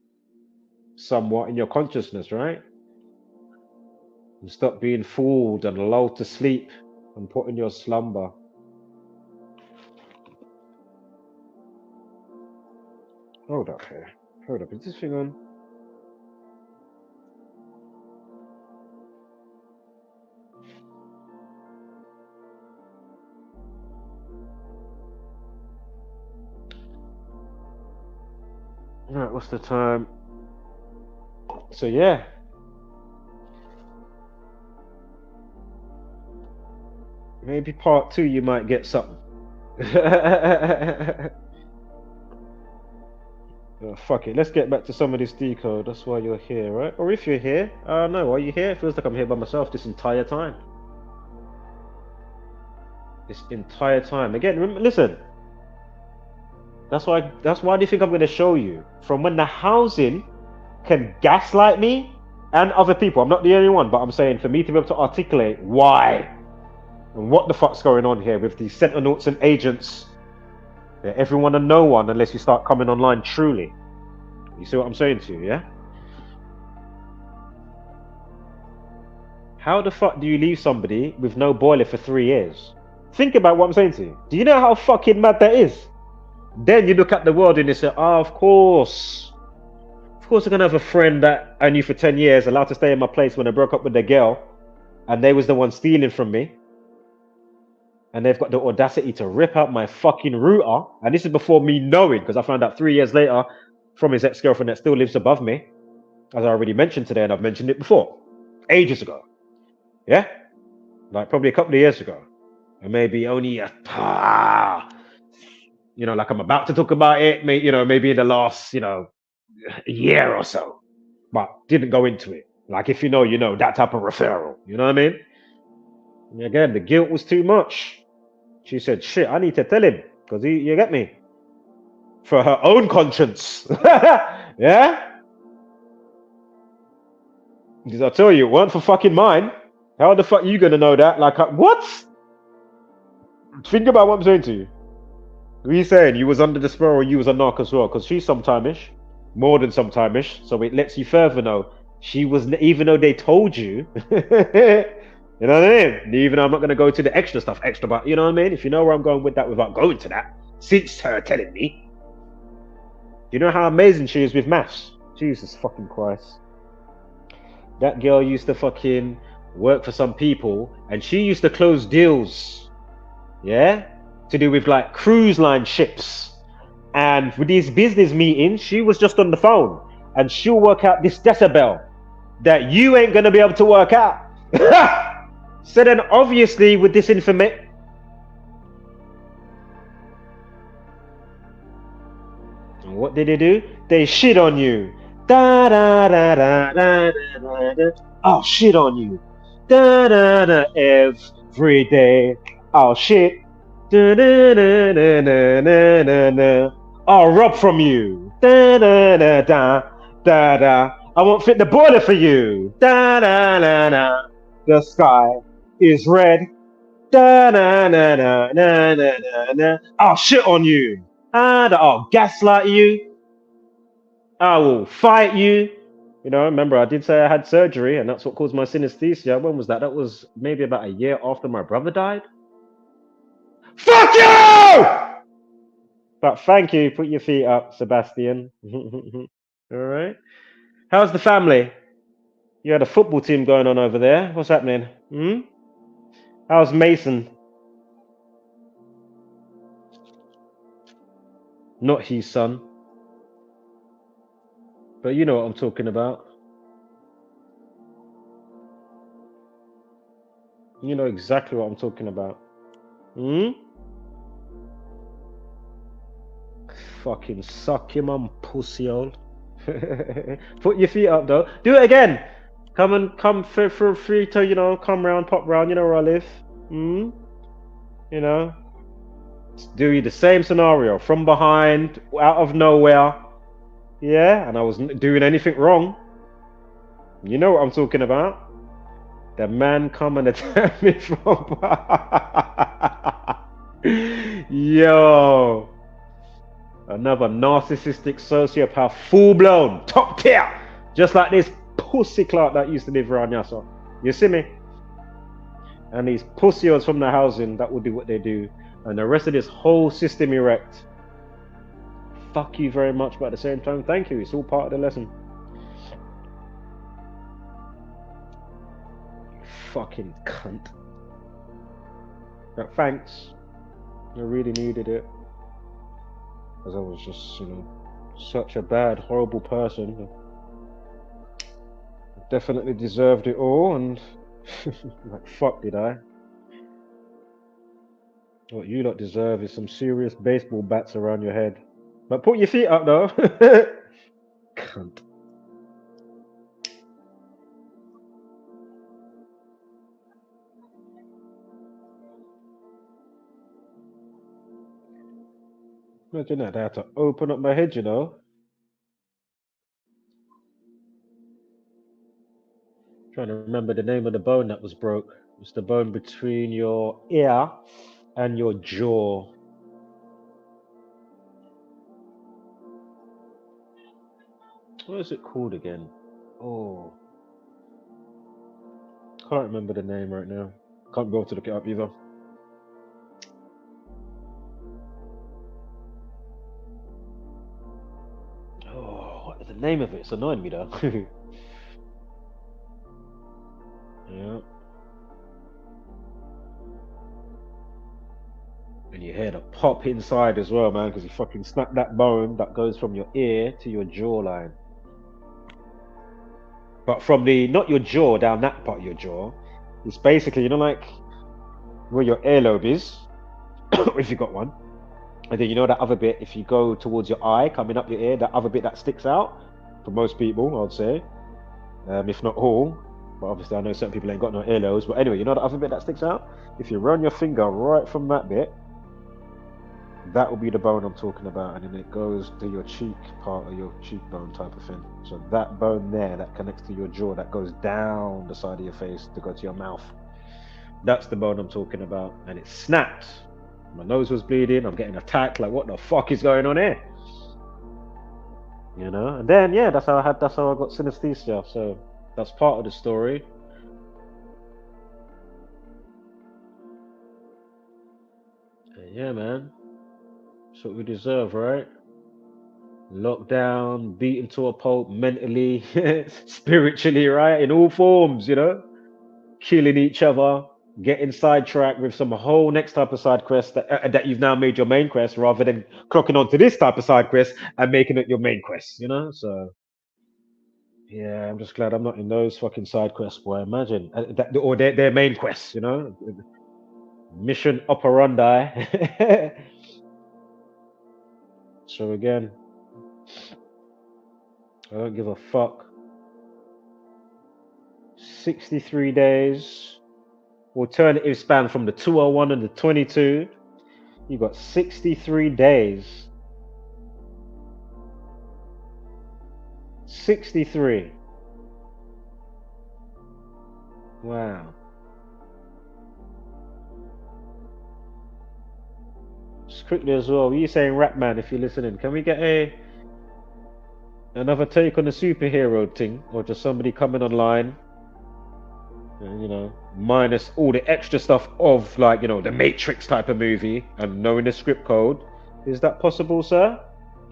somewhat in your consciousness, right? And stop being fooled and lulled to sleep and put in your slumber. Hold up here. Hold up, is this thing on? Right, what's the time? So yeah. Maybe part 2 you might get something. Fuck it, let's get back to some of this decode. That's why you're here, right? Or if you're here, no, are you here? It feels like I'm here by myself this entire time. This entire time. Again, remember, listen. That's why do you think I'm going to show you? From when the housing can gaslight me and other people. I'm not the only one, but I'm saying for me to be able to articulate why and what the fuck's going on here with these sentinels and agents. They're everyone and no one unless you start coming online truly. You see what I'm saying to you, yeah? How the fuck do you leave somebody with no boiler for 3 years? Think about what I'm saying to you. Do you know how fucking mad that is? Then you look at the world and you say, oh, of course I'm gonna have a friend that I knew for 10 years, allowed to stay in my place when I broke up with the girl, and they was the one stealing from me. And they've got the audacity to rip out my fucking router. And this is before me knowing, because I found out 3 years later from his ex-girlfriend that still lives above me, as I already mentioned today, and I've mentioned it before, ages ago. Yeah? Like probably a couple of years ago. And maybe only like I'm about to talk about it, maybe in the last, a year or so. But didn't go into it. Like if you know, that type of referral. You know what I mean? And again, the guilt was too much. She said, shit, I need to tell him. Because you get me? For her own conscience. Yeah? Because I tell you, it weren't for fucking mine. How the fuck are you going to know that? Like, what? Think about what I'm saying to you. What are you saying? You was under the spell or you was a narc as well? Because she's sometime-ish. More than sometime-ish. So it lets you further know. She was, even though they told you... You know what I mean? Even though I'm not going to go to the extra stuff, but you know what I mean? If you know where I'm going with that without going to that, since her telling me. You know how amazing she is with maths? Jesus fucking Christ. That girl used to fucking work for some people, and she used to close deals, yeah? To do with like cruise line ships. And with these business meetings, she was just on the phone, and she'll work out this decibel that you ain't going to be able to work out. So then obviously with this information, what did they do? They shit on you. Da da da da da da da. I'll shit on you. Da da da every day. I'll shit. Da da da da da da da da. I'll rob from you. Da da da da da da. I won't fit the border for you. Da da da da. The sky is red. Da da da da da da da da. I'll shit on you. I'll gaslight you. I will fight you. Remember I did say I had surgery, and that's what caused my synesthesia. When was that? That was maybe about a year after my brother died. Fuck you! But thank you. Put your feet up, Sebastian. All right. How's the family? You had a football team going on over there. What's happening? How's Mason? Not his son. But you know what I'm talking about. You know exactly what I'm talking about. Fucking suck him on, pussy hole. Put your feet up though. Do it again. Come for free to, you know, come round, pop round, you know where I live. You know. Do the same scenario from behind, out of nowhere. Yeah, and I wasn't doing anything wrong. You know what I'm talking about. The man come and attack me from Yo. Another narcissistic sociopath, full blown, top tier. Just like this pussy clerk that used to live around here, so. You see me? And these pussios from the housing that will do what they do. And the rest of this whole system erect. Fuck you very much, but at the same time, thank you. It's all part of the lesson. You fucking cunt. But thanks. I really needed it. Because I was just, you know, such a bad, horrible person. I definitely deserved it all, and like, fuck did I? What you lot deserve is some serious baseball bats around your head. But put your feet up though. Cunt. Imagine that, I had to open up my head, you know. Trying to remember the name of the bone that was broke. It's the bone between your ear and your jaw. What is it called again? Oh. Can't remember the name right now. Can't go to look it up either. Oh, what is the name of it? It's annoying me though. Yeah. And you hear the pop inside as well, man, because you fucking snap that bone that goes from your ear to your jawline. But from the, not your jaw, down that part of your jaw, it's basically, you know, like where your earlobe is, if you got one. And then you know that other bit, if you go towards your eye, coming up your ear, that other bit that sticks out, for most people, I'd say, if not all. But obviously I know certain people ain't got no earlobes. But anyway, you know the other bit that sticks out? If you run your finger right from that bit, that will be the bone I'm talking about, and then it goes to your cheek part of your cheekbone type of thing. So that bone there that connects to your jaw, that goes down the side of your face to go to your mouth, that's the bone I'm talking about. And it snapped. My nose was bleeding, I'm getting attacked, like what the fuck is going on here? You know, and then yeah, that's how I got synesthesia. So that's part of the story. And yeah, man. That's what we deserve, right? Locked down, beaten to a pulp mentally, spiritually, right? In all forms, you know? Killing each other, getting sidetracked with some whole next type of side quest that you've now made your main quest, rather than clocking onto this type of side quest and making it your main quest, you know? So, yeah, I'm just glad I'm not in those fucking side quests, boy. Imagine. Or their main quests, you know? Mission operandi. So again, I don't give a fuck. 63 days. Alternative span from the 201 and the 22. You got 63 days. 63. Wow. Just quickly as well, what are you saying, Rapman, if you're listening? Can we get another take on the superhero thing, or just somebody coming online, and, you know, minus all the extra stuff of, like, you know, the Matrix type of movie and knowing the script code? Is that possible, sir?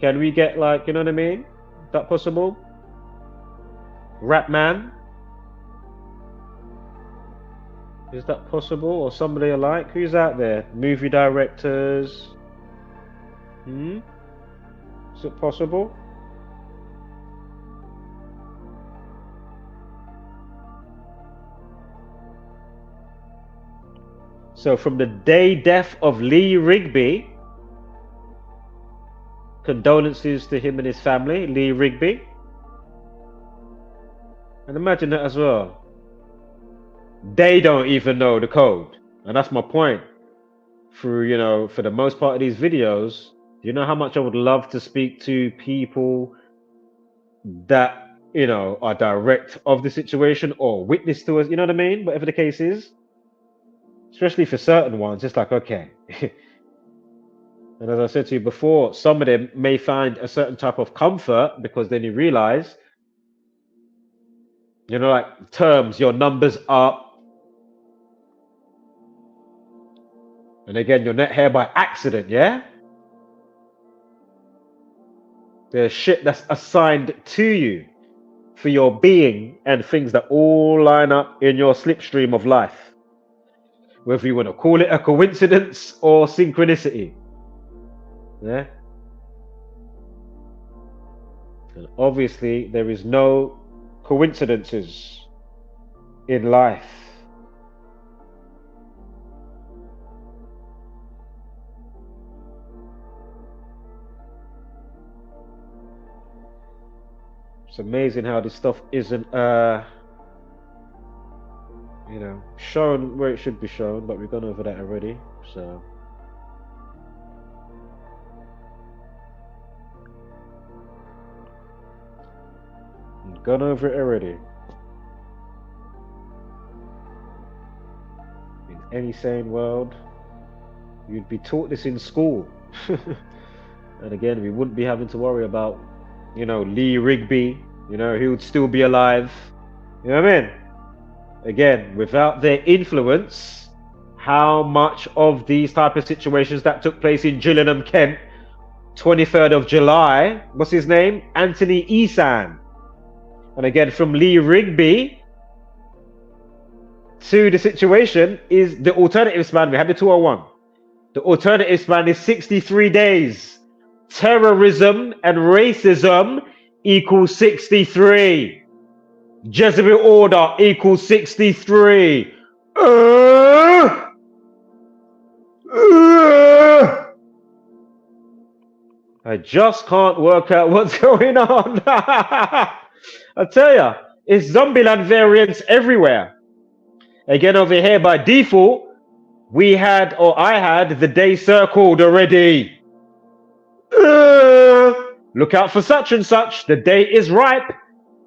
Can we get, like, you know what I mean? Is that possible? Rapman? Is that possible? Or somebody alike? Who's out there? Movie directors? Is it possible? So from the day death of Lee Rigby, condolences to him and his family, Lee Rigby. And imagine that as well. They don't even know the code. And that's my point. Through, you know, for the most part of these videos, do you know how much I would love to speak to people that, you know, are direct of the situation or witness to us, you know what I mean? Whatever the case is. Especially for certain ones, it's like, okay. And as I said to you before, some of them may find a certain type of comfort because then you realize, you know, like terms, your numbers up. And again, you're not here by accident, yeah? There's shit that's assigned to you for your being and things that all line up in your slipstream of life. Whether you want to call it a coincidence or synchronicity. Yeah? And obviously, there is no coincidences in life. It's amazing how this stuff isn't, you know, shown where it should be shown, but we've gone over that already, so. We've gone over it already. In any sane world, you'd be taught this in school. And again, we wouldn't be having to worry about, you know, Lee Rigby, you know, he would still be alive. You know what I mean? Again, without their influence, how much of these type of situations that took place in Gillingham, Kent, 23rd of July, what's his name? Anthony Esan. And again, from Lee Rigby to the situation is the alternative span. We had the 201. The alternative span is 63 days. Terrorism and racism equals 63. Jesuit order equals 63. I just can't work out what's going on. I tell ya, it's Zombieland variants everywhere. Again, over here by default, we had, or I had, the day circled already. Look out for such and such. The day is ripe,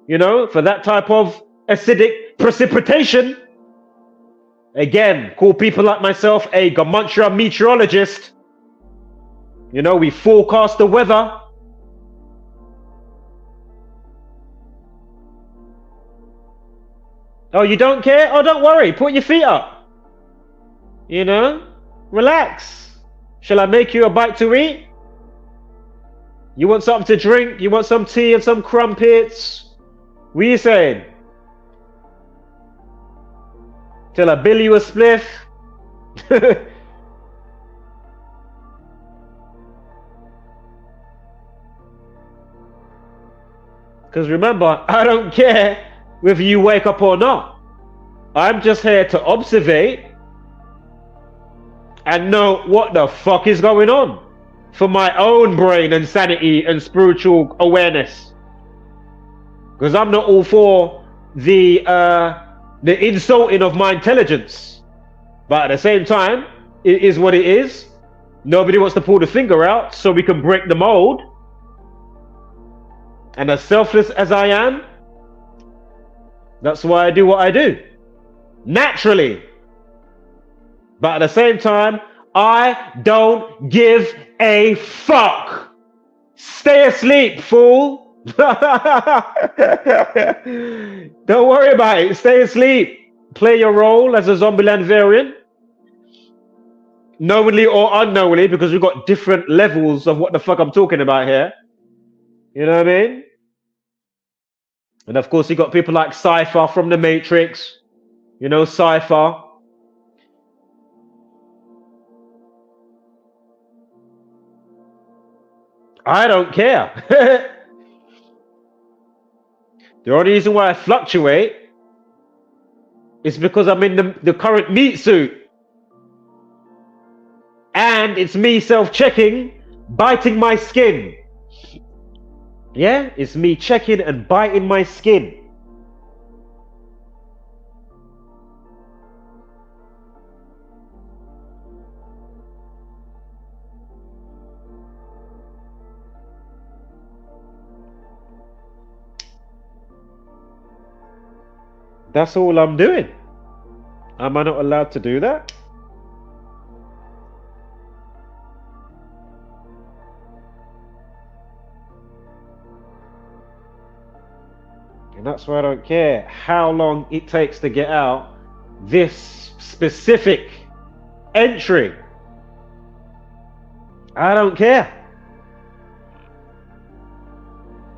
you know, for that type of acidic precipitation. Again, call people like myself a Gematria meteorologist. You know, we forecast the weather. Oh, you don't care? Oh, don't worry. Put your feet up. You know, relax. Shall I make you a bite to eat? You want something to drink? You want some tea and some crumpets? What are you saying? Till I bill you a spliff? Because remember, I don't care whether you wake up or not. I'm just here to observe and know what the fuck is going on for my own brain and sanity and spiritual awareness. Because I'm not all for the insulting of my intelligence. But at the same time, it is what it is. Nobody wants to pull the finger out so we can break the mold. And as selfless as I am, that's why I do what I do. Naturally. But at the same time, I don't give a fuck. Stay asleep, fool. Don't worry about it. Stay asleep. Play your role as a Zombieland variant. Knowingly or unknowingly, because we've got different levels of what the fuck I'm talking about here. You know what I mean? And of course, you got people like Cypher from the Matrix. You know, Cypher. I don't care. The only reason why I fluctuate is because I'm in the current meat suit. And it's me self-checking, biting my skin. Yeah, it's me checking and biting my skin. That's all I'm doing. Am I not allowed to do that? And that's why I don't care how long it takes to get out this specific entry. I don't care.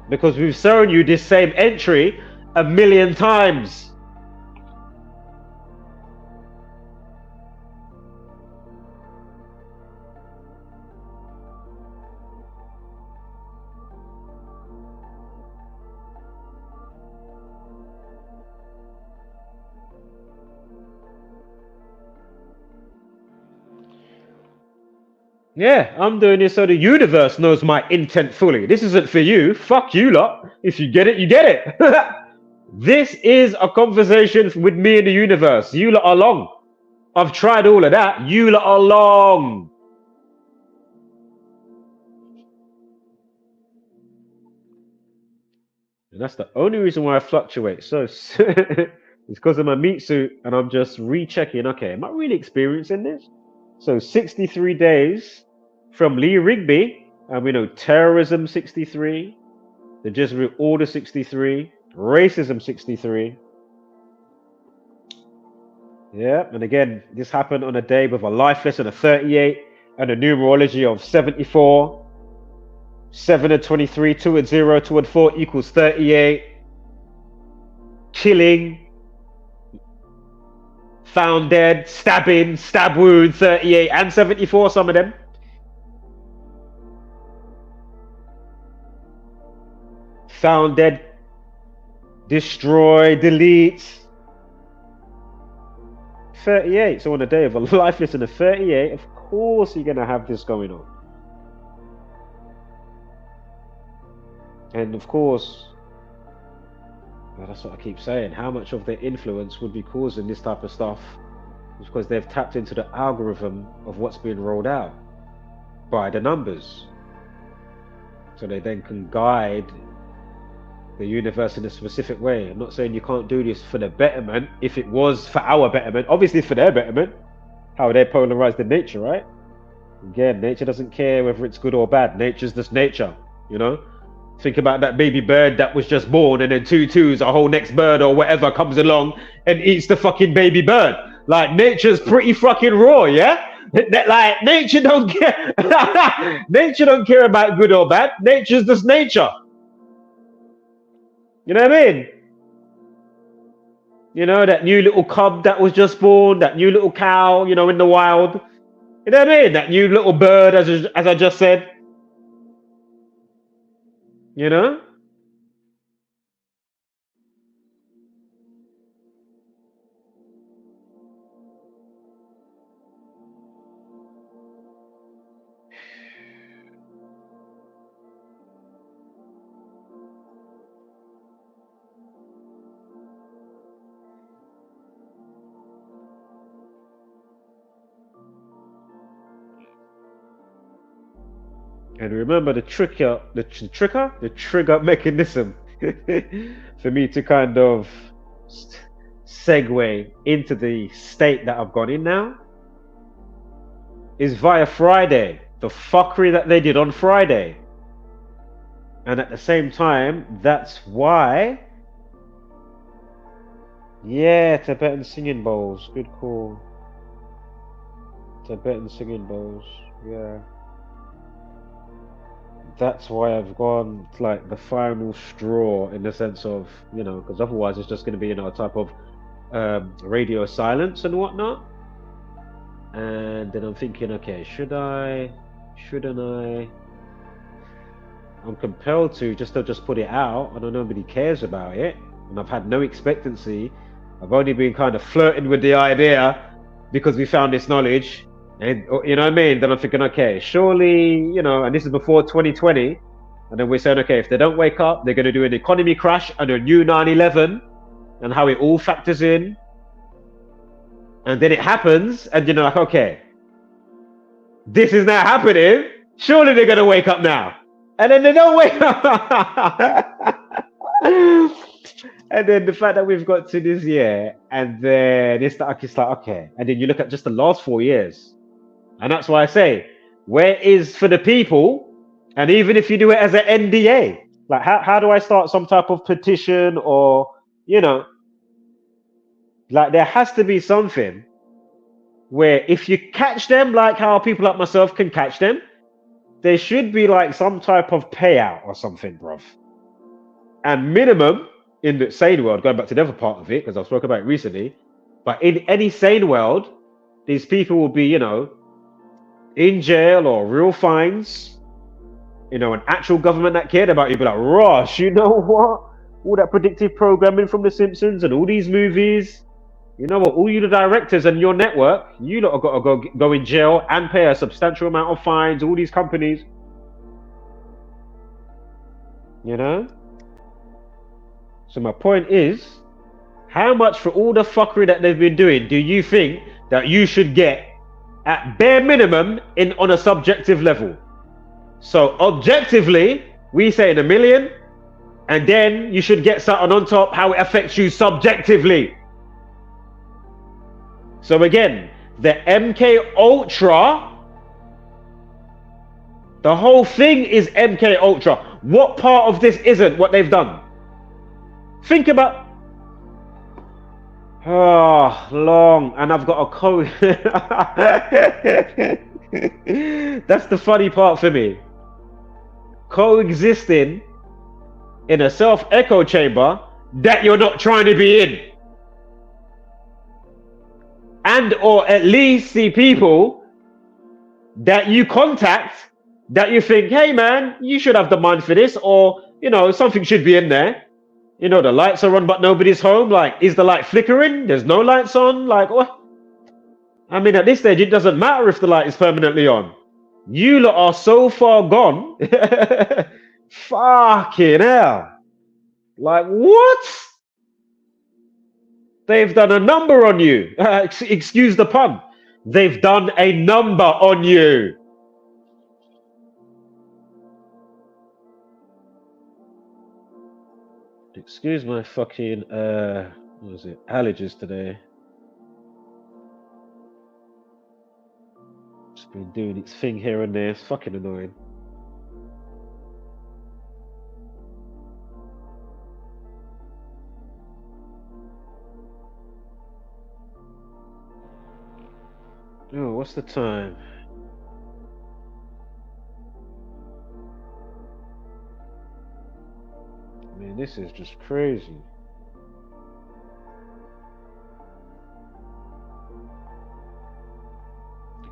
Because we've shown you this same entry 1,000,000 times. Yeah, I'm doing this so the universe knows my intent fully. This isn't for you. Fuck you lot. If you get it, you get it. This is a conversation with me and the universe. You lot are long. I've tried all of that. You lot are long. And that's the only reason why I fluctuate. So it's because of my meat suit, and I'm just rechecking. Okay, am I really experiencing this? So 63 days from Lee Rigby, and we know terrorism 63, the Jesuit order 63, racism 63. Yeah, and again, this happened on a day with a life lesson of 38 and a numerology of 74. 7 and 23, 2 and 0, 2 and 4 equals 38. Killing, found dead, stabbing, stab wound, 38 and 74, some of them. Found dead, destroy, delete. 38. So on a day of a life lesson of 38, of course you're going to have this going on. And of course, well, that's what I keep saying, how much of their influence would be causing this type of stuff is because they've tapped into the algorithm of what's being rolled out by the numbers. So they then can guide the universe in a specific way. I'm not saying you can't do this for the betterment. If it was for our betterment, obviously for their betterment, how they polarized in nature, right? Again, nature doesn't care whether it's good or bad. Nature's just nature, you know? Think about that baby bird that was just born, and then 2/2s, a whole next bird or whatever comes along and eats the fucking baby bird. Like, nature's pretty fucking raw, yeah? Like, nature don't care. Nature don't care about good or bad. Nature's just nature. You know what I mean? You know, that new little cub that was just born, that new little cow, you know, in the wild. You know what I mean? That new little bird, as I just said. You know? And remember the trigger mechanism for me to kind of segue into the state that I've gone in now is via Friday, the fuckery that they did on Friday. And at the same time, that's why, yeah, Tibetan singing bowls, good call. Tibetan singing bowls, yeah. That's why I've gone like the final straw in the sense of, you know, because otherwise it's just going to be, you know, a type of radio silence and whatnot. And then I'm thinking, okay, should I, shouldn't I? I'm compelled to just put it out. I know nobody cares about it, and I've had no expectancy. I've only been kind of flirting with the idea because we found this knowledge. And you know what I mean? Then I'm thinking, okay, surely, you know, and this is before 2020, and then we're saying, okay, if they don't wake up, they're going to do an economy crash and a new 9/11, and how it all factors in. And then it happens, and you're like, okay, this is now happening. Surely they're going to wake up now. And then they don't wake up. And then the fact that we've got to this year, and then it's like okay. And then you look at just the last 4 years, and that's why I say, where is for the people? And even if you do it as an NDA, like how do I start some type of petition, or like there has to be something where if you catch them, like how people like myself can catch them, there should be like some type of payout or something, bruv. And minimum in the sane world, going back to the other part of it, because I've spoken about it recently, but in any sane world, these people will be, in jail or real fines. An actual government that cared about you be like, Ross, you know what? All that predictive programming from The Simpsons and all these movies, you know what? All you the directors and your network, you lot have got to go in jail and pay a substantial amount of fines. All these companies, So my point is, how much for all the fuckery that they've been doing do you think that you should get at bare minimum on a subjective level? So objectively, we say in 1 million, and then you should get something on top how it affects you subjectively. So again, the MK Ultra, the whole thing is MK Ultra. What part of this isn't what they've done? Think about long, and I've got a code. That's the funny part for me. Coexisting in a self-echo chamber that you're not trying to be in. And or at least see people that you contact that you think, hey man, you should have the mind for this, or something should be in there. The lights are on but nobody's home. Like, is the light flickering? There's no lights on. Like, what? I mean, at this stage, it doesn't matter if the light is permanently on. You lot are so far gone. Fucking hell. Like, what? They've done a number on you. Excuse the pun. They've done a number on you. Excuse my fucking, what was it? Allergies today. It's been doing its thing here and there. It's fucking annoying. Oh, what's the time? Man, this is just crazy.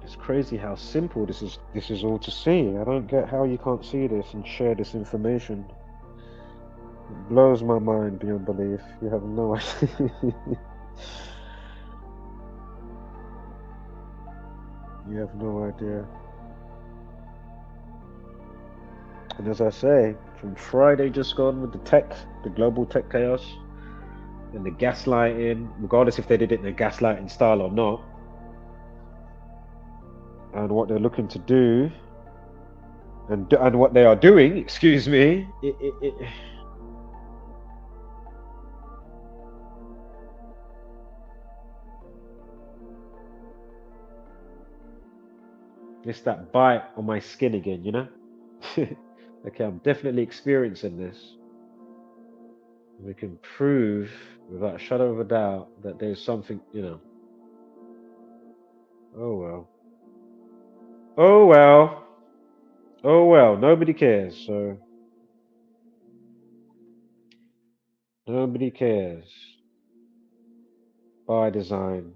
It's crazy how simple this is all to see. I don't get how you can't see this and share this information. It blows my mind beyond belief. You have no idea. You have no idea. And as I say, from Friday just gone with the global tech chaos, and the gaslighting, regardless if they did it in a gaslighting style or not, and what they're looking to do, and what they are doing, excuse me, it's that bite on my skin again, Okay, I'm definitely experiencing this. We can prove without a shadow of a doubt that there's something, Oh well. Oh well. Oh well. Nobody cares, so. Nobody cares. By design.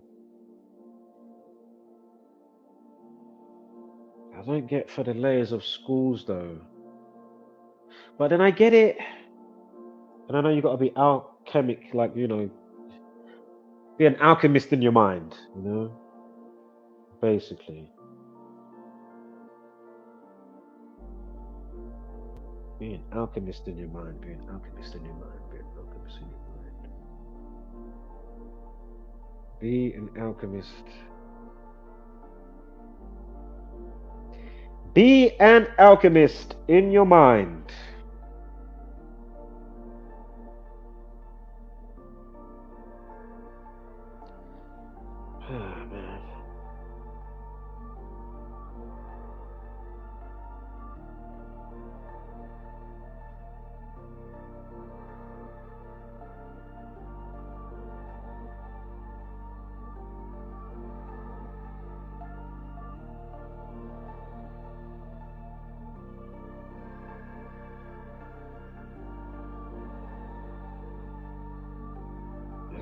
I don't get for the layers of schools though. But then I get it. And I know you got to be alchemic, like, be an alchemist in your mind, basically. Be an alchemist in your mind, be an alchemist in your mind, be an alchemist in your mind. Be an alchemist. Be an alchemist in your mind.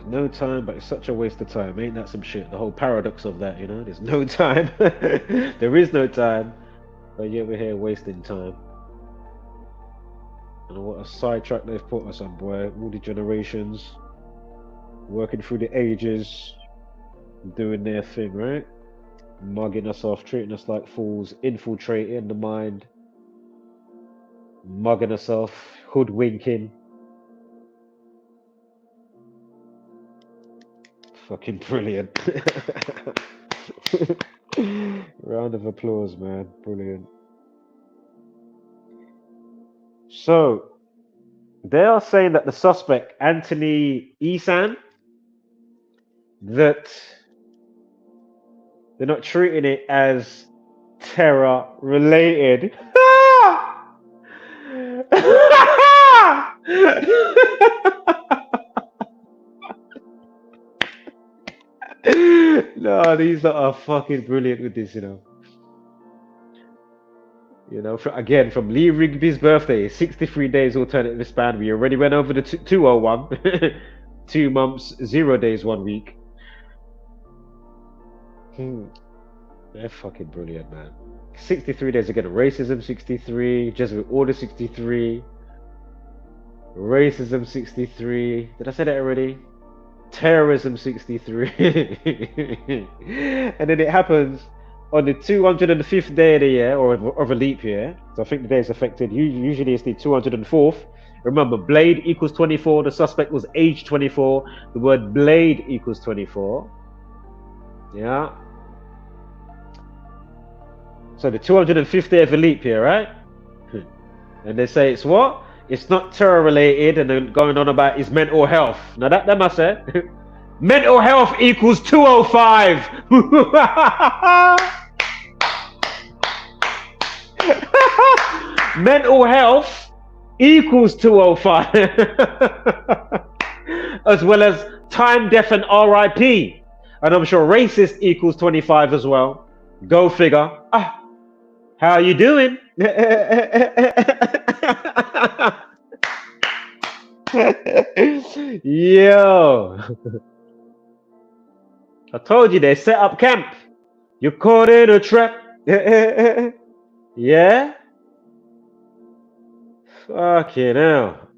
no time, but it's such a waste of time. Ain't that some shit? The whole paradox of that, you know? There's no time. There is no time, but yet we're here wasting time. And what a sidetrack they've put us on, boy. All the generations working through the ages, doing their thing, right? Mugging us off, treating us like fools, infiltrating the mind, mugging us off, hoodwinking. Fucking brilliant. Round of applause, man. Brilliant. So, they are saying that the suspect, Anthony Isan, that they're not treating it as terror related. No, these are fucking brilliant with this, you know. You know, again, from Lee Rigby's birthday, 63 days alternative span. We already went over the 201. 2 months, 0 days, 1 week. They're fucking brilliant, man. 63 days again. Racism 63. Jesuit order 63. Racism 63. Did I say that already? Terrorism 63. And then it happens on the 205th day of the year, or of a leap year. So I think the day is affected. Usually it's the 204th. Remember, blade equals 24. The suspect was age 24. The word blade equals 24. Yeah. So the 205th day of a leap year, right? And they say it's what? It's not terror related, and they're going on about his mental health. Now that must say mental health equals 205. Mental health equals 205. As well as time, death, and RIP. And I'm sure racist equals 25 as well. Go figure. How you doing? Yo. I told you they set up camp. You're caught in a trap. Yeah? Fucking hell.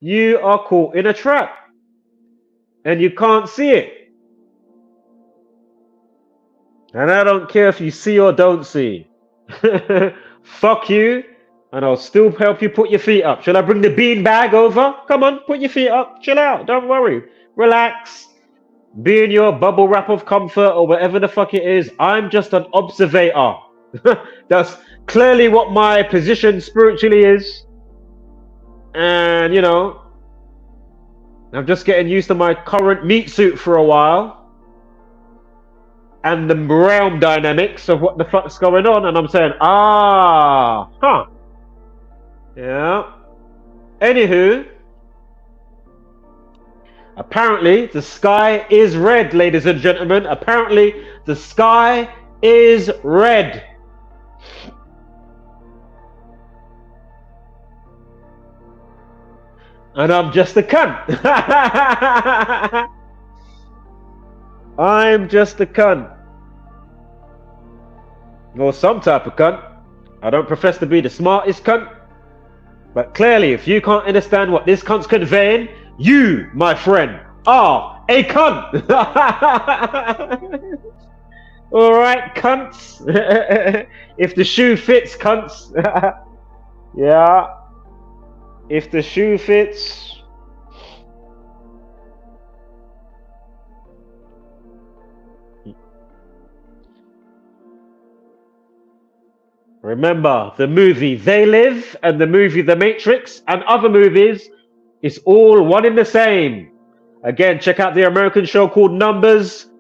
You are caught in a trap. And you can't see it. And I don't care if you see or don't see. Fuck you. And I'll still help you put your feet up. Shall I bring the bean bag over? Come on, put your feet up. Chill out. Don't worry. Relax. Be in your bubble wrap of comfort or whatever the fuck it is. I'm just an observator. That's clearly what my position spiritually is. And, you know, I'm just getting used to my current meat suit for a while. And the realm dynamics of what the fuck's going on. And I'm saying, yeah. Anywho, apparently the sky is red, ladies and gentlemen. Apparently the sky is red. And I'm just a cunt. I'm just a cunt. Or some type of cunt. I don't profess to be the smartest cunt. But clearly, if you can't understand what this cunt's conveying, you, my friend, are a cunt. Alright, cunts. If the shoe fits, cunts. Yeah. If the shoe fits. Remember, the movie They Live and the movie The Matrix and other movies is all one in the same. Again, check out the American show called Numbers.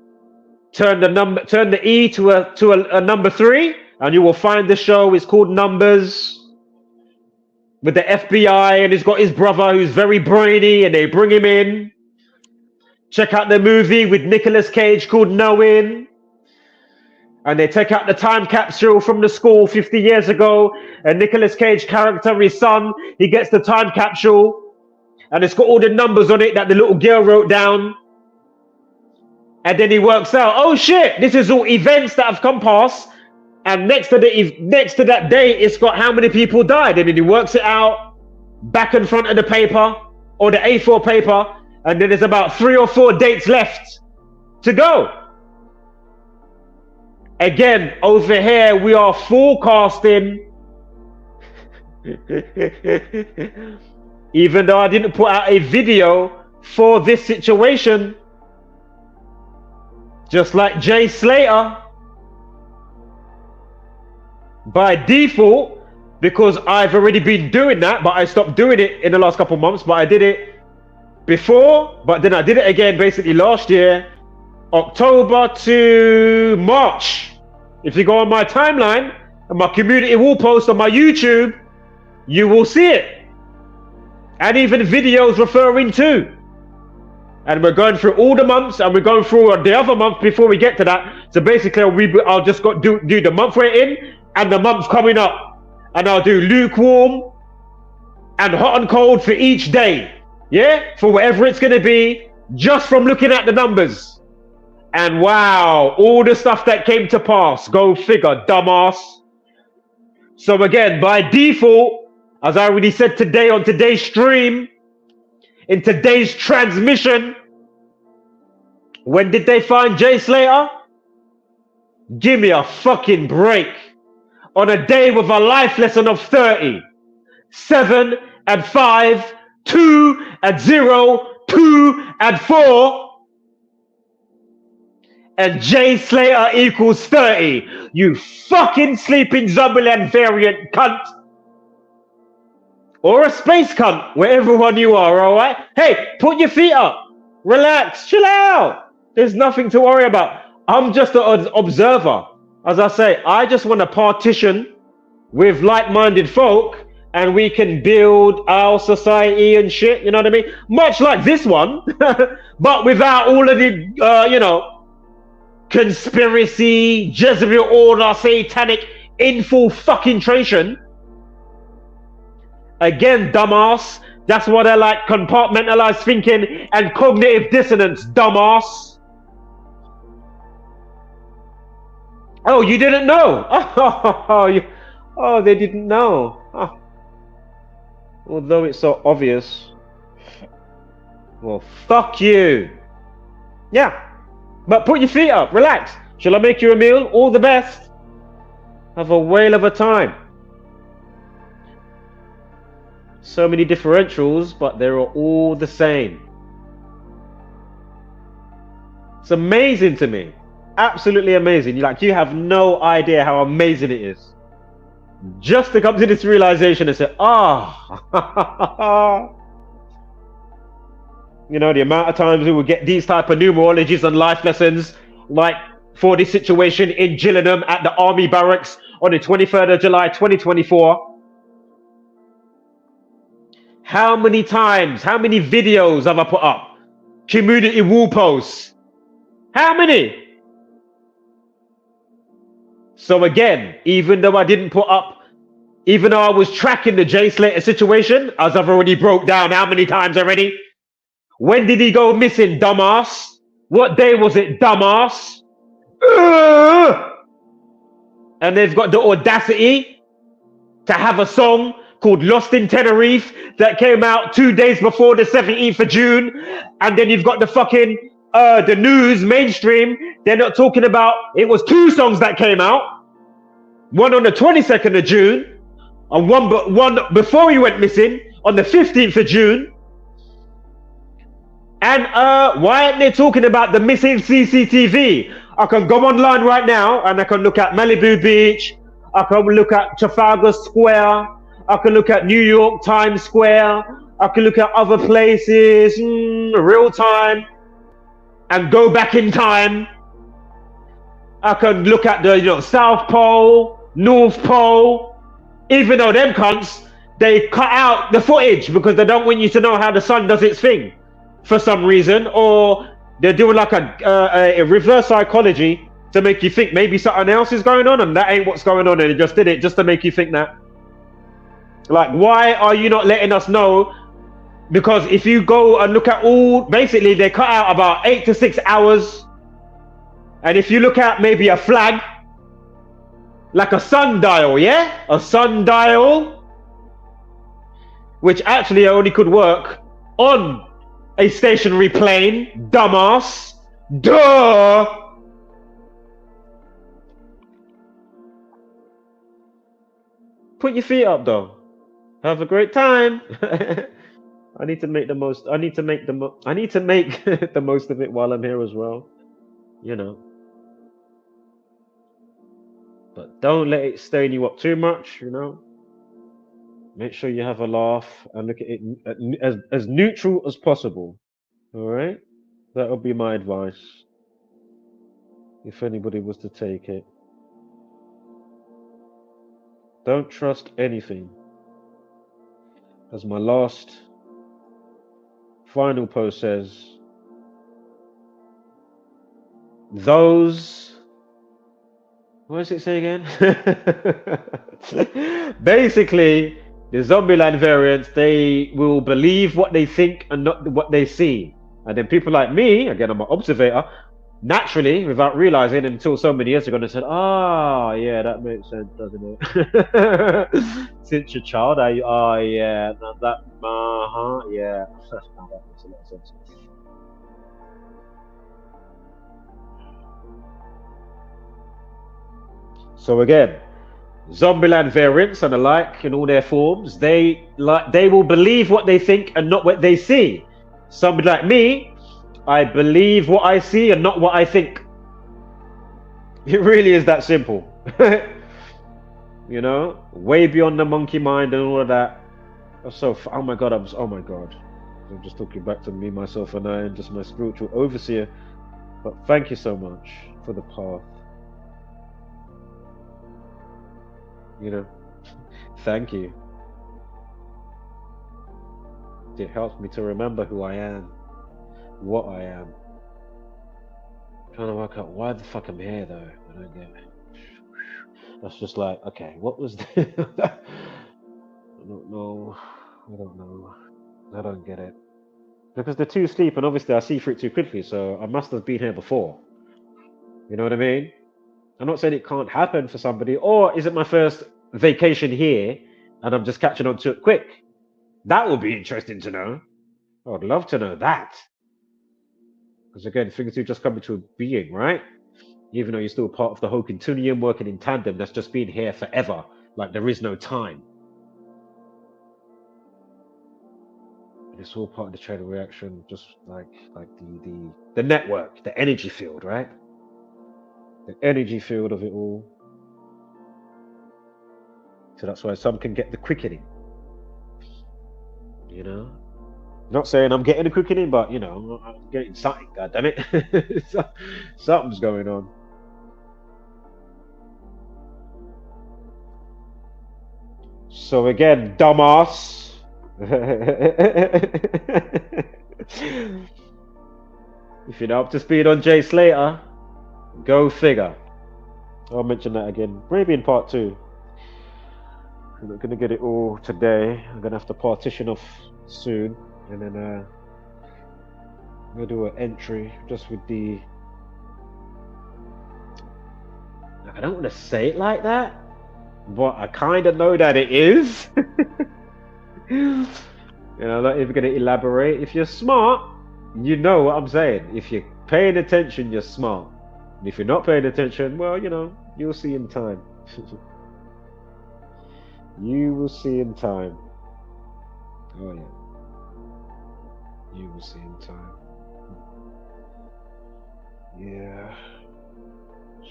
Turn the E to a number 3, and you will find the show is called Numbers. With the FBI, and he's got his brother who's very brainy, and they bring him in. Check out the movie with Nicolas Cage called Knowing. And they take out the time capsule from the school 50 years ago, and Nicolas Cage character, his son, he gets the time capsule, and it's got all the numbers on it that the little girl wrote down. And then he works out, oh shit, this is all events that have come past. And next to that date, it's got how many people died. And then he works it out back in front of the paper or the A4 paper. And then there's about 3 or 4 dates left to go. Again, over here, we are forecasting. Even though I didn't put out a video for this situation, just like Jay Slater, by default, because I've already been doing that, but I stopped doing it in the last couple of months, but I did it before, but then I did it again basically last year, October to March. If you go on my timeline and my community wall post on my YouTube, you will see it. And even videos referring to. And we're going through all the months, and we're going through the other month before we get to that. So basically, I'll just do the month we're in and the month coming up. And I'll do lukewarm and hot and cold for each day. Yeah? For whatever it's going to be, just from looking at the numbers. And wow, all the stuff that came to pass. Go figure, dumbass. So again, by default, as I already said today on today's stream, in today's transmission, when did they find Jay Slater? Give me a fucking break. On a day with a life lesson of 30. 7 and 5, 2 and 0, 2 and 4. And Jay Slater equals 30. You fucking sleeping Zombieland variant cunt. Or a space cunt, wherever one you are, alright? Hey, put your feet up. Relax, chill out. There's nothing to worry about. I'm just an observer. As I say, I just want to partition with like-minded folk, and we can build our society and shit, you know what I mean? Much like this one, but without all of the, conspiracy, Jesuit order, satanic infiltration. Again, dumbass. That's what I like, compartmentalized thinking and cognitive dissonance, dumbass. Oh, you didn't know? Oh, they didn't know. Oh. Although it's so obvious. Well, fuck you. Yeah. But put your feet up, relax. Shall I make you a meal? All the best. Have a whale of a time. So many differentials, but they're all the same. It's amazing to me. Absolutely amazing. You have no idea how amazing it is. Just to come to this realization and say, the amount of times we will get these type of numerologies and life lessons, like for this situation in Gillingham at the Army Barracks on the 23rd of July 2024. How many times, how many videos have I put up? Community wall posts. How many? So again, even though I didn't put up, even though I was tracking the Jay Slater situation, as I've already broke down how many times already. When did he go missing, dumbass? What day was it, dumbass? And they've got the audacity to have a song called Lost in Tenerife that came out 2 days before the 17th of June. And then you've got the fucking, the news, mainstream. They're not talking about, it was 2 songs that came out. One on the 22nd of June. And one before he went missing on the 15th of June. And why aren't they talking about the missing CCTV? I can go online right now and I can look at Malibu Beach. I can look at Trafalgar Square. I can look at New York Times Square. I can look at other places, real time, and go back in time. I can look at the South Pole, North Pole. Even though them cunts, they cut out the footage because they don't want you to know how the sun does its thing for some reason, or they're doing like a reverse psychology to make you think maybe something else is going on and that ain't what's going on, and they just did it just to make you think that. Like, why are you not letting us know Because if you go and look at all, basically they cut out about 8 to 6 hours. And if you look at maybe a flag, like a sundial, yeah? A sundial, which actually only could work on a stationary plane, dumbass. Duh! Put your feet up though. Have a great time. I need to make the most. I need to make the most of it while I'm here as well. You know. But don't let it stain you up too much. You know. Make sure you have a laugh and look at it as neutral as possible. All right. That would be my advice. If anybody was to take it, don't trust anything. As my last final post says, those, what does it say again? Basically, the Zombieland variants, they will believe what they think and not what they see. And then people like me, again, I'm an observator, naturally, without realizing until so many years ago, they said, ah, yeah, that makes sense, doesn't it? Since you're a child, yeah, that, yeah, that makes a lot of sense. So again, Zombieland variants and the like in all their forms, they will believe what they think and not what they see. Somebody like me, I believe what I see and not what I think. It really is that simple. You know, way beyond the monkey mind and all of that. So, oh my God, oh my God. I'm just talking back to me, myself, and I, and just my spiritual overseer. But thank you so much for the path. You know, thank you. It helps me to remember who I am, what I am. I'm trying to work out why the fuck I'm here though. I don't get it. That's just like, okay, what was the I don't know. I don't get it. Because the two sleep, and obviously I see through it too quickly, so I must have been here before. You know what I mean? I'm not saying it can't happen for somebody, or is it my first vacation here and I'm just catching on to it quick? That would be interesting to know. I would love to know that. Because again, things do just come into being, right? Even though you're still part of the whole continuum working in tandem that's just been here forever. Like there is no time. It's all part of the chain of reaction, just like the network, the energy field, right? The energy field of it all. So that's why some can get the quickening. You know? Not saying I'm getting the quickening, but you know, I'm getting something, god damn it. Something's going on. So again, dumbass. If you're not up to speed on Jay Slater, go figure. I'll mention that again, maybe in part 2. I'm not gonna get it all today. I'm gonna have to partition off soon, and then I'm gonna do an entry just with the. I don't want to say it like that, but I kind of know that it is. You know, I'm not even gonna elaborate. If you're smart, you know what I'm saying. If you're paying attention, you're smart. And if you're not paying attention, well, you know, you'll see in time. You will see in time. Oh yeah. You will see in time. Yeah.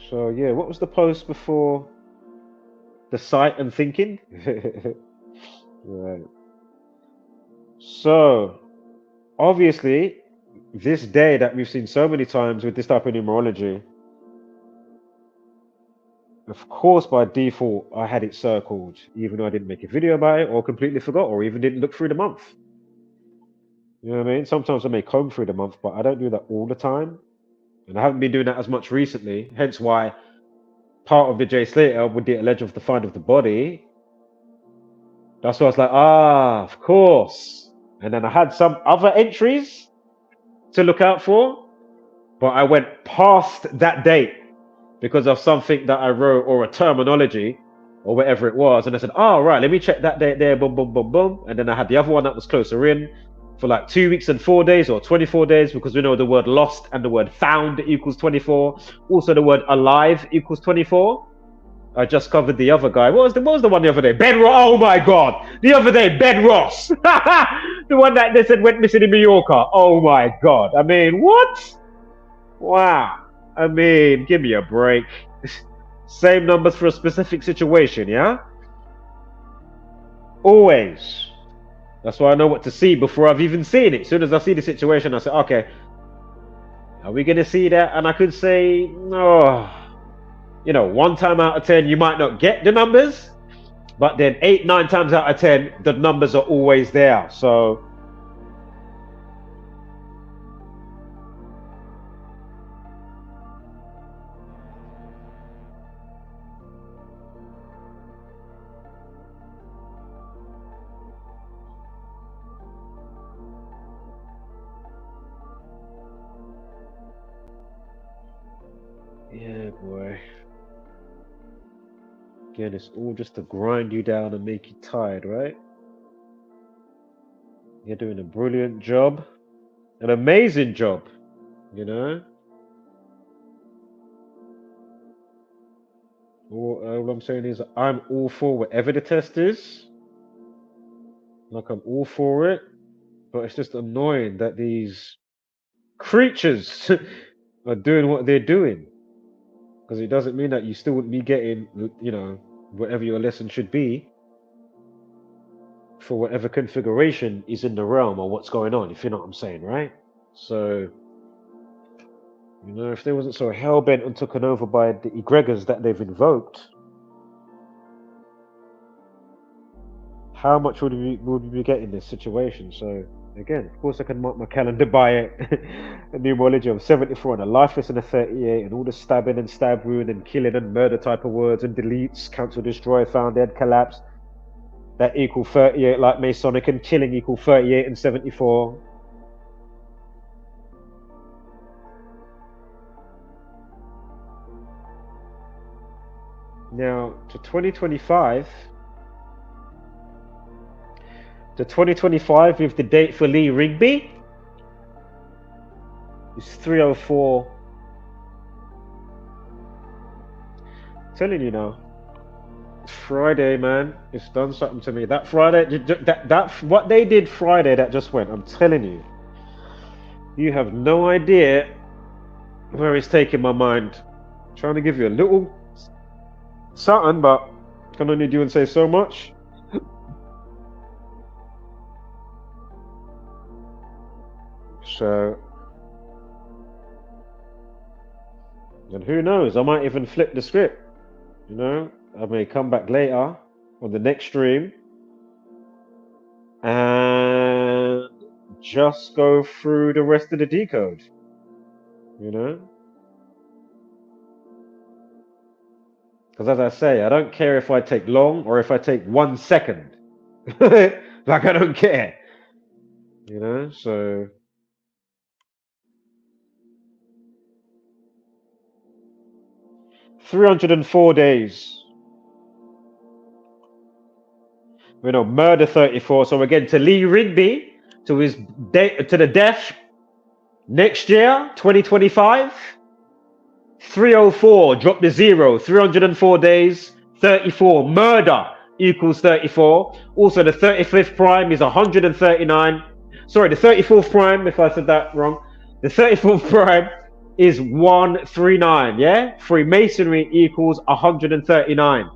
So yeah, what was the post before the sight and thinking? Right. So obviously, this day that we've seen so many times with this type of numerology, of course, by default, I had it circled, even though I didn't make a video about it or completely forgot or even didn't look through the month. You know what I mean? Sometimes I may comb through the month, but I don't do that all the time. And I haven't been doing that as much recently, hence why part of the Jay Slater with the alleged of the find of the body, that's why I was like, of course. And then I had some other entries to look out for, but I went past that date because of something that I wrote or a terminology or whatever it was. And I said, oh, right, let me check that date there, boom, boom, boom, boom. And then I had the other one that was closer in for like 2 weeks and 4 days or 24 days, because we know the word lost and the word found equals 24. Also the word alive equals 24. I just covered the other guy. What was the one the other day? Ben Ross. Oh my God. The other day, Ben Ross. The one that they said went missing in Mallorca. Oh my God. I mean, what? Wow. I mean, give me a break. Same numbers for a specific situation, yeah? Always. That's why I know what to see before I've even seen it. As soon as I see the situation, I say, okay, are we going to see that? And I could say, no. You know, 1 time out of 10, you might not get the numbers, but then 8, 9 times out of 10, the numbers are always there. So, yeah, boy. Again, it's all just to grind you down and make you tired, right? You're doing a brilliant job, an amazing job, you know? All I'm saying is I'm all for whatever the test is. Like, I'm all for it, but it's just annoying that these creatures are doing what they're doing. Because it doesn't mean that you still wouldn't be getting, you know, whatever your lesson should be for whatever configuration is in the realm or what's going on, if you know what I'm saying, right? So, you know, if they wasn't so hell-bent and taken over by the egregors that they've invoked, how much would we be getting this situation? So, again, of course I can mark my calendar by it. A numerology of 74 and a lifeless and a 38, and all the stabbing and stab wound and killing and murder type of words and deletes, cancel, destroy, found dead, collapse, that equal 38 like Masonic, and killing equal 38 and 74. Now, to 2025, with the date for Lee Rigby, is 304. I'm telling you now, Friday, man, it's done something to me. That Friday, that what they did Friday that just went, I'm telling you, you have no idea where it's taking my mind. I'm trying to give you a little something, but can only do and say so much. So, and who knows, I might even flip the script, you know? I may come back later on the next stream and just go through the rest of the decode, you know? Because as I say, I don't care if I take long or if I take 1 second. Like, I don't care, you know? So, $304 days. You know, murder 34. So again, to Lee Rigby, to his to the death next year, 2025. 304. Drop the 0. 304 days. 34. Murder equals 34. Also, the 35th prime is 139. Sorry, the 34th prime. If I said that wrong, the 34th prime is 139. Yeah, Freemasonry equals 139.